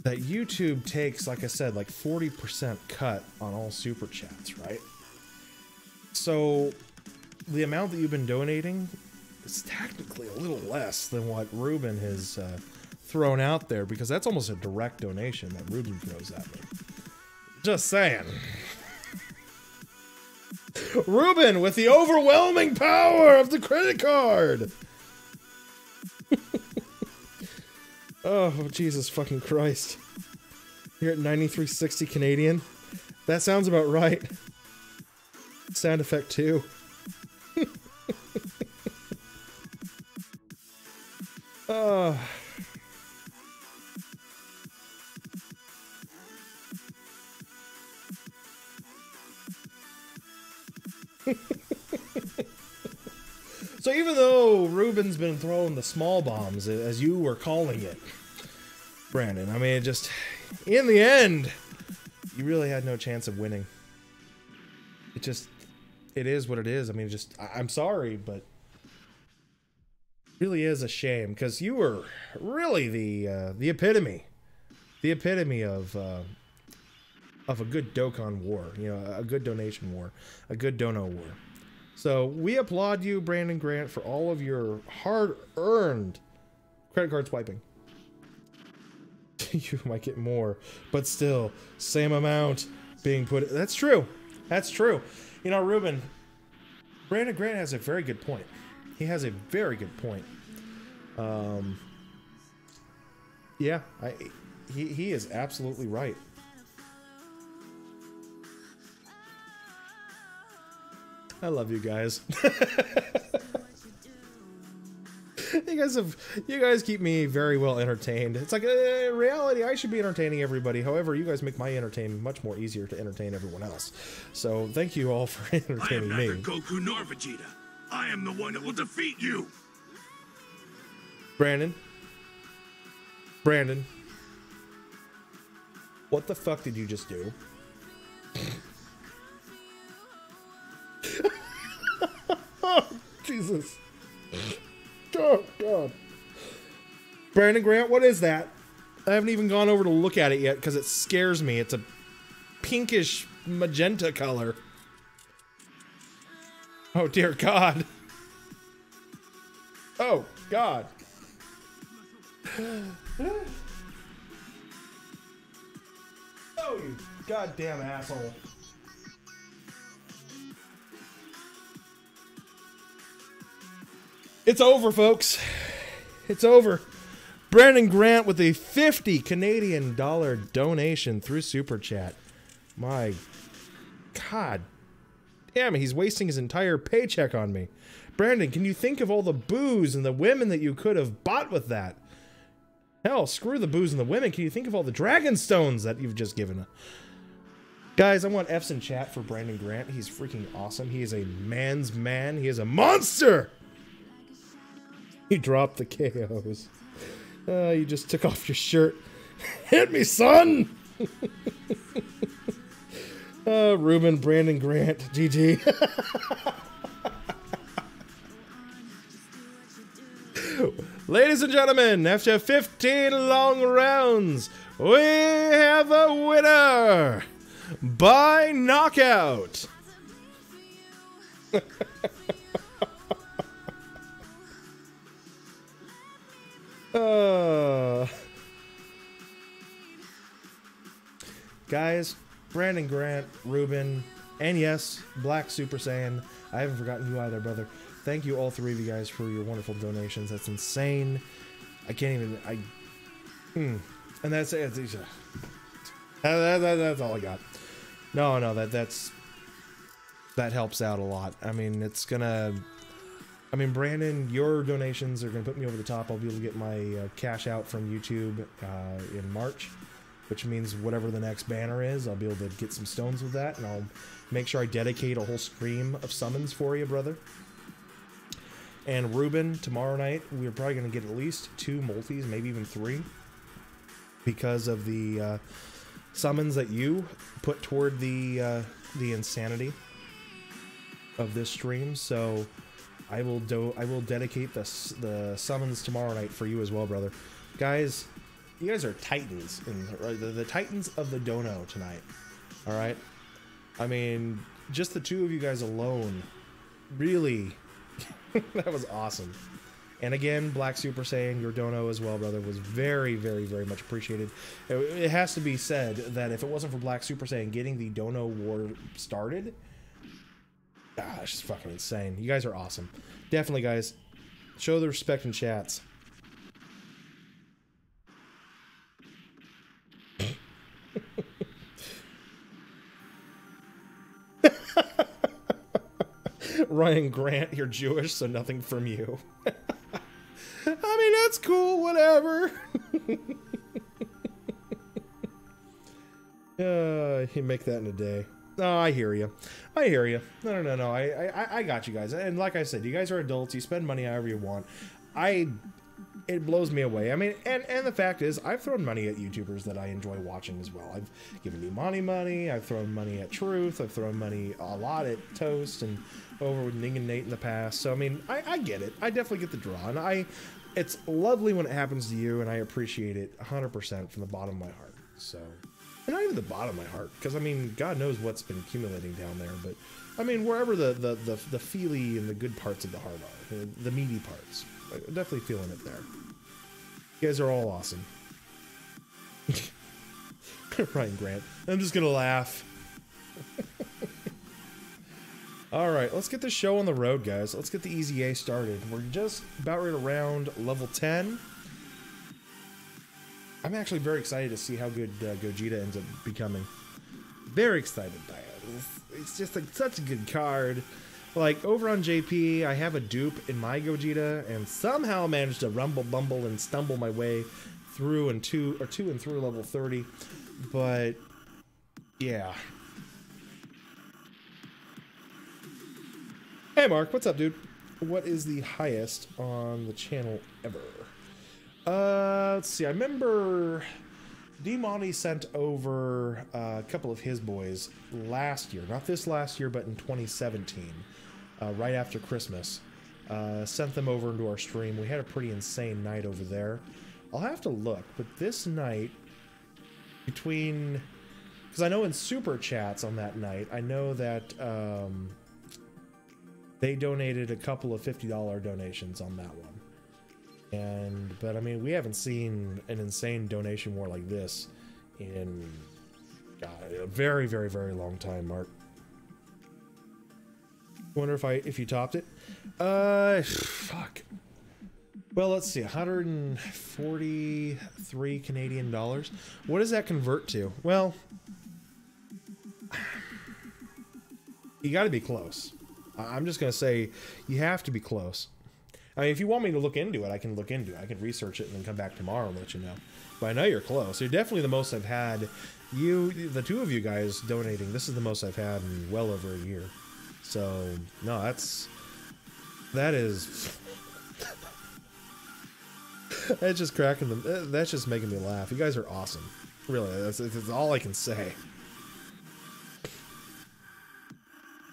YouTube takes, like I said, like 40% cut on all super chats, right? So the amount that you've been donating is technically a little less than what Ruben has thrown out there, because that's almost a direct donation that Ruben throws at me. Just saying. Ruben with the overwhelming power of the credit card. Oh, Jesus fucking Christ. You're at 9360 Canadian. That sounds about right. Sound effect too. So even though Ruben's been throwing the small bombs, as you were calling it, Brandon, I mean, it just, in the end, you really had no chance of winning. It is what it is. I mean, I'm sorry, but it really is a shame, because you were really the epitome of a good Dokkan war, you know, a good donation war, a good dono war. So we applaud you, Brandon Grant, for all of your hard-earned credit card swiping. You might get more, but still, same amount being put. That's true. That's true. You know, Ruben, Brandon Grant has a very good point. He has a very good point. Yeah, he is absolutely right. I love you guys. You guys keep me very well entertained. It's like, in reality, I should be entertaining everybody. However, you guys make my entertainment much more easier to entertain everyone else. So thank you all for entertaining me. I am neither Goku nor Vegeta. I am the one that will defeat you. Brandon, what the fuck did you just do? Oh, Jesus. Oh, God. Brandon Grant, what is that? I haven't even gone over to look at it yet because it scares me. It's a pinkish magenta color. Oh, dear God. Oh, God. Oh, you goddamn asshole. It's over, folks. It's over. Brandon Grant with a 50 Canadian dollar donation through Super Chat. My God. Damn, he's wasting his entire paycheck on me. Brandon, can you think of all the booze and the women that you could have bought with that? Hell, screw the booze and the women. Can you think of all the dragon stones that you've just given? Guys, I want F's in chat for Brandon Grant. He's freaking awesome. He is a man's man. He is a monster. He dropped the KOs. You just took off your shirt. Hit me, son! Ruben, Brandon Grant, GG. Ladies and gentlemen, after 15 long rounds, we have a winner by knockout. Guys, Brandon Grant, Ruben, and yes, Black Super Saiyan. I haven't forgotten you either, brother. Thank you, all three of you guys, for your wonderful donations. That's insane. I can't even. And that's it. That's all I got. No, that helps out a lot. I mean, it's gonna. I mean, Brandon, your donations are gonna put me over the top. I'll be able to get my cash out from YouTube in March, which means whatever the next banner is, I'll be able to get some stones with that, and I'll make sure I dedicate a whole stream of summons for you, brother. And Ruben, tomorrow night, we're probably going to get at least 2 multis, maybe even 3, because of the summons that you put toward the insanity of this stream. So I will dedicate the summons tomorrow night for you as well, brother. Guys, you guys are titans, the titans of the dono tonight. All right, I mean, just the 2 of you guys alone, really. That was awesome. And again, Black Super Saiyan, your dono as well, brother, was very, very, very much appreciated. It has to be said that if it wasn't for Black Super Saiyan getting the dono war started, gosh, it's fucking insane. You guys are awesome. Definitely, guys, show the respect in chats. Ryan Grant, you're Jewish, so nothing from you. I mean, that's cool, whatever. You make that in a day. Oh, I hear you. I hear you. No. I got you guys. And like I said, you guys are adults. You spend money however you want. It blows me away. I mean, and the fact is, I've thrown money at YouTubers that I enjoy watching as well. I've given money. I've thrown money at Truth. I've thrown money a lot at Toast and over with Ning and Nate in the past. So, I mean, I get it. I definitely get the draw. And it's lovely when it happens to you, and I appreciate it 100% from the bottom of my heart. So, and not even the bottom of my heart, because, I mean, God knows what's been accumulating down there. But, I mean, wherever the feely and the good parts of the heart are, the meaty parts. I'm definitely feeling it there. You guys are all awesome. Ryan Grant. I'm just gonna laugh. Alright, let's get the show on the road, guys. Let's get the EZA started. We're just about right around level 10. I'm actually very excited to see how good Gogeta ends up becoming. Very excited by it. It's just such a good card. Like, over on JP, I have a dupe in my Gogeta, and somehow managed to rumble, bumble, and stumble my way through and to and through level 30. But, yeah. Hey, Mark, what's up, dude? What is the highest on the channel ever? Let's see. I remember D-Monty sent over a couple of his boys last year. Not this last year, but in 2017. Right after Christmas, sent them over into our stream. We had a pretty insane night over there. I'll have to look, but this night, between, because I know in Super Chats on that night, I know that they donated a couple of $50 donations on that one. But I mean, we haven't seen an insane donation war like this in God, a very, very, very long time, Mark. Wonder if you topped it. Fuck. Well, let's see, 143 Canadian dollars. What does that convert to? Well, you got to be close. I'm just gonna say you have to be close. I mean, if you want me to look into it, I can look into it. I can research it and then come back tomorrow and let you know. But I know you're close. You're definitely the most I've had. The two of you guys donating, this is the most I've had in well over a year. So, no, that's just cracking them. That's just making me laugh. You guys are awesome. Really, that's all I can say.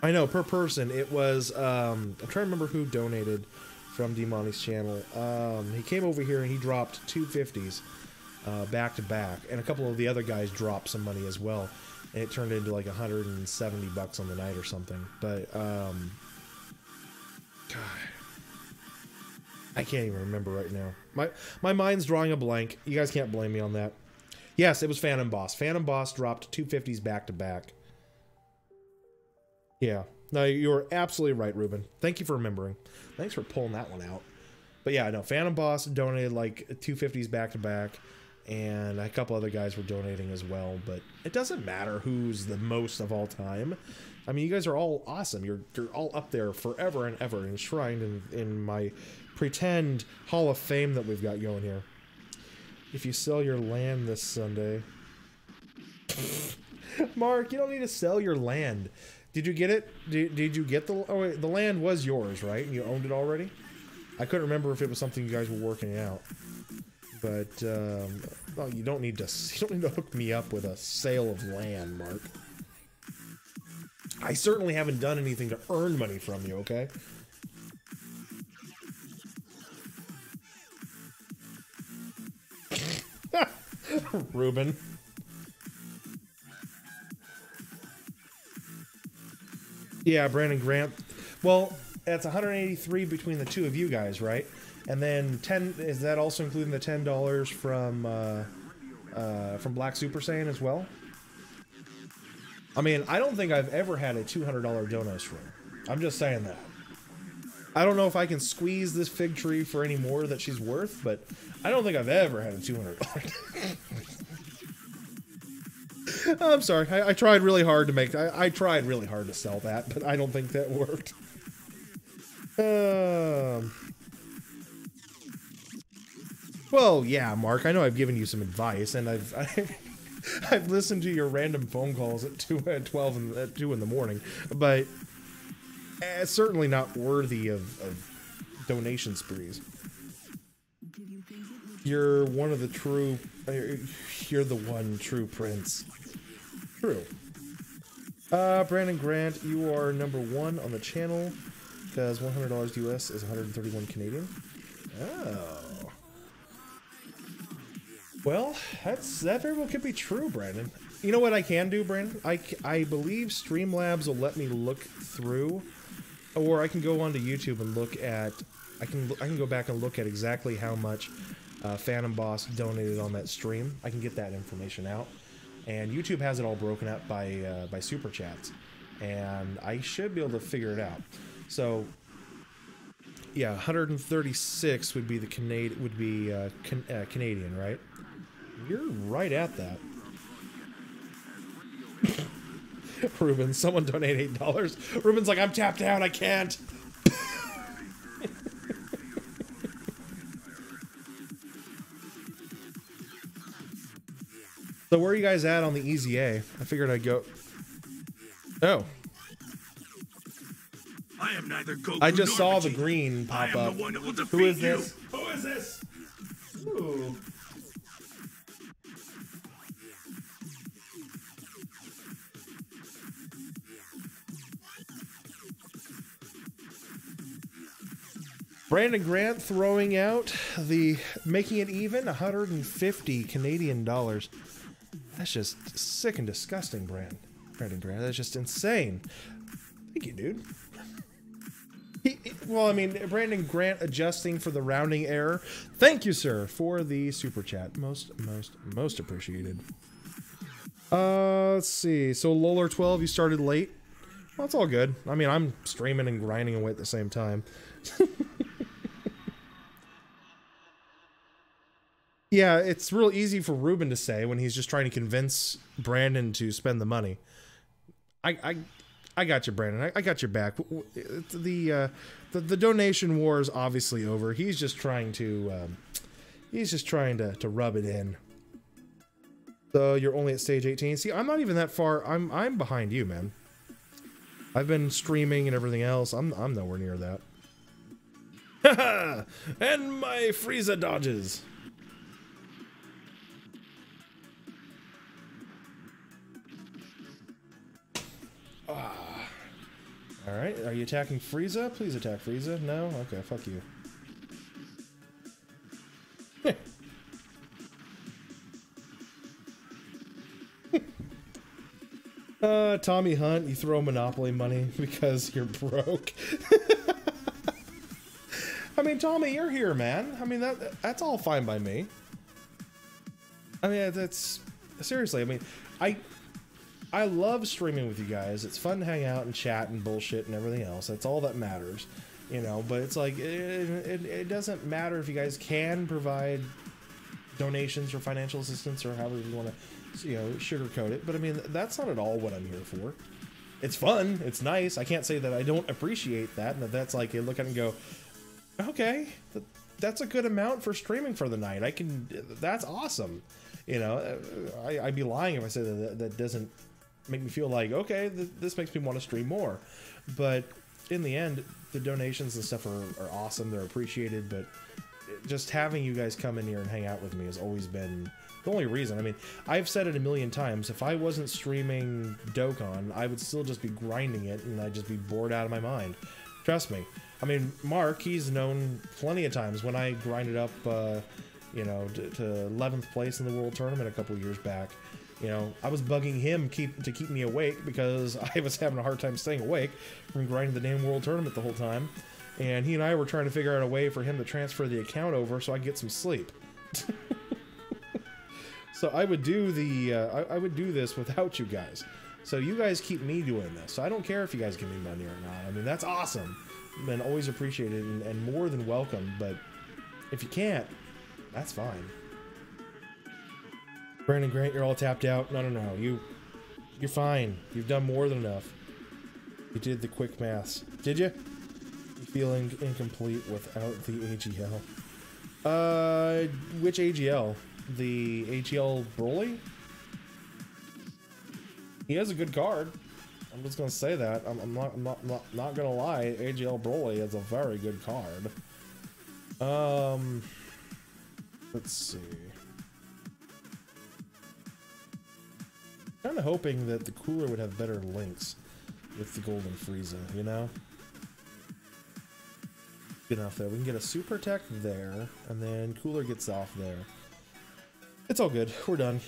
I know, per person, it was, I'm trying to remember who donated from D-Money's channel. He came over here and he dropped 250s back to back, and a couple of the other guys dropped some money as well, and it turned into like 170 bucks on the night or something. But God, I can't even remember right now. My mind's drawing a blank. You guys can't blame me on that. Yes, it was Phantom Boss. Phantom Boss dropped 250s back to back. Yeah. No, you're absolutely right, Ruben. Thank you for remembering. Thanks for pulling that one out. But yeah, no, Phantom Boss donated like 250s back to back, and a couple other guys were donating as well. But it doesn't matter who's the most of all time. I mean, you guys are all awesome. You're all up there forever and ever, enshrined in my pretend Hall of Fame that we've got going here. If you sell your land this Sunday, Mark, you don't need to sell your land. Did you get it? Did you get the... Oh, wait, the land was yours, right? And you owned it already? I couldn't remember if it was something you guys were working out. But, well, you don't need to hook me up with a sale of land, Mark. I certainly haven't done anything to earn money from you, okay? Ruben. Yeah, Brandon Grant. Well, that's 183 between the two of you guys, right? And then 10, is that also including the $10 from Black Super Saiyan as well? I mean, I don't think I've ever had a $200 dono stream. I'm just saying that. I don't know if I can squeeze this fig tree for any more that she's worth, but I don't think I've ever had a $200. I'm sorry. I tried really hard to make... I tried really hard to sell that, but I don't think that worked. Well, yeah, Mark. I know I've given you some advice, and I've listened to your random phone calls at 2 in the morning, but it's certainly not worthy of donation sprees. You're one of the true... You're the one true prince. True. Brandon Grant, you are #1 on the channel because $100 US is 131 Canadian. Oh. Well, that very well could be true, Brandon. You know what I can do, Brandon? I believe Streamlabs will let me look through, or I can go onto YouTube and look at... I can go back and look at exactly how much Phantom Boss donated on that stream. I can get that information out. And YouTube has it all broken up by super chats, and I should be able to figure it out. So, yeah, 136 would be the Canadian, right? You're right at that. Ruben, someone donate $8. Ruben's like, I'm tapped out. I can't. So where are you guys at on the EZA? I figured I'd go... Oh. I am neither Goku I just saw the Vegeta. green pop up. Who is this? Who is this? Ooh. Brandon Grant throwing out the making it even 150 Canadian dollars. That's just sick and disgusting, Brandon Grant. That's just insane. Thank you, dude. Well, I mean, Brandon Grant adjusting for the rounding error. Thank you, sir, for the super chat. Most appreciated. Let's see. So Lolar 12, you started late. Well, it's all good. I mean, I'm streaming and grinding away at the same time. Yeah, it's real easy for Ruben to say when he's just trying to convince Brandon to spend the money. I got you, Brandon. I got your back. The donation war is obviously over. He's just trying to rub it in. So you're only at stage 18. See, I'm not even that far. I'm behind you, man. I've been streaming and everything else. I'm nowhere near that. Haha! And my Frieza dodges. Alright, are you attacking Frieza? Please attack Frieza. No? Okay, fuck you. Tommy Hunt, you throw Monopoly money because you're broke. I mean, Tommy, you're here, man. I mean, that's all fine by me. I mean, that's... Seriously, I mean, I love streaming with you guys. It's fun to hang out and chat and bullshit and everything else. That's all that matters, you know. But it's like it doesn't matter if you guys can provide donations or financial assistance or however you want to, you know, sugarcoat it. But I mean, that's not at all what I'm here for. It's fun. It's nice. I can't say that I don't appreciate that. And that's like, you look at it and go, okay, that's a good amount for streaming for the night. That's awesome. You know, I'd be lying if I said that doesn't make me feel like, okay, this makes me want to stream more. But in the end, the donations and stuff are awesome. They're appreciated, but just having you guys come in here and hang out with me has always been the only reason. I mean, I've said it a million times. If I wasn't streaming Dokkan, I would still just be grinding it, and I'd just be bored out of my mind. Trust me. I mean, Mark, he's known plenty of times when I grinded up, you know, to 11th place in the World Tournament a couple years back. You know, I was bugging him to keep me awake because I was having a hard time staying awake from grinding the damn World Tournament the whole time. And he and I were trying to figure out a way for him to transfer the account over so I could get some sleep. So I would do I would do this without you guys. So you guys keep me doing this. So I don't care if you guys give me money or not. I mean, that's awesome and always appreciated and more than welcome. But if you can't, that's fine. Brandon Grant, you're all tapped out. No. You're fine. You've done more than enough. You did the quick maths. Did you? You feeling incomplete without the AGL. Which AGL? The AGL Broly? He has a good card. I'm just gonna say that. I'm not gonna lie. AGL Broly is a very good card. Let's see. Kind of hoping that the Cooler would have better links with the Golden Frieza, you know? Good enough there. We can get a super attack there, and then Cooler gets off there. It's all good. We're done.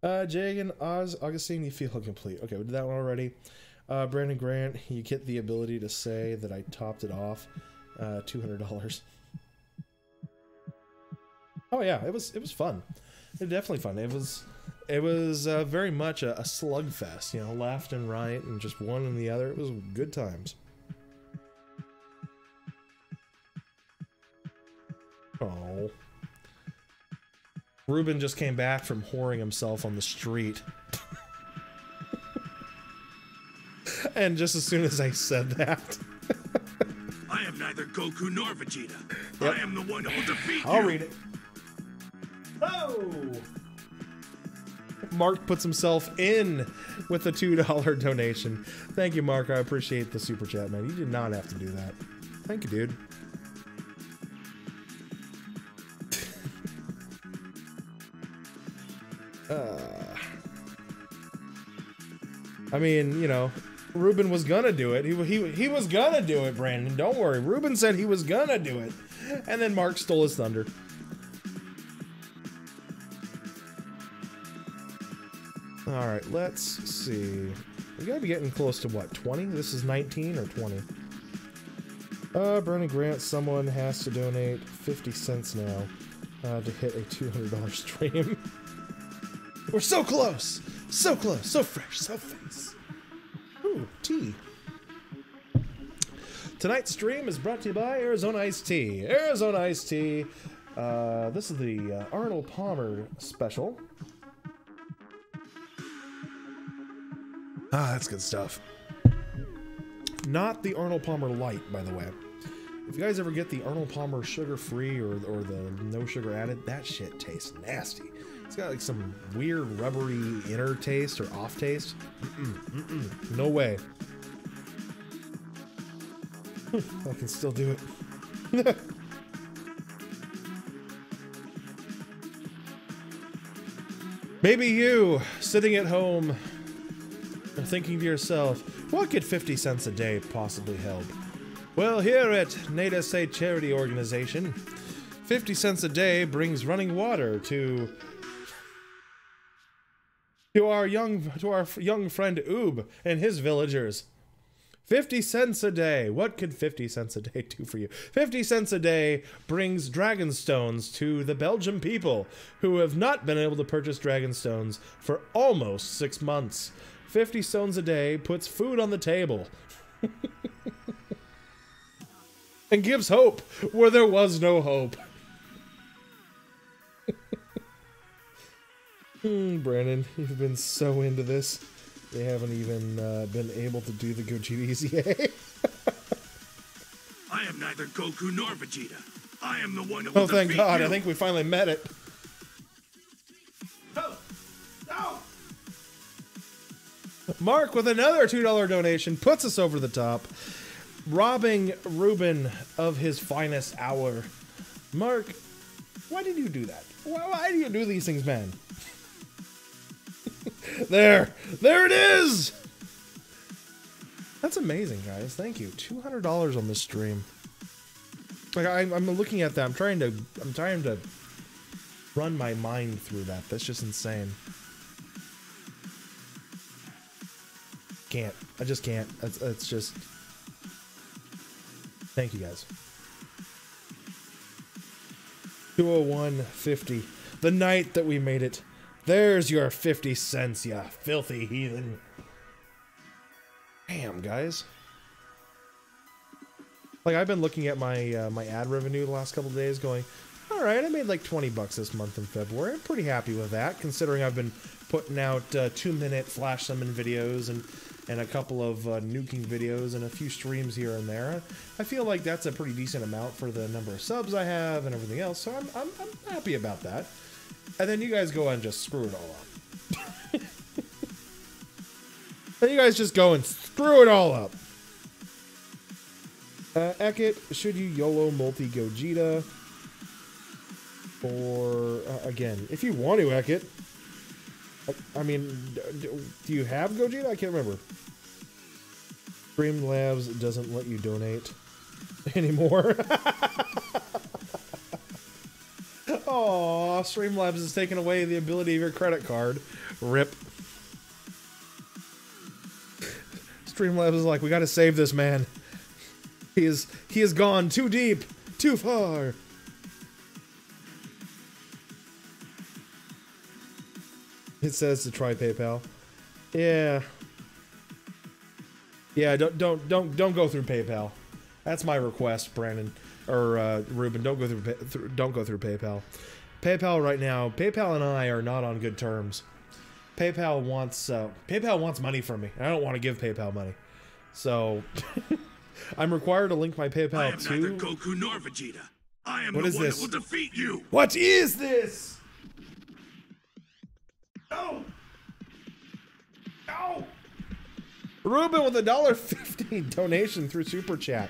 Jagan, Augustine, you feel complete. Okay, we did that one already. Brandon Grant, you get the ability to say that I topped it off. $200. Oh yeah, it was fun. It was definitely fun. It was very much a slugfest, you know, left and right and just one and the other. It was good times. Oh. Ruben just came back from whoring himself on the street. And just as soon as I said that... I am neither Goku nor Vegeta. Yep. I am the one who will defeat you. I'll read it. Oh! Mark puts himself in with a $2 donation. Thank you, Mark. I appreciate the super chat, man. You did not have to do that. Thank you, dude. I mean, you know, Ruben was gonna do it. He was gonna do it, Brandon. Don't worry. Ruben said he was gonna do it. And then Mark stole his thunder. Alright, let's see. We gotta be getting close to what, 20? This is 19 or 20? Bernie Grant, someone has to donate 50 cents now to hit a $200 stream. We're so close! So close, so fresh, so face. Ooh, tea. Tonight's stream is brought to you by Arizona Iced Tea. Arizona Iced Tea. This is the Arnold Palmer special. Ah, that's good stuff. Not the Arnold Palmer Light, by the way. If you guys ever get the Arnold Palmer sugar-free or the no sugar added, that shit tastes nasty. It's got like some weird rubbery inner taste or off taste. No way. I can still do it. Maybe you, sitting at home, are thinking to yourself, what could 50 cents a day possibly help? Well, here at NateSA charity organization, 50 cents a day brings running water to our young friend Oob and his villagers. 50 cents a day. What could 50 cents a day do for you? 50 cents a day brings dragon stones to the Belgian people who have not been able to purchase dragon stones for almost 6 months. 50 stones a day puts food on the table. And gives hope where there was no hope. Brandon, you've been so into this. You haven't even been able to do the Gogeta EZA. I am neither Goku nor Vegeta. I am the one who will defeat you. Oh, thank God. I think we finally met it. Oh. No. Mark with another $2 donation puts us over the top, robbing Ruben of his finest hour. Mark, why did you do that? Why do you do these things, man? There it is. That's amazing, guys. Thank you. $200 on this stream. Like I'm looking at that. I'm trying to run my mind through that. That's just insane. Can't. I just can't. It's just. Thank you, guys. 201.50. The night that we made it. There's your 50 cents, ya filthy heathen. Damn, guys. Like, I've been looking at my my ad revenue the last couple of days going, alright, I made like 20 bucks this month in February. I'm pretty happy with that, considering I've been putting out 2-minute flash summon videos and a couple of nuking videos and a few streams here and there. I feel like that's a pretty decent amount for the number of subs I have and everything else, so I'm happy about that. And then you guys go and just screw it all up. Then you guys just go and screw it all up. Ekit, should you YOLO multi-Gogeta? Or, again, if you want to, Ekit. I mean, do you have Gogeta? I can't remember. Streamlabs doesn't let you donate anymore. Aw, Streamlabs has taken away the ability of your credit card. RIP. Streamlabs is like, we gotta save this man. He has gone too deep, too far. It says to try PayPal. Yeah. Yeah, don't go through PayPal. That's my request, Brandon or Ruben. Don't go through PayPal. PayPal right now. PayPal and I are not on good terms. PayPal wants money from me. I don't want to give PayPal money, so I'm required to link my PayPal I am to. neither Goku nor Vegeta. I am What the is one this? that will defeat you. What is this? No! No! Ruben with a $1.50 donation through Super Chat.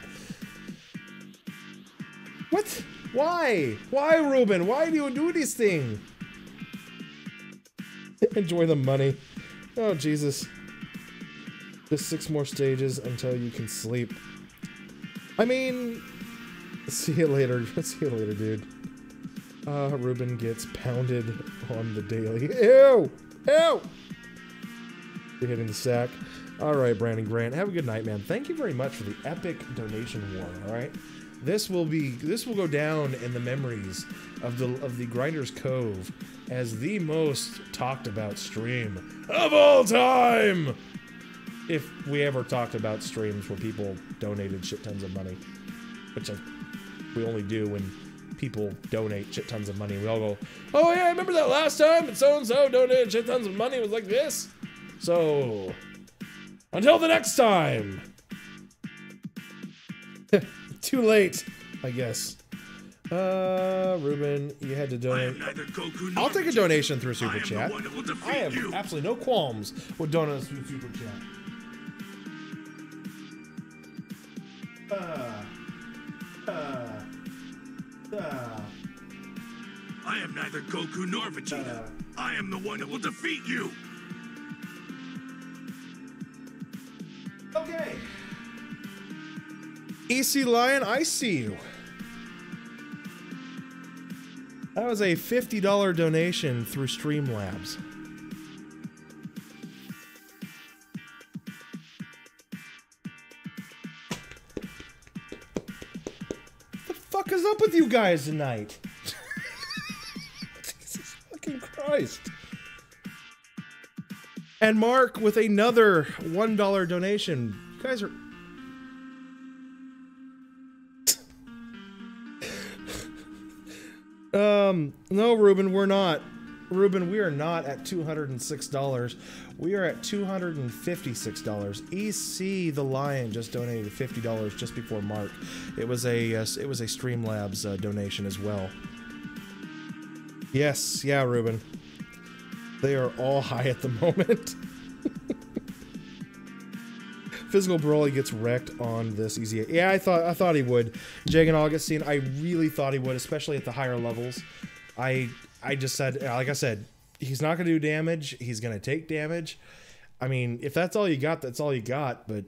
What? Why? Why, Ruben? Why do you do this thing? Enjoy the money. Oh, Jesus. Just 6 more stages until you can sleep. I mean, see you later. See you later, dude. Ruben gets pounded on the daily. Ew! Ew! You're hitting the sack. Alright, Brandon Grant. Have a good night, man. Thank you very much for the epic donation war, alright? This will go down in the memories of the Grinders Cove as the most talked about stream of all time! If we ever talked about streams where people donated shit tons of money. Which we only do when people donate shit tons of money. We all go, oh yeah, I remember that last time and so-and-so donated shit tons of money. It was like this. So, until the next time. Too late, I guess. Ruben, you had to donate. I'll take a donation through Super Chat. I have absolutely no qualms with donuts through Super Chat. I am neither Goku nor Vegeta. I am the one who will defeat you. Okay. EC Lion, I see you. That was a $50 donation through Streamlabs. What the fuck is up with you guys tonight? Jesus fucking Christ. And Mark with another $1 donation. You guys are... No, Ruben, we're not. Ruben, we are not at $206. We are at $256. EC the Lion just donated $50 just before Mark. It was a Streamlabs donation as well. Yes, yeah, Ruben. They are all high at the moment. Physical Broly gets wrecked on this easy. Yeah, I thought he would. Jagan Augustine, I really thought he would, especially at the higher levels. I just said, like I said, he's not going to do damage. He's going to take damage. I mean, if that's all you got, that's all you got, but...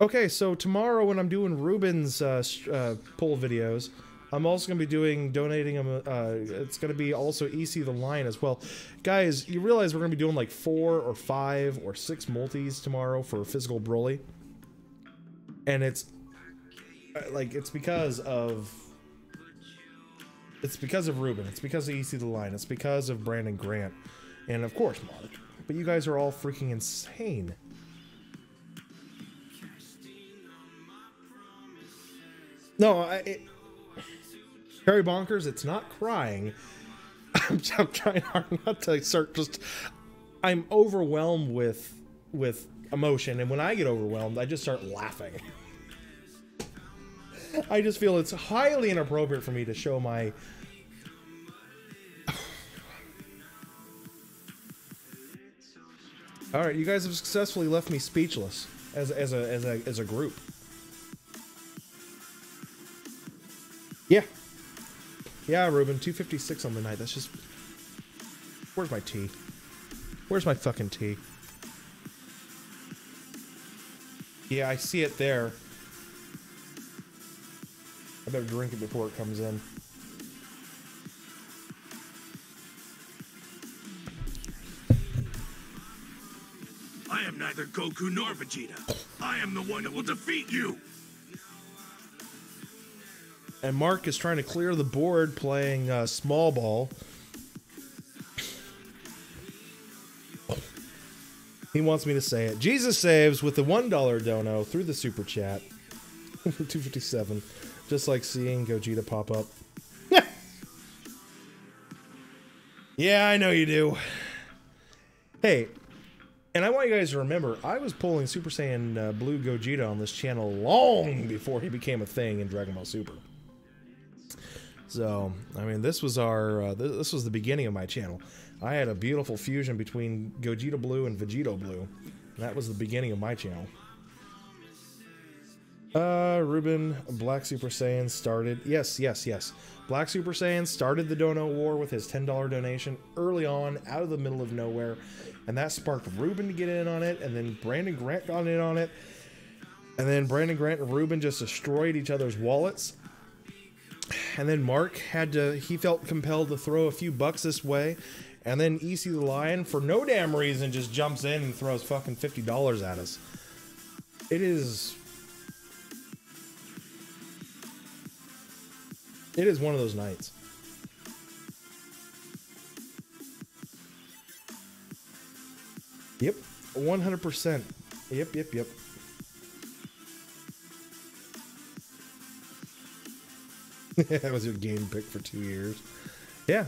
Okay, so tomorrow when I'm doing Ruben's poll videos, I'm also going to be donating him, it's going to be also EC the Lion as well. Guys, you realize we're going to be doing like 4 or 5 or 6 multis tomorrow for Physical Broly. And it's, like, it's because of Ruben. It's because of EC the Lion. It's because of Brandon Grant. And of course, Mark. But you guys are all freaking insane. No, Harry Bonkers, it's not crying. I'm trying hard not to start just... I'm overwhelmed with emotion, and when I get overwhelmed, I just start laughing. I just feel it's highly inappropriate for me to show my... Alright, you guys have successfully left me speechless as a group. Yeah. Yeah, Ruben, 256 on the night. That's just... Where's my tea? Where's my fucking tea? Yeah, I see it there. I better drink it before it comes in. I am neither Goku nor Vegeta. I am the one who will defeat you. And Mark is trying to clear the board playing small ball. He wants me to say it. Jesus saves with the $1 dono through the super chat. 257. Just like seeing Gogeta pop up. Yeah, I know you do. Hey, and I want you guys to remember, I was pulling Super Saiyan Blue Gogeta on this channel long before he became a thing in Dragon Ball Super. So, I mean, this was our, this was the beginning of my channel. I had a beautiful fusion between Gogeta Blue and Vegito Blue. And that was the beginning of my channel. Ruben, Black Super Saiyan started. Yes. Black Super Saiyan started the Dono War with his $10 donation early on, out of the middle of nowhere. And that sparked Ruben to get in on it, and then Brandon Grant got in on it. And then Brandon Grant and Ruben just destroyed each other's wallets. And then Mark he felt compelled to throw a few bucks this way. And then EC the Lion, for no damn reason, just jumps in and throws fucking $50 at us. It is one of those nights. Yep, 100%. Yep. That was your game pick for 2 years. Yeah.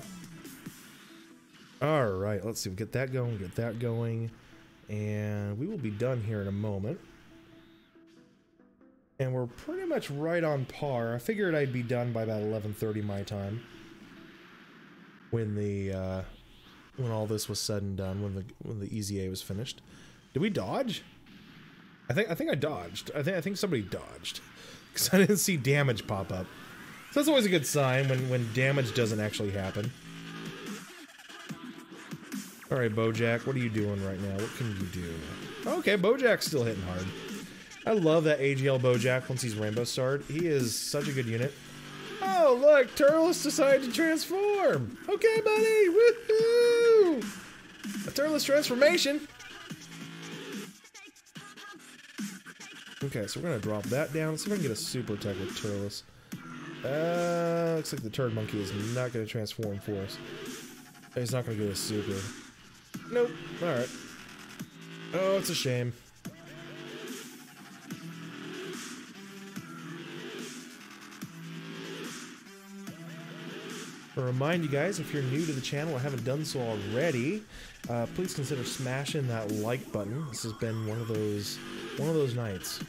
All right, let's see. We'll get that going, and we will be done here in a moment. And we're pretty much right on par. I figured I'd be done by about 11:30 my time. When all this was said and done, when the EZA was finished. Did we dodge? I think I dodged. I think somebody dodged, because I didn't see damage pop up. So that's always a good sign when damage doesn't actually happen. All right, Bojack, what are you doing right now? What can you do? Okay, Bojack's still hitting hard. I love that AGL Bojack once he's Rainbow Starred. He is such a good unit. Oh, look, Turles decided to transform. Okay, buddy, woohoo! A Turles transformation. Okay, so we're gonna drop that down. Let's see if I can get a super attack with Turles. Looks like the Turd Monkey is not gonna transform for us. He's not gonna get a super. Nope. All right. Oh, it's a shame. I'll remind you guys, if you're new to the channel or haven't done so already, please consider smashing that like button. This has been one of those nights.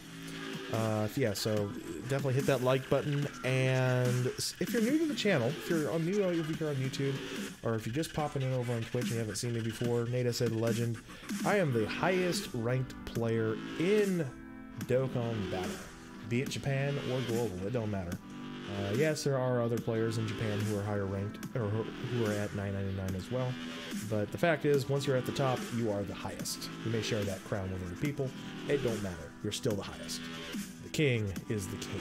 Yeah, so definitely hit that like button. And if you're new to the channel, if you're new over here on YouTube, or if you're just popping in over on Twitch and you haven't seen me before, NateSA the Legend, I am the highest ranked player in Dokkan Battle, be it Japan or global. It don't matter. Yes, there are other players in Japan who are higher ranked, or who are at 999 as well. But the fact is, once you're at the top, you are the highest. You may share that crown with other people. It don't matter. You're still the highest. The king is the king.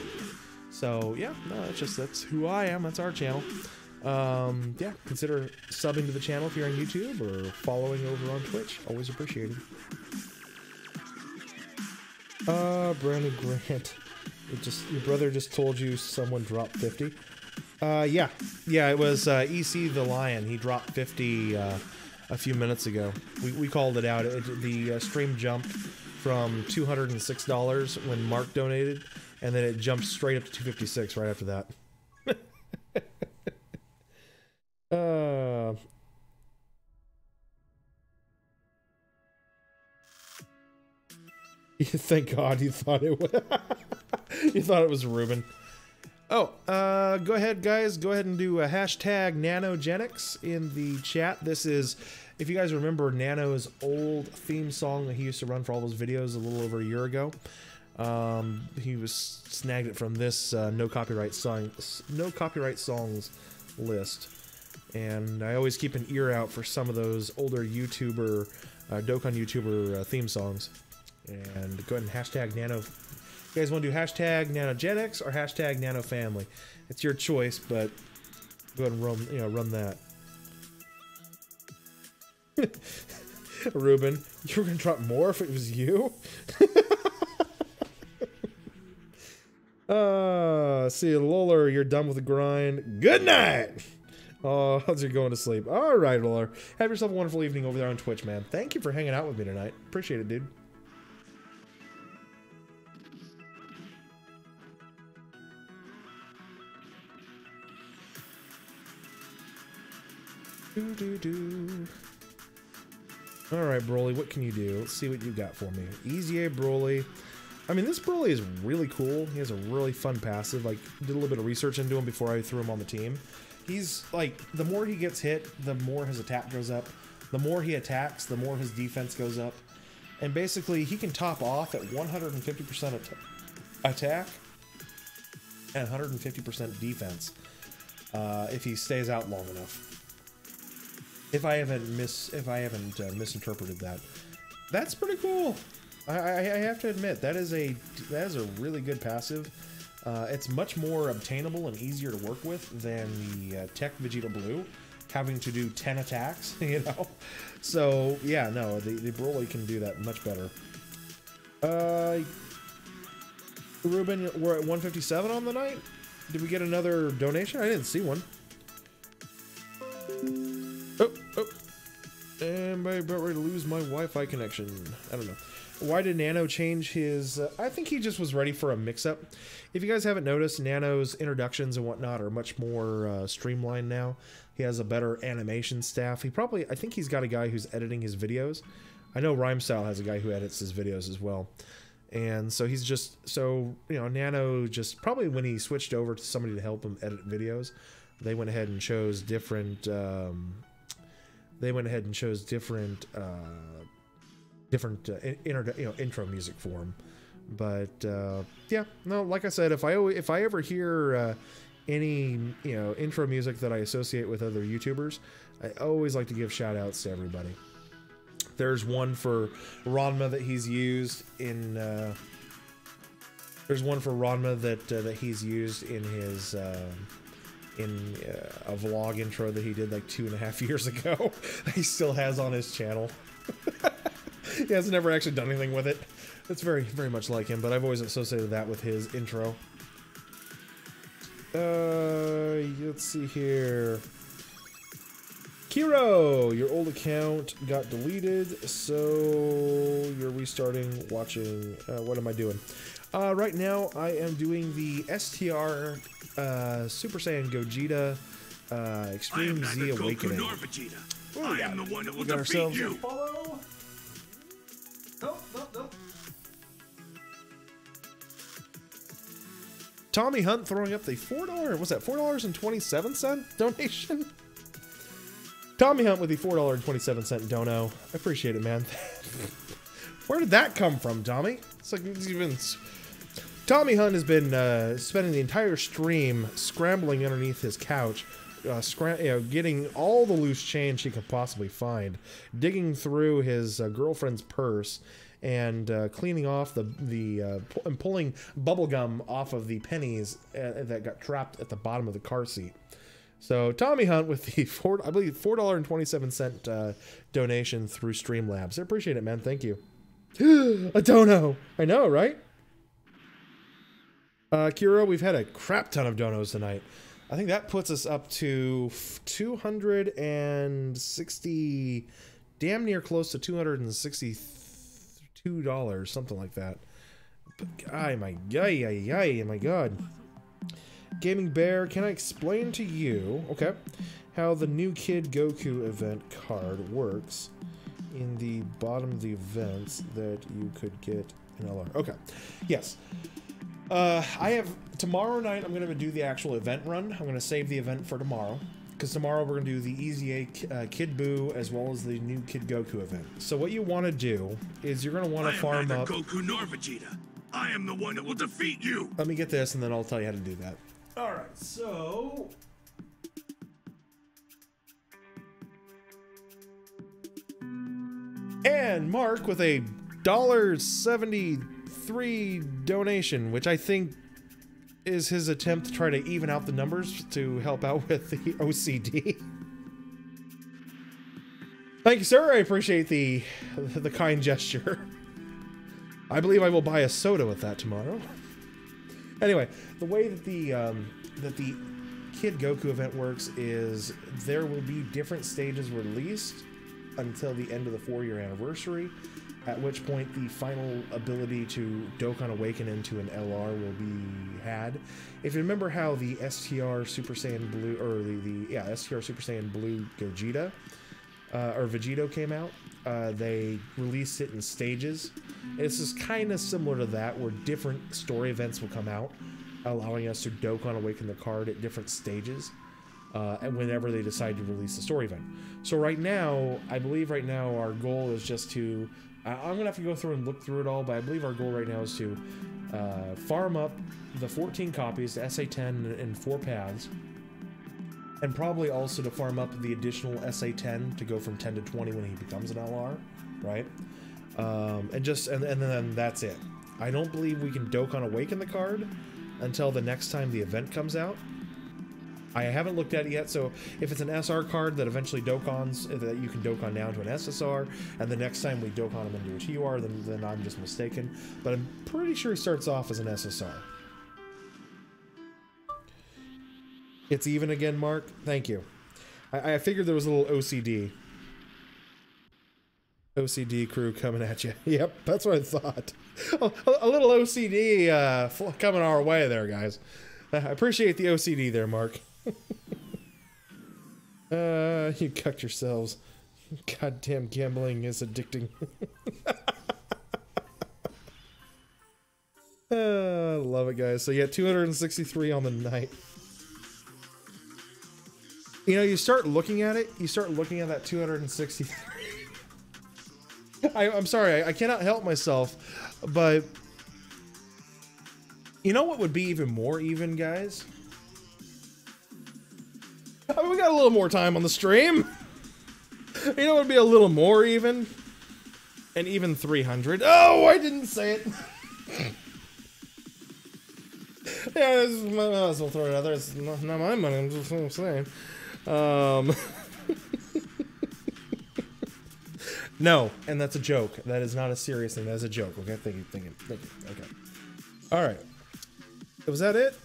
So yeah, no, that's who I am. That's our channel. Yeah, consider subbing to the channel if you're on YouTube, or following over on Twitch. Always appreciated. Brandon Grant. Your brother just told you someone dropped 50. Yeah, it was EC the Lion. He dropped 50 a few minutes ago. We called it out. The stream jumped from $206 when Mark donated, and then it jumped straight up to $256 right after that. Thank God you thought it was. You thought it was Ruben. Oh, go ahead, guys. Go ahead and do a hashtag nanogenics in the chat. This is, if you guys remember Nano's old theme song that he used to run for all those videos a little over a year ago. He was snagged it from this no copyright songs list. And I always keep an ear out for some of those older YouTuber, Dokkan YouTuber theme songs. And go ahead and hashtag nano. You guys want to do hashtag nanogenics or hashtag nanofamily? It's your choice, but go ahead and run that. Ruben, you were gonna drop more if it was you. See, Lola, you're done with the grind. Good night. Oh, how's you going to sleep? All right, Lola. Have yourself a wonderful evening over there on Twitch, man. Thank you for hanging out with me tonight. Appreciate it, dude. Alright, Broly, what can you do? Let's see what you got for me. EZA Broly. I mean, this Broly is really cool. He has a really fun passive. Like, did a little bit of research into him before I threw him on the team. He's, like, the more he gets hit, the more his attack goes up. The more he attacks, the more his defense goes up. And basically, he can top off at 150% attack and 150% defense if he stays out long enough. If I haven't misinterpreted that, that's pretty cool. I have to admit that is a really good passive. It's much more obtainable and easier to work with than the Tech Vegeta Blue, having to do 10 attacks, you know? So, yeah, no, the Broly can do that much better. Ruben, we're at 157 on the night? Did we get another donation? I didn't see one. Oh. And I'm about ready to lose my Wi-Fi connection. I don't know. Why did Nano change his... I think he just was ready for a mix-up. If you guys haven't noticed, Nano's introductions and whatnot are much more streamlined now. He has a better animation staff. I think he's got a guy who's editing his videos. I know Rhymestyle has a guy who edits his videos as well. And so he's just... So, you know, Nano just... Probably when he switched over to somebody to help him edit videos, they went ahead and chose different... intro music for him. But yeah, no, like I said, if I ever hear any intro music that I associate with other YouTubers, I always like to give shout outs to everybody. There's one for Ranma that he's used in there's one for Ranma that he's used in his in a vlog intro that he did like 2.5 years ago. He still has on his channel. He has never actually done anything with it. It's very, very much like him, but I've always associated that with his intro. Let's see here. Kiro, your old account got deleted, so you're restarting watching. What am I doing? Right now, I am doing the STR Super Saiyan Gogeta Extreme Z Awakening. I am the one that will defeat you. Follow. Nope. Tommy Hunt throwing up the $4, what's that, $4.27 donation? Tommy Hunt with the $4.27 dono. I appreciate it, man. Where did that come from, Tommy? It's like even... Tommy Hunt has been spending the entire stream scrambling underneath his couch, getting all the loose change he could possibly find, digging through his girlfriend's purse, and cleaning off and pulling bubble gum off of the pennies that got trapped at the bottom of the car seat. So Tommy Hunt with the $4.27 donation through Streamlabs. I appreciate it, man. Thank you. A dono. I know, right? Kiro, we've had a crap ton of donos tonight. I think that puts us up to 260, damn near close to $262, something like that. But, my God. Gaming Bear, can I explain to you, okay, how the new Kid Goku event card works in the bottom of the events that you could get in LR? Okay, yes. Tomorrow night, I'm going to do the actual event run. I'm going to save the event for tomorrow, because tomorrow we're going to do the EZA Kid Buu as well as the new Kid Goku event. So what you want to do is you're going to want to farm up... Goku nor Vegeta. I am the one that will defeat you. Let me get this, and then I'll tell you how to do that. All right, so... And Mark with a $1.73 donation, which I think is his attempt to try to even out the numbers to help out with the OCD. Thank you, sir. I appreciate the kind gesture. I believe I will buy a soda with that tomorrow. Anyway, the way that the Kid Goku event works is there will be different stages released until the end of the 4-year anniversary, at which point the final ability to Dokkan Awaken into an LR will be had. If you remember how the STR Super Saiyan Blue, or STR Super Saiyan Blue Gogeta, or Vegito came out, they released it in stages. It's just kind of similar to that, where different story events will come out, allowing us to Dokkan Awaken the card at different stages, and whenever they decide to release the story event. So right now, I believe right now our goal is just to... I'm going to have to go through and look through it all, but I believe our goal right now is to farm up the 14 copies to SA10 in 4 paths, and probably also to farm up the additional SA10 to go from 10 to 20 when he becomes an LR, right? And then that's it. I don't believe we can Dokkan Awaken the card until the next time the event comes out. I haven't looked at it yet, so if it's an SR card that eventually Dokkans, that you can Dokkan down to an SSR, and the next time we Dokkan him into a TUR, then I'm just mistaken. But I'm pretty sure he starts off as an SSR. It's even again, Mark. Thank you. I figured there was a little OCD. OCD crew coming at you. Yep, that's what I thought. A little OCD coming our way there, guys. I appreciate the OCD there, Mark. You cucked yourselves. Goddamn gambling is addicting. Love it, guys. So yeah, 263 on the night. You know, you start looking at it, you start looking at that 263. I'm sorry, I cannot help myself, but you know what would be even more even, guys? I mean, we got a little more time on the stream. You know what would be a little more even? And even 300. Oh, I didn't say it. Yeah, this is my, I'll throw it out there. It's not my money, I'm just saying. No, and that's a joke. That is not a serious thing. That is a joke. Okay, thank you. Okay. All right. Was that it?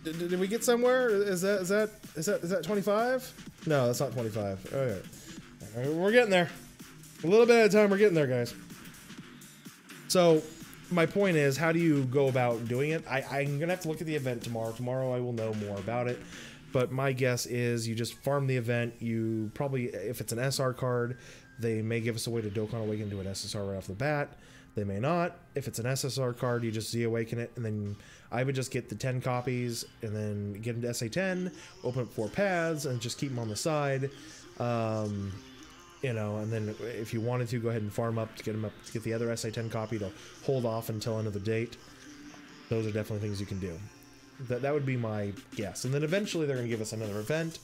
Did we get somewhere? Is that 25? No, that's not 25. Okay. All right, we're getting there. A little bit at a time. We're getting there, guys. So, my point is, how do you go about doing it? I'm gonna have to look at the event tomorrow. Tomorrow, I will know more about it. But my guess is you just farm the event. You probably, if it's an SR card, they may give us a way to Dokkan Awaken to an SSR right off the bat. They may not. If it's an SSR card, you just Z Awaken it, and then I would just get the 10 copies, and then get into SA10, open up 4 paths, and just keep them on the side. You know, and then if you wanted to, go ahead and farm up to get them up to get the other SA10 copy to hold off until end of the date. Those are definitely things you can do. That would be my guess. And then eventually they're going to give us another event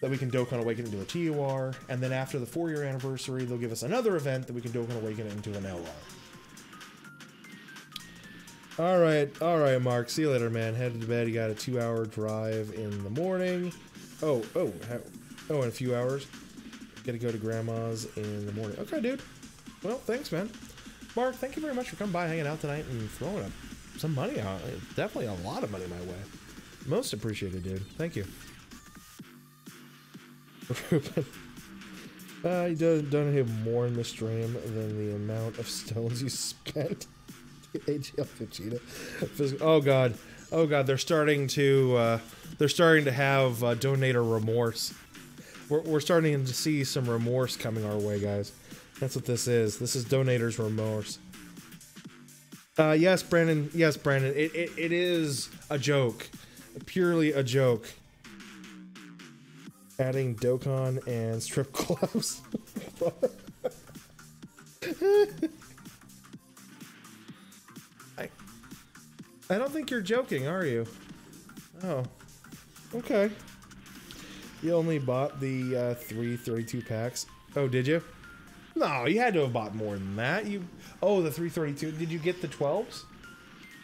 that we can Dokkan Awaken into a TUR, and then after the 4-year anniversary, they'll give us another event that we can Dokkan Awaken into an LR. Alright, Mark. See you later, man. Headed to bed. You got a 2-hour drive in the morning. Oh, in a few hours. Gotta go to Grandma's in the morning. Okay, dude. Well, thanks, man. Mark, thank you very much for coming by, hanging out tonight, and throwing some money out. Definitely a lot of money my way. Most appreciated, dude. Thank you. You don't have more in the stream than the amount of stones you spent. AGL Vegeta. Oh god, they're starting to have donator remorse. We're starting to see some remorse coming our way, guys. That's what this is. This is donators remorse. Yes, Brandon. Yes, Brandon. It is a joke, purely a joke. Adding Dokkan and strip clubs. I don't think you're joking, are you? Oh, okay. You only bought the 3 32 packs. Oh, did you? No, you had to have bought more than that. Oh, the 332. Did you get the 12s?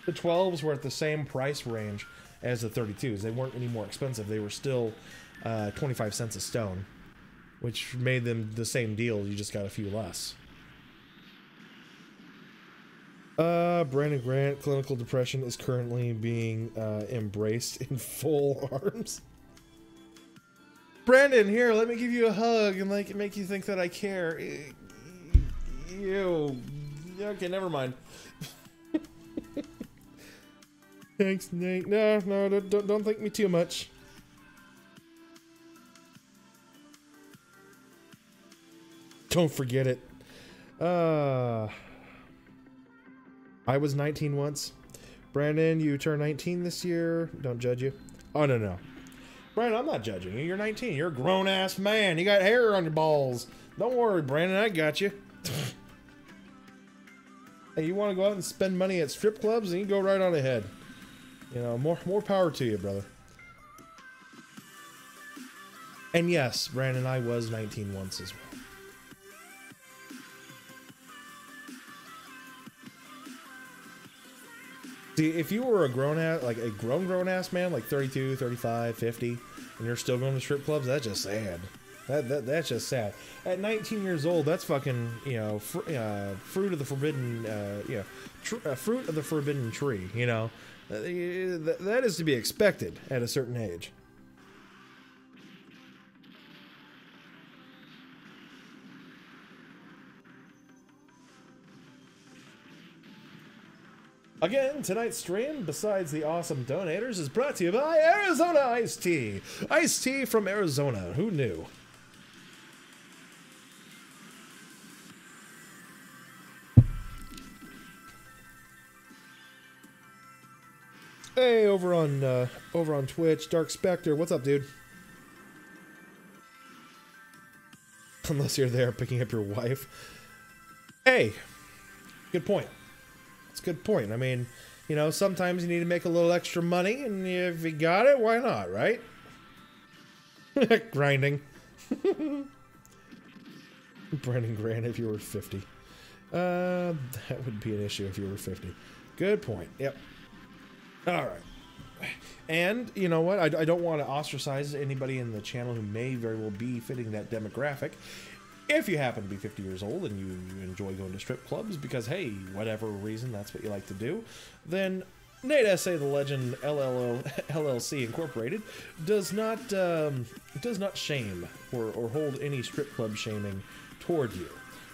The 12s were at the same price range as the 32s. They weren't any more expensive. They were still 25 cents a stone, which made them the same deal. You just got a few less. Brandon Grant, clinical depression is currently being embraced in full arms. Brandon, here, let me give you a hug and like make you think that I care. Ew. Okay, never mind. Thanks, Nate. No, don't thank me too much. Don't forget it. I was 19 once. Brandon, you turned 19 this year. Don't judge you. Oh, no. Brandon, I'm not judging you. You're 19. You're a grown-ass man. You got hair on your balls. Don't worry, Brandon. I got you. Hey, you want to go out and spend money at strip clubs, and you go right on ahead. You know, more power to you, brother. And yes, Brandon, I was 19 once as well. See, if you were a grown ass man, like 32, 35, 50, and you're still going to strip clubs, that's just sad. That's just sad. At 19 years old, that's fucking, you know, fruit of the forbidden, fruit of the forbidden tree. You know, that is to be expected at a certain age. Again, tonight's stream, besides the awesome donators, is brought to you by Arizona Iced Tea. Iced tea from Arizona. Who knew? Hey, over on Twitch, Dark Spectre, what's up, dude? Unless you're there picking up your wife. Hey, good point. That's a good point. I mean, you know, sometimes you need to make a little extra money, and if you got it, why not, right? Grinding. Brandon Grant if you were 50. That would be an issue if you were 50. Good point. Yep. All right. And, you know what? I don't want to ostracize anybody in the channel who may very well be fitting that demographic. If you happen to be 50 years old and you enjoy going to strip clubs because, hey, whatever reason, that's what you like to do, then NateSA, the Legend LLC Incorporated, does not shame or hold any strip club shaming toward you.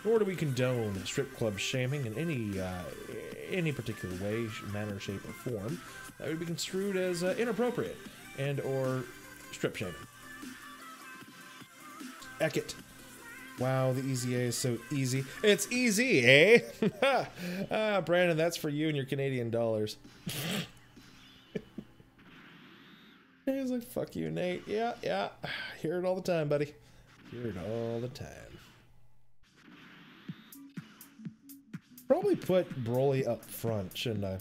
Nor do we condone strip club shaming in any particular way, manner, shape, or form that would be construed as inappropriate and or strip shaming. Eckett. Wow, the EZA is so easy. It's easy, eh? Brandon, that's for you and your Canadian dollars. He's like, fuck you, Nate. Yeah. Hear it all the time, buddy. Hear it all the time. Probably put Broly up front, shouldn't I?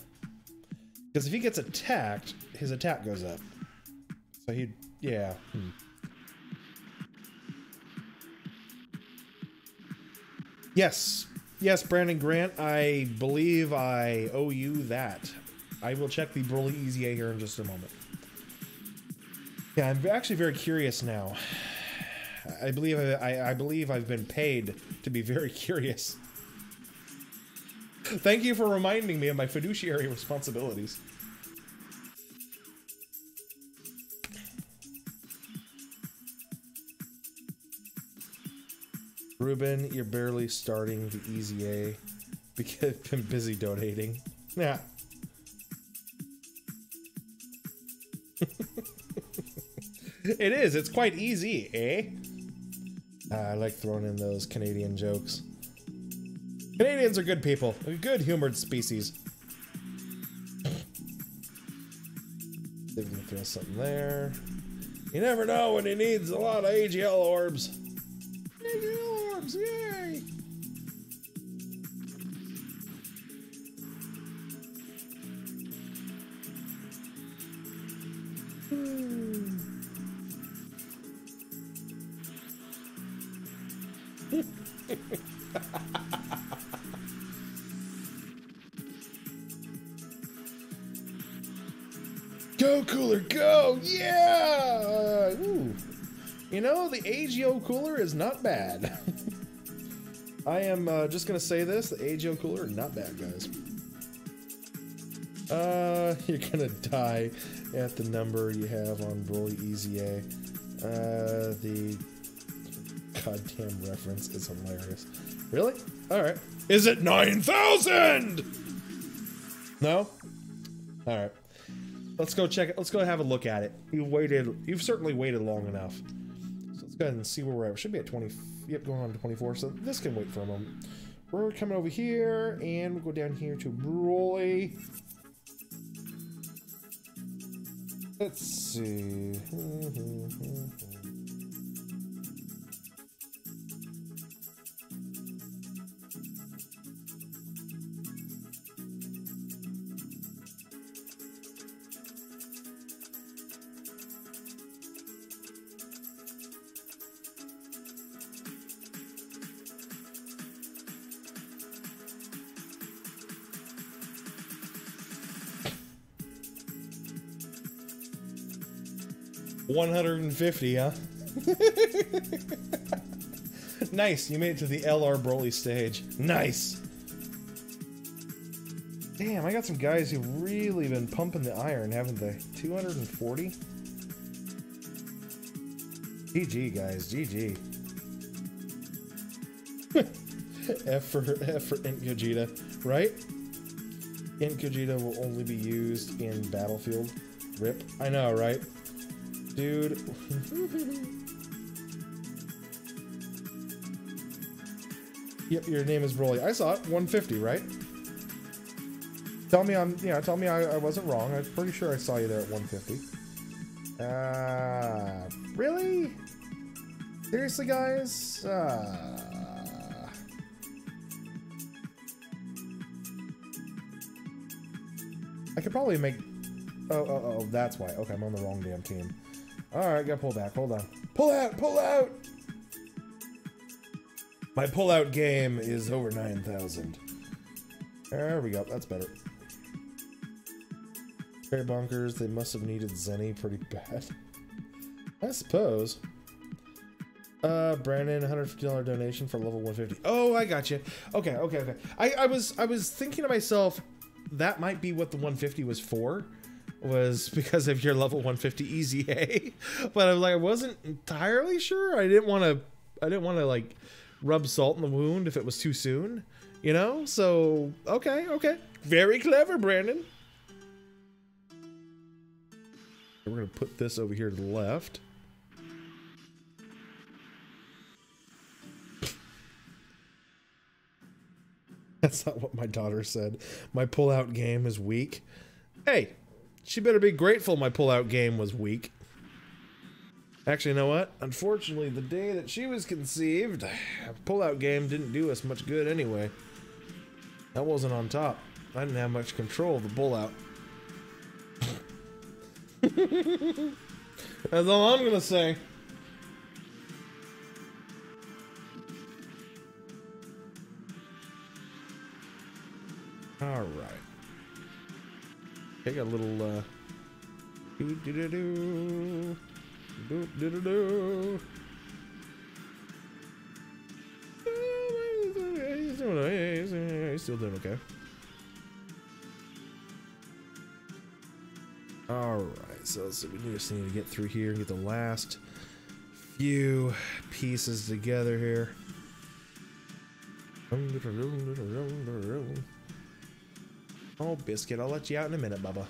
Because if he gets attacked, his attack goes up. So he'd, yeah. Yes, Brandon Grant, I believe I owe you that. I will check the Broly EZA here in just a moment. Yeah, I'm actually very curious now. I believe I've been paid to be very curious. Thank you for reminding me of my fiduciary responsibilities. Ruben, you're barely starting the EZA because I've been busy donating. Yeah. It is. It's quite easy, eh? I like throwing in those Canadian jokes. Canadians are good people. A good humored species. They're gonna throw something there. You never know when he needs a lot of AGL orbs. AGL orbs, yay! Go, Cooler, go! Yeah! Ooh. You know, the AGO Cooler is not bad. I am just gonna say this, the AGO Cooler, not bad, guys. You're gonna die at the number you have on Broly EZA. The goddamn reference is hilarious. Really? Alright. Is it 9,000? No? Alright. Let's go check it. Let's go have a look at it. You've certainly waited long enough. So let's go ahead and see where we're at. We should be at 20. Yep, going on to 24. So this can wait for a moment. We're coming over here, and we'll go down here to Broly. Let's see. 150, huh? Nice, you made it to the LR Broly stage. Nice. Damn, I got some guys who've really been pumping the iron, haven't they? 240? GG, guys, GG. F for Int Gogeta, right? Int Gogeta will only be used in Battlefield. RIP. I know, right? Dude. Yep, your name is Broly. I saw it. 150, right? Tell me tell me I wasn't wrong. I'm pretty sure I saw you there at 150. Really? Seriously, guys? I could probably make... Oh, that's why. Okay, I'm on the wrong damn team. Alright, gotta pull back. Hold on. Pull out! Pull out! My pull-out game is over 9,000. There we go. That's better. Very bonkers. They must have needed Zenny pretty bad. I suppose. Brandon, $150 donation for level 150. Oh, I got you. Okay. I was thinking to myself, that might be what the 150 was for, was because of your level 150 EZA. But I was like, I wasn't entirely sure. I didn't want to like rub salt in the wound if it was too soon, you know? So, okay. Very clever, Brandon. We're gonna put this over here to the left. That's not what my daughter said. My pull-out game is weak. Hey, she better be grateful my pull-out game was weak. Actually, you know what? Unfortunately, the day that she was conceived, a pull-out game didn't do us much good anyway. I wasn't on top. I didn't have much control of the pull-out. That's all I'm gonna say. Alright. I got a little, do-do-do-do. Do-do-do-do. He's still doing okay. Alright, so we just need to get through here and get the last few pieces together here. Oh, Biscuit, I'll let you out in a minute, Bubba.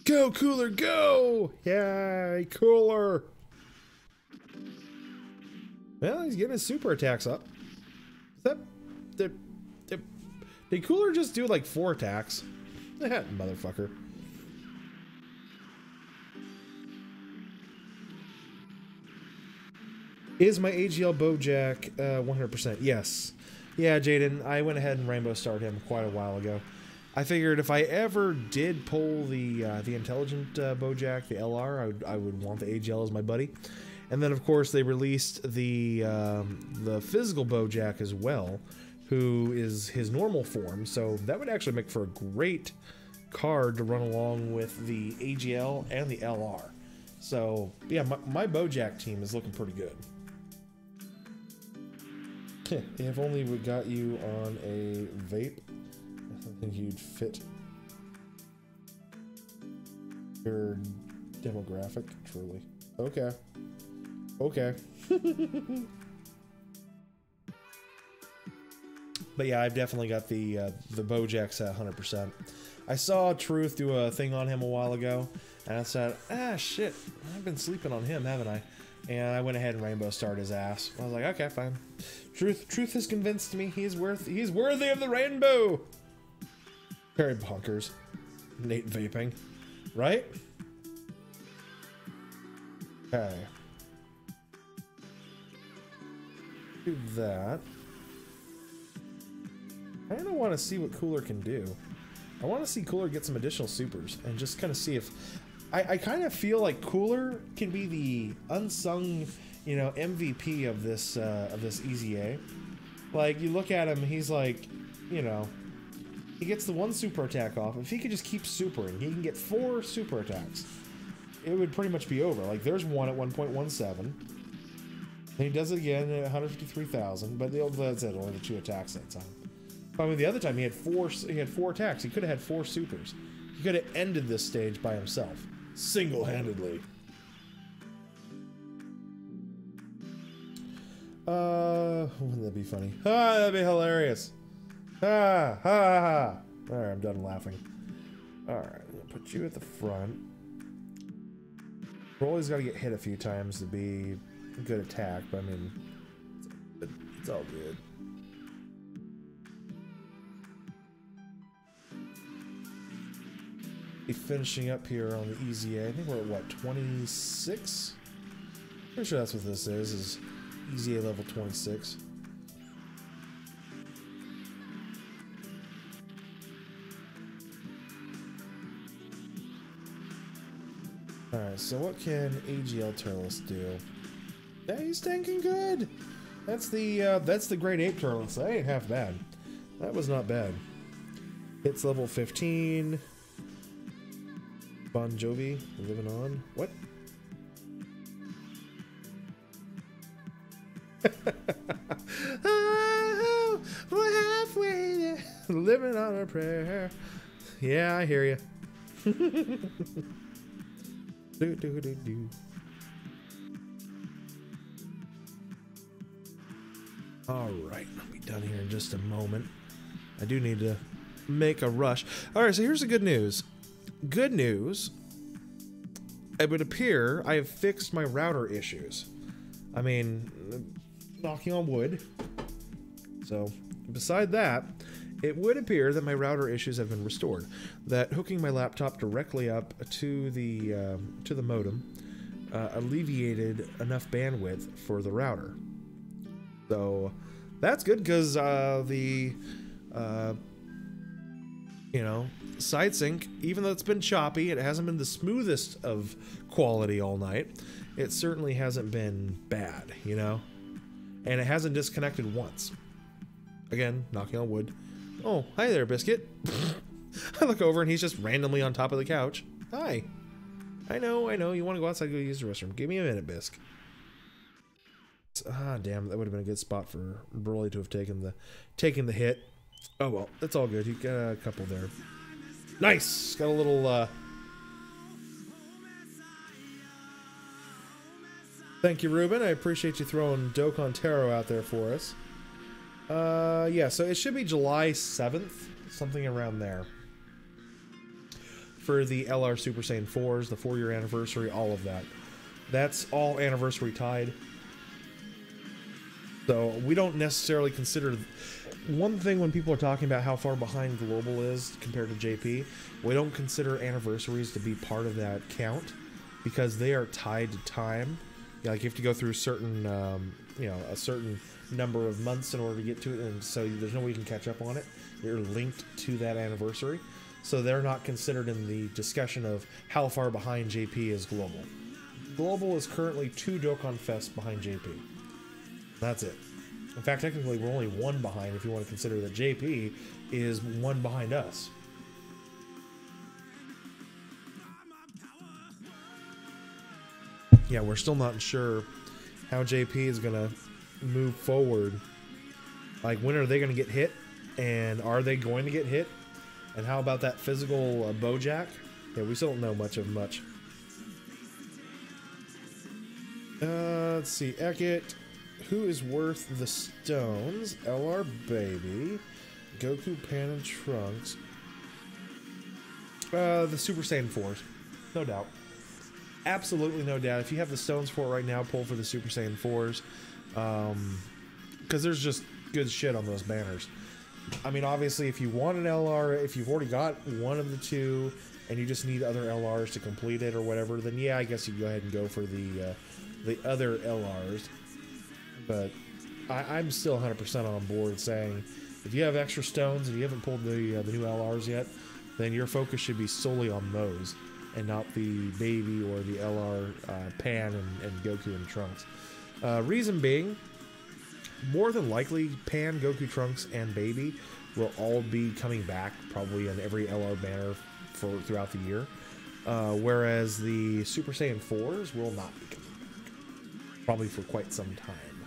Go, Cooler, go! Yay, Cooler! Well, he's getting his super attacks up. Did Cooler just do like 4 attacks? Motherfucker. Is my AGL Bojack 100%? Yes. Yeah, Jaden, I went ahead and rainbow starred him quite a while ago. I figured if I ever did pull the intelligent Bojack, the LR, I would want the AGL as my buddy. And then, of course, they released the physical Bojack as well, who is his normal form. So that would actually make for a great card to run along with the AGL and the LR. So, yeah, my Bojack team is looking pretty good. If only we got you on a vape, I think you'd fit your demographic, truly. Okay. Okay. But yeah, I've definitely got the Bojack set 100%. I saw Truth do a thing on him a while ago, and I said, ah, shit, I've been sleeping on him, haven't I? And I went ahead and rainbow starred his ass. I was like, okay, fine. Truth has convinced me he's worthy of the rainbow. Very bonkers. Nate vaping, right? Okay. Do that. I kind of want to see what Cooler can do. I want to see Cooler get some additional supers and just kind of see if... I kind of feel like Cooler can be the unsung, you know, MVP of this EZA. Like, you look at him, he's like, you know, he gets the 1 super attack off. If he could just keep supering, he can get 4 super attacks. It would pretty much be over. Like, there's one at 1.17. And he does it again at 153,000, but that's it, only the 2 attacks that time. I mean, the other time he had 4 attacks. He could have had 4 supers. He could have ended this stage by himself. Single-handedly. Wouldn't that be funny? Ah, that'd be hilarious. Ha, ha, ha. Alright, I'm done laughing. Alright, I'm gonna put you at the front. Broly's gotta get hit a few times to be a good attack, but I mean, it's all good. Be finishing up here on the EZA. I think we're at what, 26? Pretty sure that's what this is EZA level 26. Alright, so what can AGL Turles do? Yeah, he's tanking good! That's the grade 8 Turles. That ain't half bad. That was not bad. Hits level 15. Bon Jovi, living on. What? Oh, we're halfway there, living on a prayer. Yeah, I hear you. Do, do, do, do. All right, I'll be done here in just a moment. I do need to make a rush. All right, so here's the good news. Good news. It would appear I have fixed my router issues. I mean, knocking on wood. So, beside that, it would appear that my router issues have been restored. That hooking my laptop directly up to the modem alleviated enough bandwidth for the router. So that's good because side sync, even though it's been choppy, it hasn't been the smoothest of quality all night. It certainly hasn't been bad, you know? And it hasn't disconnected once. Again, knocking on wood. Oh, hi there, Biscuit. I look over and he's just randomly on top of the couch. Hi. I know. You want to go outside and go use the restroom. Give me a minute, Bisc. Ah, damn, that would have been a good spot for Broly to have taken the hit. Oh well, that's all good. You got a couple there. Nice! Got a little, Thank you, Ruben. I appreciate you throwing Dokkan Taro out there for us. Yeah, so it should be July 7th, something around there. For the LR Super Saiyan 4s, the 4-year anniversary, all of that. That's all anniversary tied. So we don't necessarily consider... One thing when people are talking about how far behind Global is compared to JP, we don't consider anniversaries to be part of that count because they are tied to time. Yeah, like you have to go through certain, a certain number of months in order to get to it, and so there's no way you can catch up on it. You're linked to that anniversary, so they're not considered in the discussion of how far behind JP is Global. Global is currently 2 Dokkan Fest behind JP. That's it. In fact, technically, we're only 1 behind if you want to consider that JP is 1 behind us. Yeah, we're still not sure how JP is going to move forward. Like, when are they going to get hit? And are they going to get hit? And how about that physical Bojack? Yeah, we still don't know much. Let's see. Ekit. Who is worth the stones? LR Baby. Goku, Pan, and Trunks. The Super Saiyan 4s. No doubt. Absolutely no doubt. If you have the stones for it right now, pull for the Super Saiyan 4s. Because there's just good shit on those banners. I mean, obviously, if you want an LR, if you've already got one of the 2, and you just need other LRs to complete it or whatever, then yeah, I guess you go ahead and go for the other LRs. But I'm still 100% on board saying if you have extra stones and you haven't pulled the new LRs yet, then your focus should be solely on those and not the Baby or the LR Pan and Goku and Trunks. Reason being, more than likely, Pan, Goku, Trunks, and Baby will all be coming back probably in every LR banner throughout the year. Whereas the Super Saiyan 4s will not be coming back. Probably for quite some time.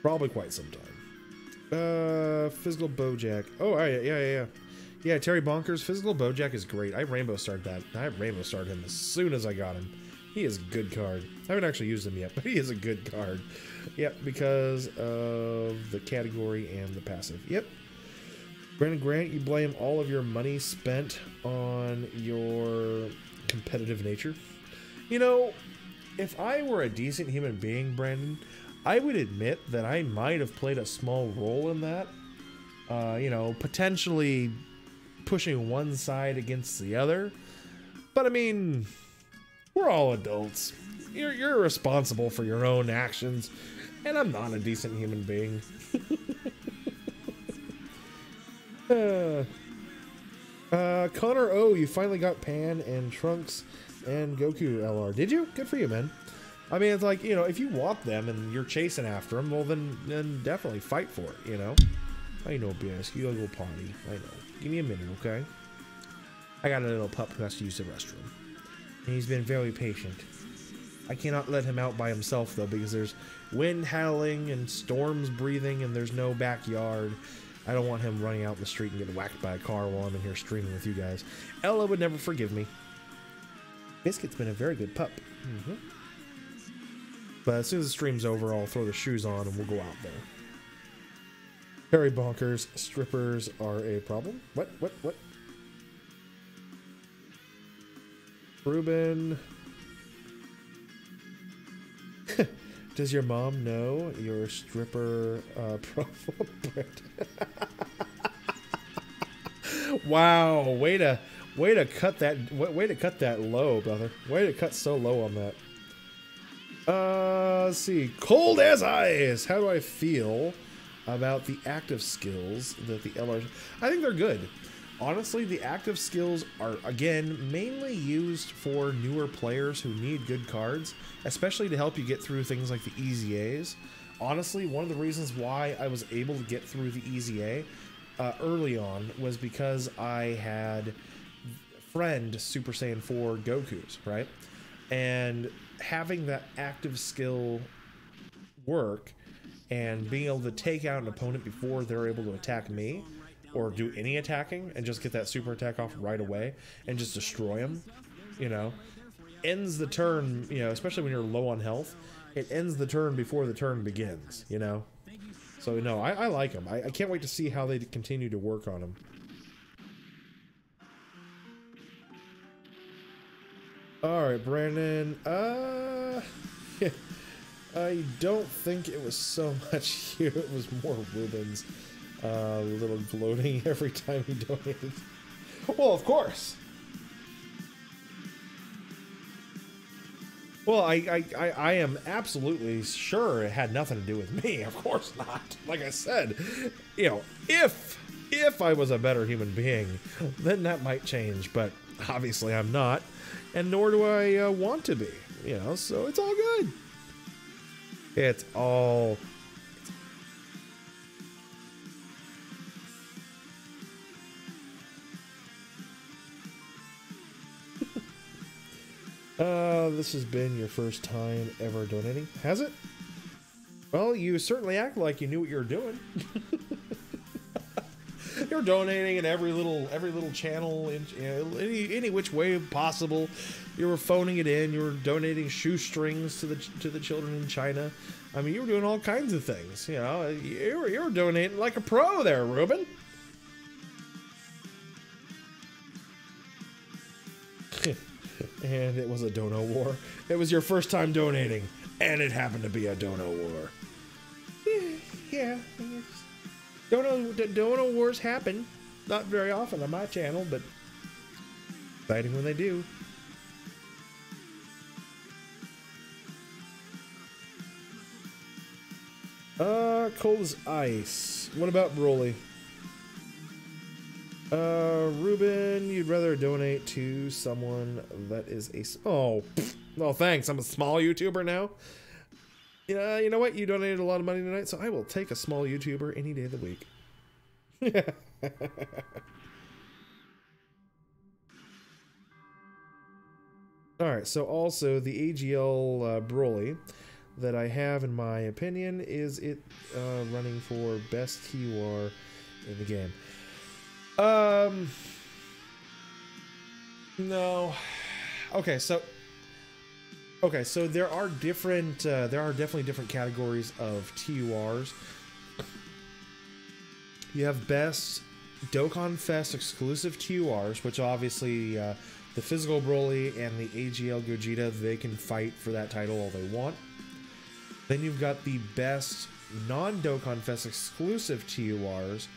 Probably quite some time. Physical Bojack. Oh, yeah. Yeah, Terry Bonkers. Physical Bojack is great. I Rainbow Starred that. I Rainbow Starred him as soon as I got him. He is a good card. I haven't actually used him yet, but he is a good card. Yep, because of the category and the passive. Yep. Brandon Grant, you blame all of your money spent on your competitive nature. You know, if I were a decent human being, Brandon, I would admit that I might have played a small role in that. You know, potentially pushing one side against the other. But I mean, we're all adults. You're responsible for your own actions, and I'm not a decent human being. Connor O, you finally got Pan and Trunks and Goku LR. Did you? Good for you, man. I mean, it's like, you know, if you want them and you're chasing after them, well, then definitely fight for it, you know? I know, BS. You gotta go potty. I know. Give me a minute, okay? I got a little pup who has to use the restroom. And he's been very patient. I cannot let him out by himself, though, because there's wind howling and storms breathing and there's no backyard. I don't want him running out in the street and getting whacked by a car while I'm in here streaming with you guys. Ella would never forgive me. Biscuit's been a very good pup. But as soon as the stream's over, I'll throw the shoes on and we'll go out there. Harry Bonkers, strippers are a problem. What? Ruben. Does your mom know your stripper profile? Wow, way to cut that low, brother. Way to cut so low on that. Let's see. Cold as ice. How do I feel about the active skills that the LR? I think they're good. Honestly, the active skills are, again, mainly used for newer players who need good cards, especially to help you get through things like the EZAs. Honestly, one of the reasons why I was able to get through the EZA early on was because I had friend Super Saiyan 4 Gokus, right? And having that active skill work and being able to take out an opponent before they're able to attack me, or do any attacking and just get that super attack off right away and just destroy them, you know, ends the turn, you know, especially when you're low on health, it ends the turn before the turn begins, you know. So, no, I like them. I can't wait to see how they continue to work on them. Alright, Brandon. I don't think it was so much you. It was more Ruben's. A little gloating every time he donated. Well, of course. Well, I am absolutely sure it had nothing to do with me. Of course not. Like I said, you know, if I was a better human being, then that might change. But obviously I'm not, and nor do I want to be. You know, so it's all good. It's all. This has been your first time ever donating, has it? Well, you certainly act like you knew what you were doing. You're donating in every little channel, in, you know, any which way possible. You were phoning it in. You were donating shoestrings to the children in China. I mean, you were doing all kinds of things. You know, you were donating like a pro there, Ruben. And it was a dono war. It was your first time donating, and it happened to be a dono war. Yeah. Dono wars happen. Not very often on my channel, but exciting when they do. Cold as ice. What about Broly? Ruben, you'd rather donate to someone that is a... Oh, thanks. I'm a small YouTuber now. Yeah, you know what? You donated a lot of money tonight, so I will take a small YouTuber any day of the week. Alright, so also the AGL Broly that I have, in my opinion, is it running for best TUR in the game. No. Okay, so there are definitely different categories of TURs. You have best Dokkan Fest exclusive TURs, which obviously the physical Broly and the AGL Gogeta, they can fight for that title all they want. Then you've got the best non-Dokkan Fest exclusive TURs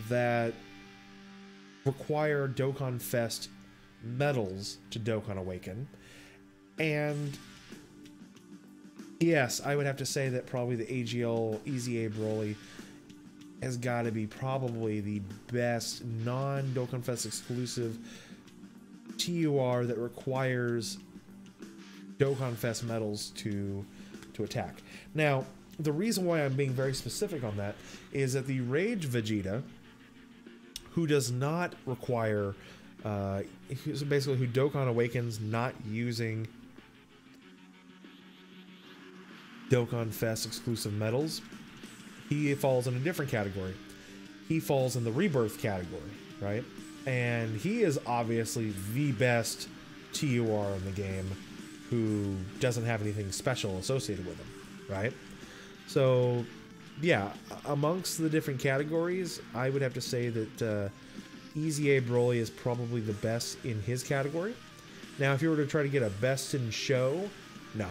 that require Dokkan Fest medals to Dokkan Awaken. And yes, I would have to say that probably the AGL EZA Broly has got to be probably the best non-Dokkan Fest exclusive TUR that requires Dokkan Fest medals to attack. Now, the reason why I'm being very specific on that is that the Rage Vegeta, who does not require, basically who Dokkan Awakens not using Dokkan Fest exclusive medals, he falls in a different category. He falls in the Rebirth category, right? And he is obviously the best TUR in the game who doesn't have anything special associated with him, right? So, yeah, amongst the different categories, I would have to say that EZA Broly is probably the best in his category. Now, if you were to try to get a best in show, no.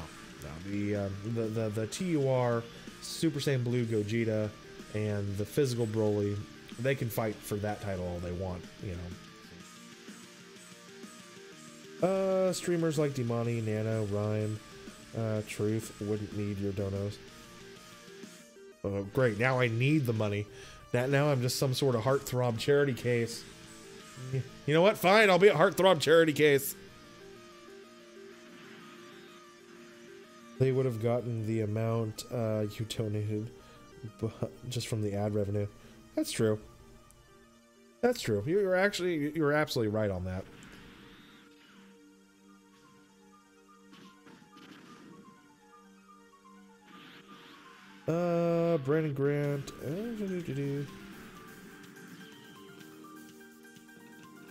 The TUR Super Saiyan Blue Gogeta and the physical Broly, they can fight for that title all they want, you know. Streamers like Dimani, Nano, Rhyme, Truth wouldn't need your donos. Oh, great. Now I need the money. Now I'm just some sort of heartthrob charity case. You know what? Fine, I'll be a heartthrob charity case. They would have gotten the amount you donated just from the ad revenue. That's true. That's true. You're absolutely right on that. Brandon Grant.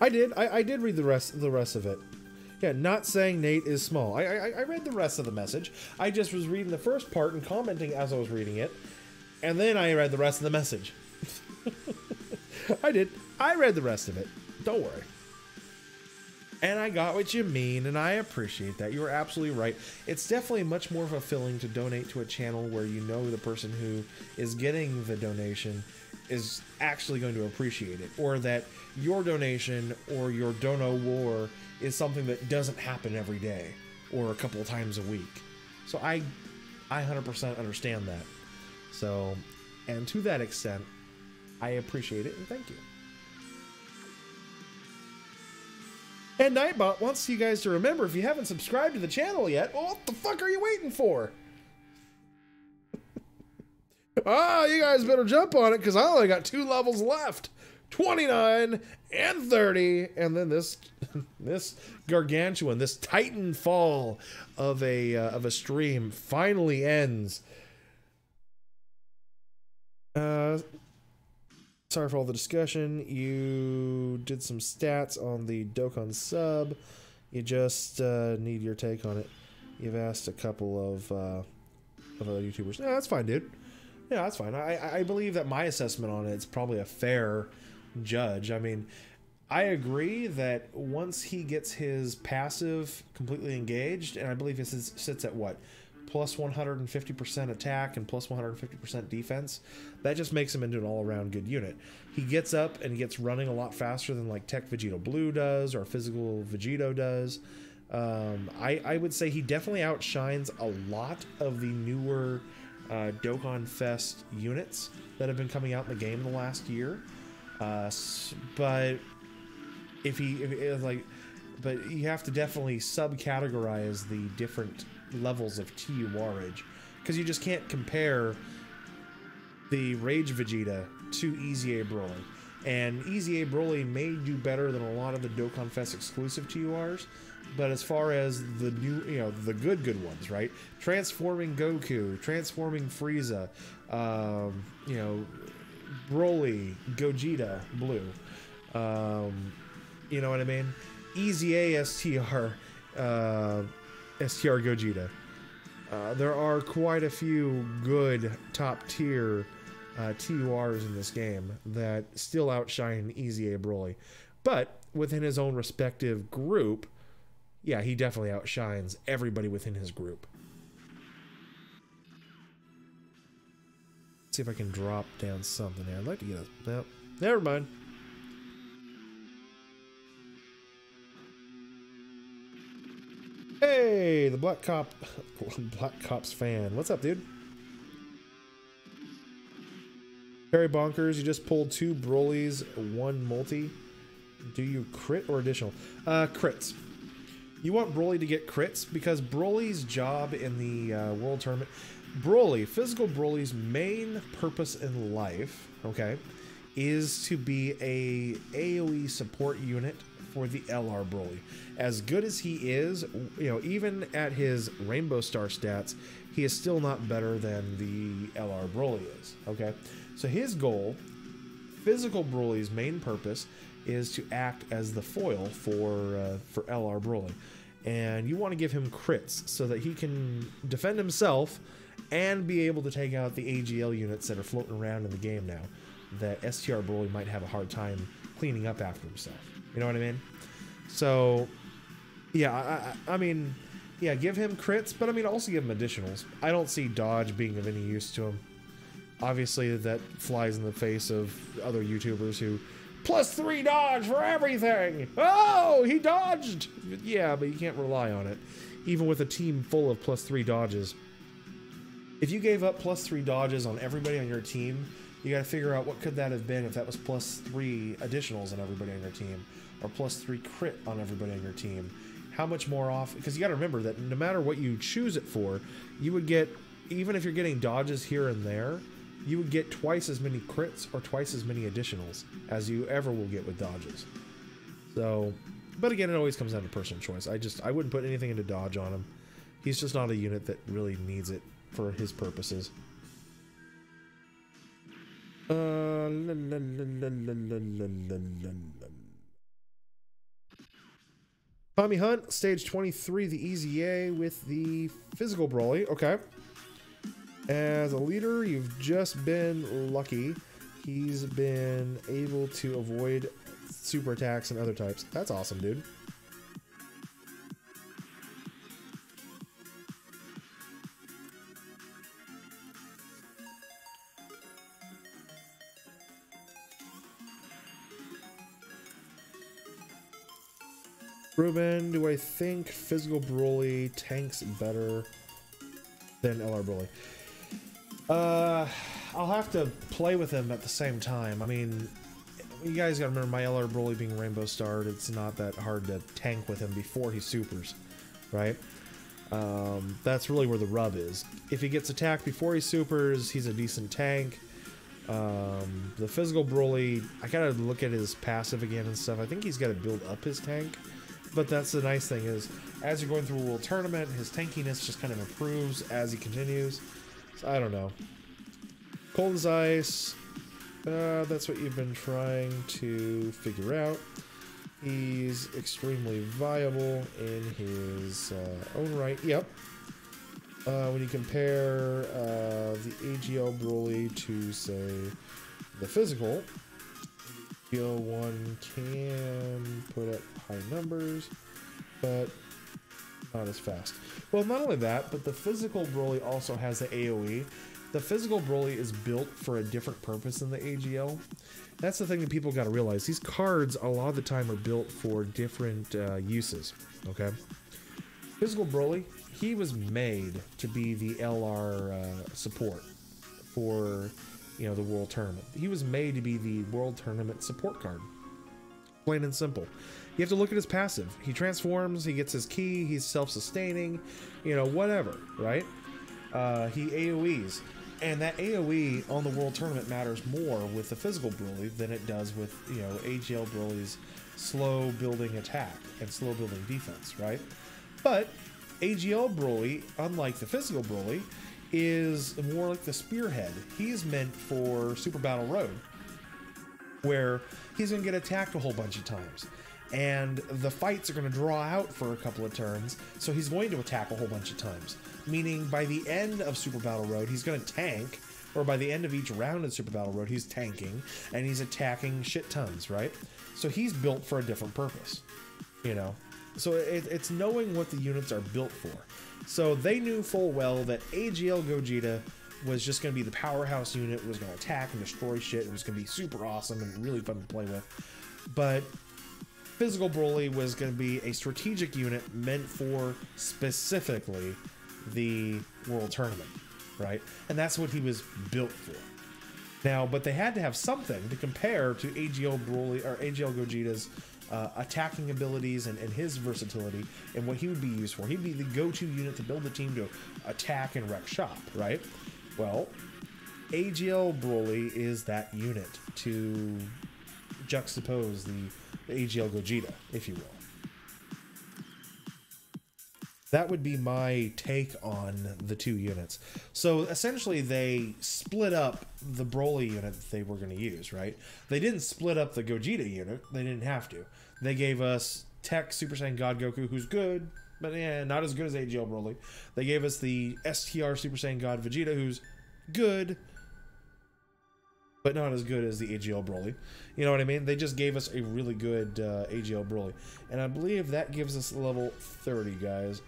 I did read the rest of it. Yeah, not saying Nate is small. I read the rest of the message. I just was reading the first part and commenting as I was reading it, and then I read the rest of the message. I did. I read the rest of it. Don't worry. And I got what you mean, and I appreciate that. You are absolutely right. It's definitely much more fulfilling to donate to a channel where you know the person who is getting the donation is actually going to appreciate it, or that your donation or your dono war is something that doesn't happen every day or a couple of times a week. So I 100% understand that. So, and to that extent, I appreciate it and thank you. And Nightbot wants you guys to remember, if you haven't subscribed to the channel yet, well, what the fuck are you waiting for? You guys better jump on it, because I only got 2 levels left. 29 and 30, and then this gargantuan, this titan fall of a stream finally ends. Sorry for all the discussion. You did some stats on the Dokkan sub. You just need your take on it. You've asked a couple of other YouTubers. Yeah, that's fine, dude. Yeah, that's fine. I believe that my assessment on it is probably a fair judge. I mean, I agree that once he gets his passive completely engaged, and I believe he sits at what? Plus 150% attack and plus 150% defense. That just makes him into an all-around good unit. He gets up and gets running a lot faster than like Tech Vegito Blue does or Physical Vegito does. I would say he definitely outshines a lot of the newer Dokkan Fest units that have been coming out in the game in the last year. But but you have to definitely subcategorize the different levels of TURage, because you just can't compare the Rage Vegeta to EZA Broly. And EZA Broly may do better than a lot of the Dokkan Fest exclusive TURs, but as far as the new, you know, the good ones, right? Transforming Goku, transforming Frieza, you know, Broly, Gogeta, Blue, you know what I mean? EZA STR, STR Gogeta. There are quite a few good top tier TURs in this game that still outshine EZA Broly, but within his own respective group, yeah, he definitely outshines everybody within his group. Let's see if I can drop down something here. I'd like to get a... No, never mind. Hey, the Black Cops fan. What's up, dude? Very bonkers. You just pulled 2 Brolys, 1 multi. Do you crit or additional? Crits. You want Broly to get crits because Broly's job in the World Tournament... Physical Broly's main purpose in life, okay, is to be a AoE support unit for the LR Broly. As good as he is, you know, even at his Rainbow Star stats, he is still not better than the LR Broly is, okay? So his goal, Physical Broly's main purpose, is to act as the foil for LR Broly. And you want to give him crits so that he can defend himself and be able to take out the AGL units that are floating around in the game now that STR Broly might have a hard time cleaning up after himself. You know what I mean? So, yeah, I mean, yeah, give him crits, but I mean, also give him additionals. I don't see dodge being of any use to him. Obviously, that flies in the face of other YouTubers who, +3 dodge for everything! Oh, he dodged! Yeah, but you can't rely on it. Even with a team full of +3 dodges. If you gave up +3 dodges on everybody on your team, you gotta figure out what could that have been if that was +3 additionals on everybody on your team, or +3 crit on everybody on your team. How much more off? Because you gotta remember that no matter what you choose it for, you would get, even if you're getting dodges here and there, you would get twice as many crits or twice as many additionals as you ever will get with dodges. So, but again, it always comes down to personal choice. I wouldn't put anything into dodge on him. He's just not a unit that really needs it for his purposes. Tommy Hunt, stage 23, the EZA with the Physical Broly. Okay. As a leader, you've just been lucky. He's been able to avoid super attacks and other types. That's awesome, dude. Ruben, do I think Physical Broly tanks better than LR Broly? I'll have to play with him at the same time. I mean, you guys gotta remember my LR Broly being Rainbow Starred. It's not that hard to tank with him before he supers, right? That's really where the rub is. If he gets attacked before he supers, he's a decent tank. The Physical Broly, I gotta look at his passive again and stuff. I think he's gotta build up his tank. But that's the nice thing is, as you're going through a world tournament, his tankiness just kind of improves as he continues. So I don't know. Cold as Ice, that's what you've been trying to figure out. He's extremely viable in his own right. Yep. When you compare the AGL Broly to, say, the Physical, one can put up high numbers, but not as fast. Well, not only that, but the Physical Broly also has the AoE. The Physical Broly is built for a different purpose than the AGL. That's the thing that people got to realize. These cards, a lot of the time, are built for different uses, okay? Physical Broly, he was made to be the LR support for, you know, the World Tournament. He was made to be the World Tournament support card. Plain and simple. You have to look at his passive. He transforms, he gets his key, he's self-sustaining, you know, whatever, right? he AoEs. And that AoE on the World Tournament matters more with the physical Broly than it does with, you know, AGL Broly's slow building attack and slow building defense, right? But AGL Broly, unlike the physical Broly, is more like the spearhead. He's meant for Super Battle Road, where he's going to get attacked a whole bunch of times. And the fights are going to draw out for a couple of turns, so he's going to attack a whole bunch of times. Meaning, by the end of Super Battle Road, he's going to tank, or by the end of each round in Super Battle Road, he's tanking, and he's attacking shit tons, right? So he's built for a different purpose, you know? So it's knowing what the units are built for. So they knew full well that AGL Gogeta was just going to be the powerhouse unit, was going to attack and destroy shit, it was going to be super awesome and really fun to play with. But physical Broly was going to be a strategic unit meant for specifically the World Tournament, right? And that's what he was built for. Now, but they had to have something to compare to AGL Broly or AGL Gogeta's attacking abilities and his versatility and what he would be used for. He'd be the go-to unit to build the team to attack and wreck shop, right? Well, AGL Broly is that unit to juxtapose the AGL Gogeta, if you will. That would be my take on the two units. So essentially they split up the Broly unit that they were going to use, right? They didn't split up the Gogeta unit. They didn't have to. They gave us Tech Super Saiyan God Goku, who's good, but yeah, not as good as AGL Broly. They gave us the STR Super Saiyan God Vegeta, who's good, but not as good as the AGL Broly. You know what I mean? They just gave us a really good AGL Broly. And I believe that gives us level 30, guys.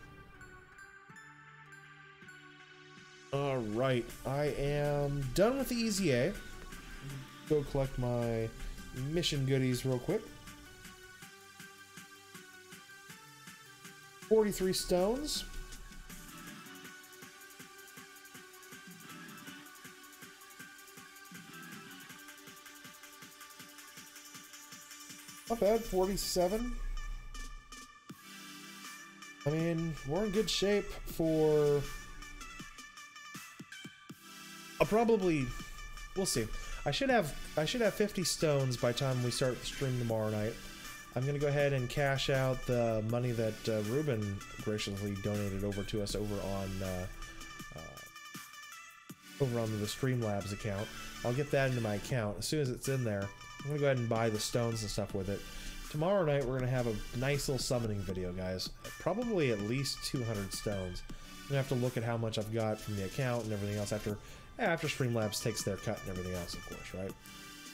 Alright, I am done with the EZA. Go collect my mission goodies real quick. 43 stones. Not bad, 47. I mean, we're in good shape for... we'll see. I should have 50 stones by the time we start the stream tomorrow night. I'm gonna go ahead and cash out the money that Ruben graciously donated over to us over on the Streamlabs account. I'll get that into my account as soon as it's in there. I'm gonna go ahead and buy the stones and stuff with it. Tomorrow night we're gonna have a nice little summoning video, guys. Probably at least 200 stones. I'm gonna have to look at how much I've got from the account and everything else after Streamlabs takes their cut and everything else, of course, right?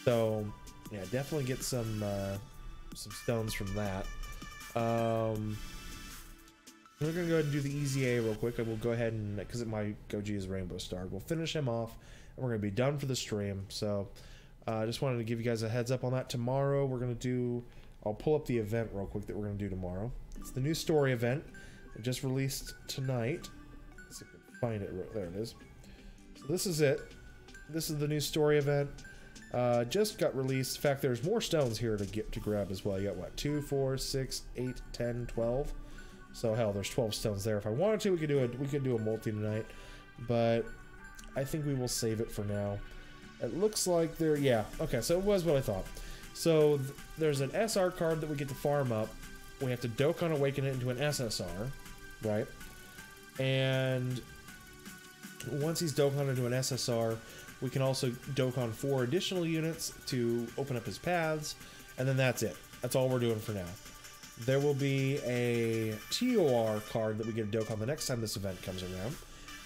So, yeah, definitely get some stones from that. We're gonna go ahead and do the EZA real quick. I will go ahead and, because my Goji is Rainbow Star, we'll finish him off, and we're gonna be done for the stream. So, I just wanted to give you guys a heads up on that. Tomorrow, we're gonna do. I'll pull up the event real quick that we're gonna do tomorrow. It's the new story event. It just released tonight. Let's see if I can find it. There it is. So this is it. This is the new story event. Just got released. In fact, there's more stones here to grab as well. You got what? 2, 4, 6, 8, 10, 12. So hell, there's 12 stones there. If I wanted to, we could do a multi tonight, but I think we will save it for now. It looks like there. Yeah. Okay. So it was what I thought. So there's an SR card that we get to farm up. We have to Dokkan Awaken it into an SSR, right? And once he's Dokkan into an SSR, we can also Dokkan 4 additional units to open up his paths, and then that's it. That's all we're doing for now. There will be a TOR card that we get to Dokkan the next time this event comes around,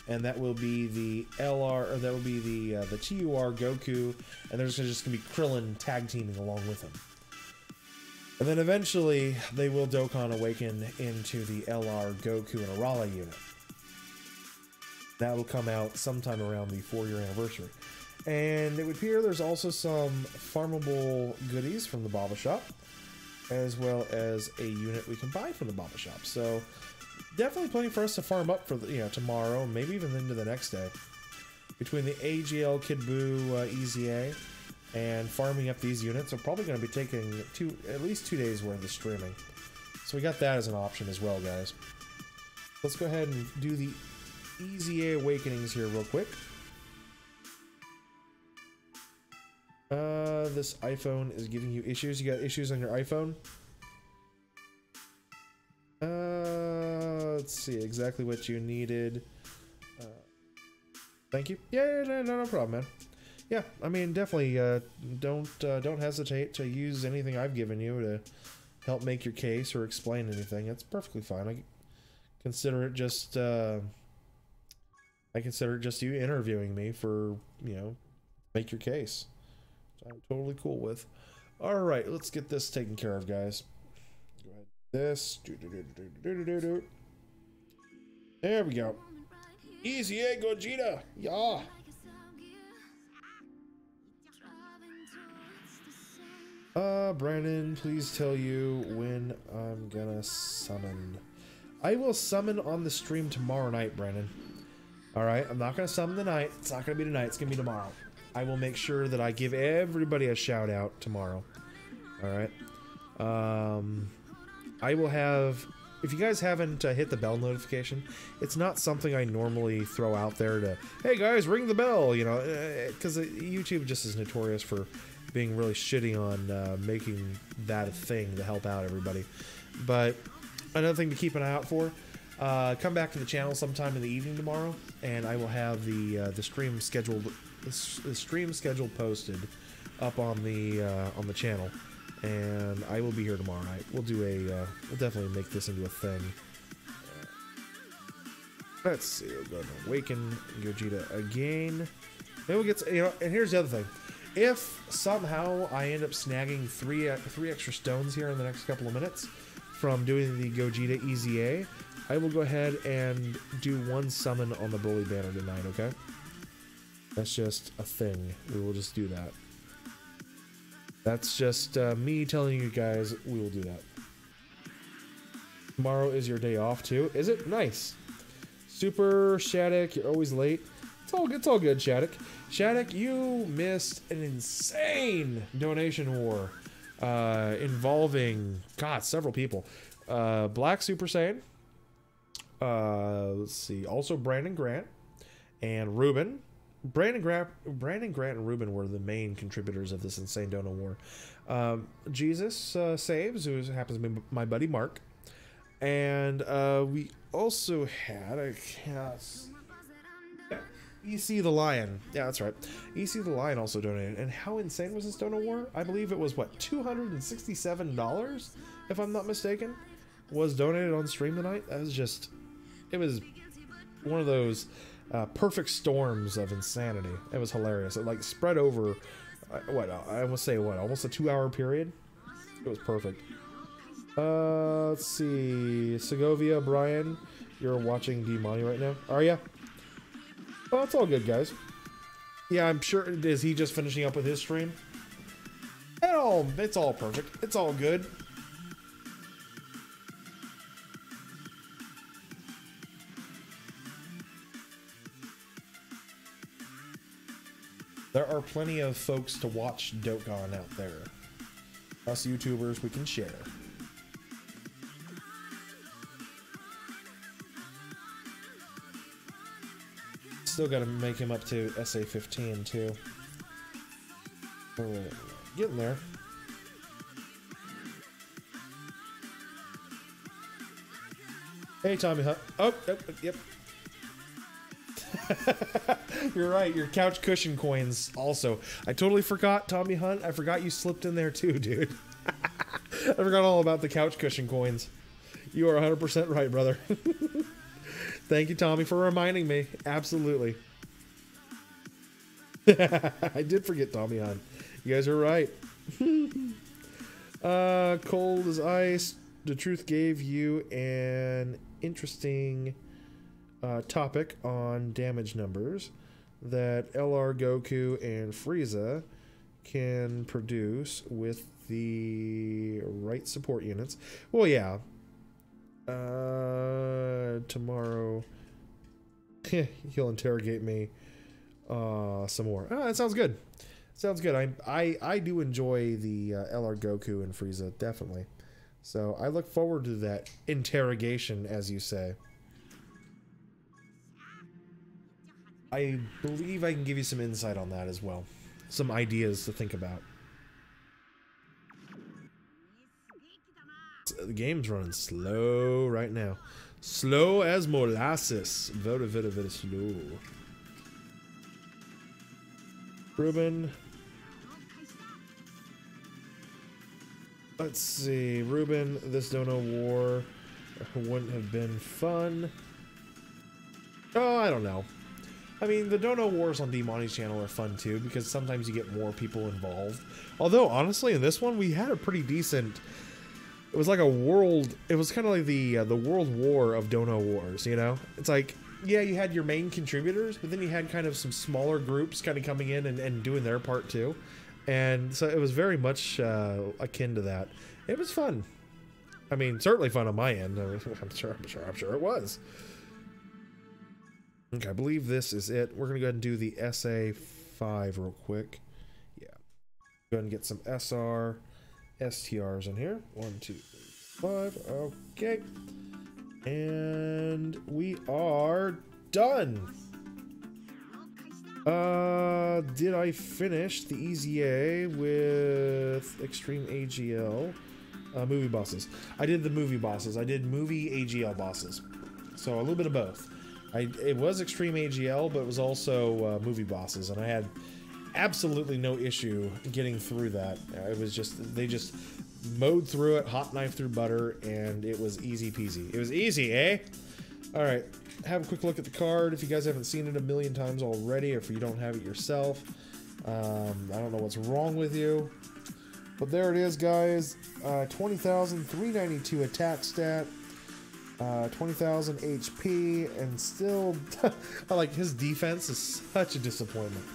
and that will be the LR, or that will be the TUR Goku, and there's just gonna be Krillin tag teaming along with him. And then eventually they will Dokkan Awaken into the LR Goku and Arala unit. That will come out sometime around the 4-year anniversary. And it would appear there's also some farmable goodies from the Baba Shop, as well as a unit we can buy from the Baba Shop. So definitely plenty for us to farm up for tomorrow, maybe even into the next day. Between the AGL Kid Buu EZA and farming up these units, are probably going to be taking at least 2 days worth of streaming. So we got that as an option as well, guys. Let's go ahead and do the EZA Awakenings here real quick. This iPhone is giving you issues. You got issues on your iPhone? Let's see exactly what you needed. Thank you. Yeah, no problem, man. Yeah, I mean, definitely don't hesitate to use anything I've given you to help make your case or explain anything. It's perfectly fine. I consider it just you interviewing me for, you know, make your case. Which I'm totally cool with. All right, let's get this taken care of, guys. Go ahead. This. There we go. EZA Gogeta. Yeah. Brandon, please tell you when I'm gonna summon. I will summon on the stream tomorrow night, Brandon. Alright, I'm not gonna summon tonight. It's not gonna be tonight, it's gonna be tomorrow. I will make sure that I give everybody a shout out tomorrow. Alright. I will have, if you guys haven't hit the bell notification, it's not something I normally throw out there to, hey guys, ring the bell, you know, because YouTube just is notorious for being really shitty on making that a thing to help out everybody. But another thing to keep an eye out for, come back to the channel sometime in the evening tomorrow, and I will have the stream scheduled posted up on the channel, and I will be here tomorrow night. We'll do we'll definitely make this into a thing. Let's see, we're going to awaken Gogeta again. Maybe we'll get to, you know, and here's the other thing. If somehow I end up snagging three extra stones here in the next couple of minutes from doing the Gogeta EZA, I will go ahead and do one summon on the Bully banner tonight, okay? That's just a thing. We will just do that. That's just me telling you guys we will do that. Tomorrow is your day off too. Is it? Nice. Super Shattuck, you're always late. It's all good, Shattuck. Shattuck, you missed an insane donation war involving, God, several people. Black Super Saiyan. Let's see. Also Brandon Grant and Ruben. Brandon Grant and Ruben were the main contributors of this insane donor war. Jesus Saves, who happens to be my buddy Mark. And we also had a EC the Lion. Yeah, that's right. EC the Lion also donated. And how insane was this donor war? I believe it was, what, $267, if I'm not mistaken, was donated on stream tonight. That was just, it was one of those perfect storms of insanity. It was hilarious. It like spread over, I almost say what, almost a 2-hour period. It was perfect. Let's see. Segovia, Brian, you're watching D-Money right now. Are ya? Oh, it's all good, guys. Yeah, I'm sure. Is he just finishing up with his stream? It's all perfect. It's all good. There are plenty of folks to watch Dokkan out there. Us YouTubers, we can share. Still got to make him up to SA 15 too. Alright, getting there. Hey, Tommy Hunt. Oh, yep. You're right. Your couch cushion coins also. I totally forgot, Tommy Hunt. I forgot you slipped in there too, dude. I forgot all about the couch cushion coins. You are 100% right, brother. Thank you, Tommy, for reminding me. Absolutely. I did forget Tommy Hunt. You guys are right. Cold as ice. The truth gave you an interesting topic on damage numbers that LR Goku and Frieza can produce with the right support units. Well, yeah. Tomorrow he'll interrogate me some more. That sounds good. Sounds good. I do enjoy the LR Goku and Frieza, definitely. So I look forward to that interrogation, as you say. I believe I can give you some insight on that as well. Some ideas to think about. The game's running slow right now. Slow as molasses. Very, very, very slow. Ruben. Let's see. Ruben, this Dono War wouldn't have been fun. Oh, I don't know. I mean, the Dono Wars on D-Money's channel are fun too, because sometimes you get more people involved. Although, honestly, in this one, we had a pretty decent... It was like a world... It was kind of like the World War of Dono Wars, you know? It's like, yeah, you had your main contributors, but then you had kind of some smaller groups kind of coming in and doing their part too. And so it was very much akin to that. It was fun. I mean, certainly fun on my end. I'm sure it was. Okay, I believe this is it. We're gonna go ahead and do the SA5 real quick. Yeah. Go ahead and get some SR, STRs in here. 1, 2, 3, 5. Okay. And we are done. Did I finish the EZA with Extreme AGL? Movie bosses. I did the movie bosses. I did movie AGL bosses. So a little bit of both. It was Extreme AGL, but it was also movie bosses, and I had absolutely no issue getting through that. It was just, they just mowed through it, hot knife through butter, and it was easy peasy. It was easy, eh? All right, have a quick look at the card if you guys haven't seen it a million times already, or if you don't have it yourself. I don't know what's wrong with you, but there it is, guys. 20,392 attack stat. 20,000 HP, and still, I like his defense is such a disappointment.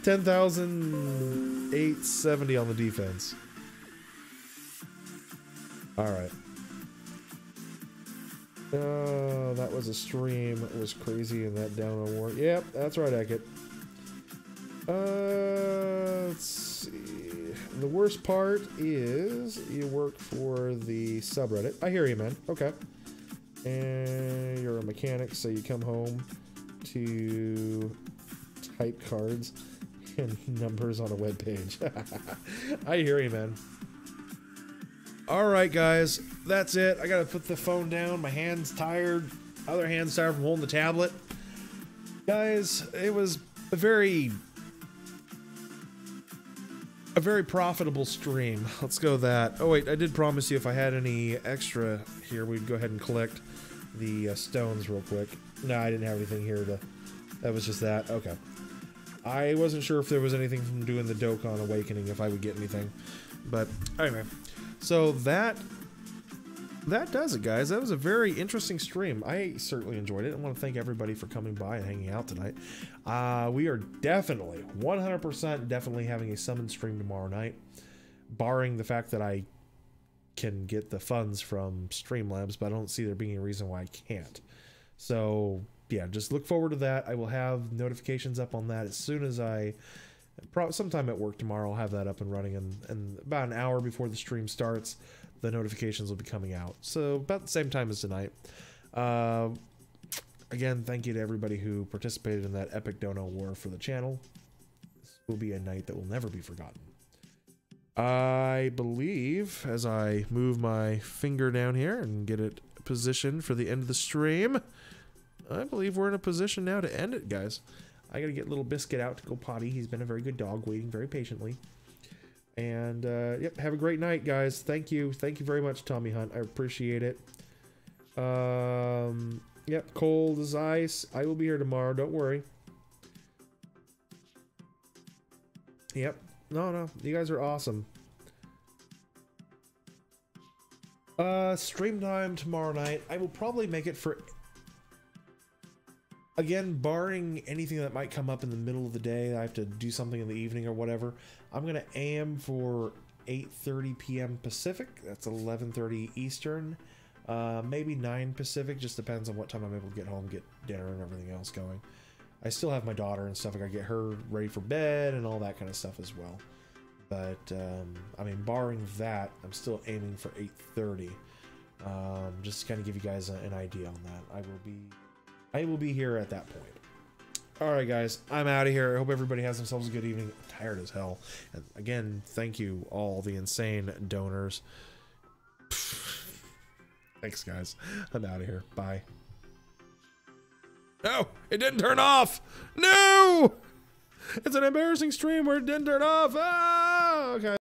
10,870 on the defense. All right. That was a stream. It was crazy in that down award. Yep, that's right, Eckett. Let's see. The worst part is you work for the subreddit. I hear you, man. Okay. And you're a mechanic, so you come home to type cards and numbers on a web page. I hear you, man. All right, guys. That's it. I got to put the phone down. My hand's tired. Other hand's tired from holding the tablet. Guys, it was a very profitable stream. Let's go that. Oh wait, I did promise you if I had any extra here, we'd go ahead and collect the stones real quick. No, I didn't have anything here to... That was just that. Okay. I wasn't sure if there was anything from doing the Dokkan Awakening, if I would get anything. But anyway, so that does it, guys. That was a very interesting stream. I certainly enjoyed it. I want to thank everybody for coming by and hanging out tonight. We are definitely, 100% definitely having a summon stream tomorrow night, barring the fact that I can get the funds from Streamlabs, but I don't see there being a reason why I can't. So, yeah, just look forward to that. I will have notifications up on that as soon as sometime at work tomorrow, I'll have that up and running, and about an hour before the stream starts, the notifications will be coming out. So about the same time as tonight. Again, thank you to everybody who participated in that epic Dono War for the channel. This will be a night that will never be forgotten. I believe, as I move my finger down here and get it positioned for the end of the stream, I believe we're in a position now to end it, guys. I gotta get little Biscuit out to go potty. He's been a very good dog, waiting very patiently. And, yep, have a great night, guys. Thank you. Thank you very much, Tommy Hunt. I appreciate it. Yep, cold as ice. I will be here tomorrow. Don't worry. Yep. No. You guys are awesome. Stream time tomorrow night. I will probably make it for... Again, barring anything that might come up in the middle of the day, I have to do something in the evening or whatever, I'm going to aim for 8:30 p.m. Pacific. That's 11:30 Eastern. Maybe 9 Pacific. Just depends on what time I'm able to get home, get dinner and everything else going. I still have my daughter and stuff. I got to get her ready for bed and all that kind of stuff as well. But, I mean, barring that, I'm still aiming for 8:30. Just to kind of give you guys an idea on that. I will be here at that point. All right, guys, I'm out of here. I hope everybody has themselves a good evening. I'm tired as hell. And again, thank you all the insane donors. Thanks, guys. I'm out of here. Bye. No, it didn't turn off. No, it's an embarrassing stream where it didn't turn off. Ah, okay.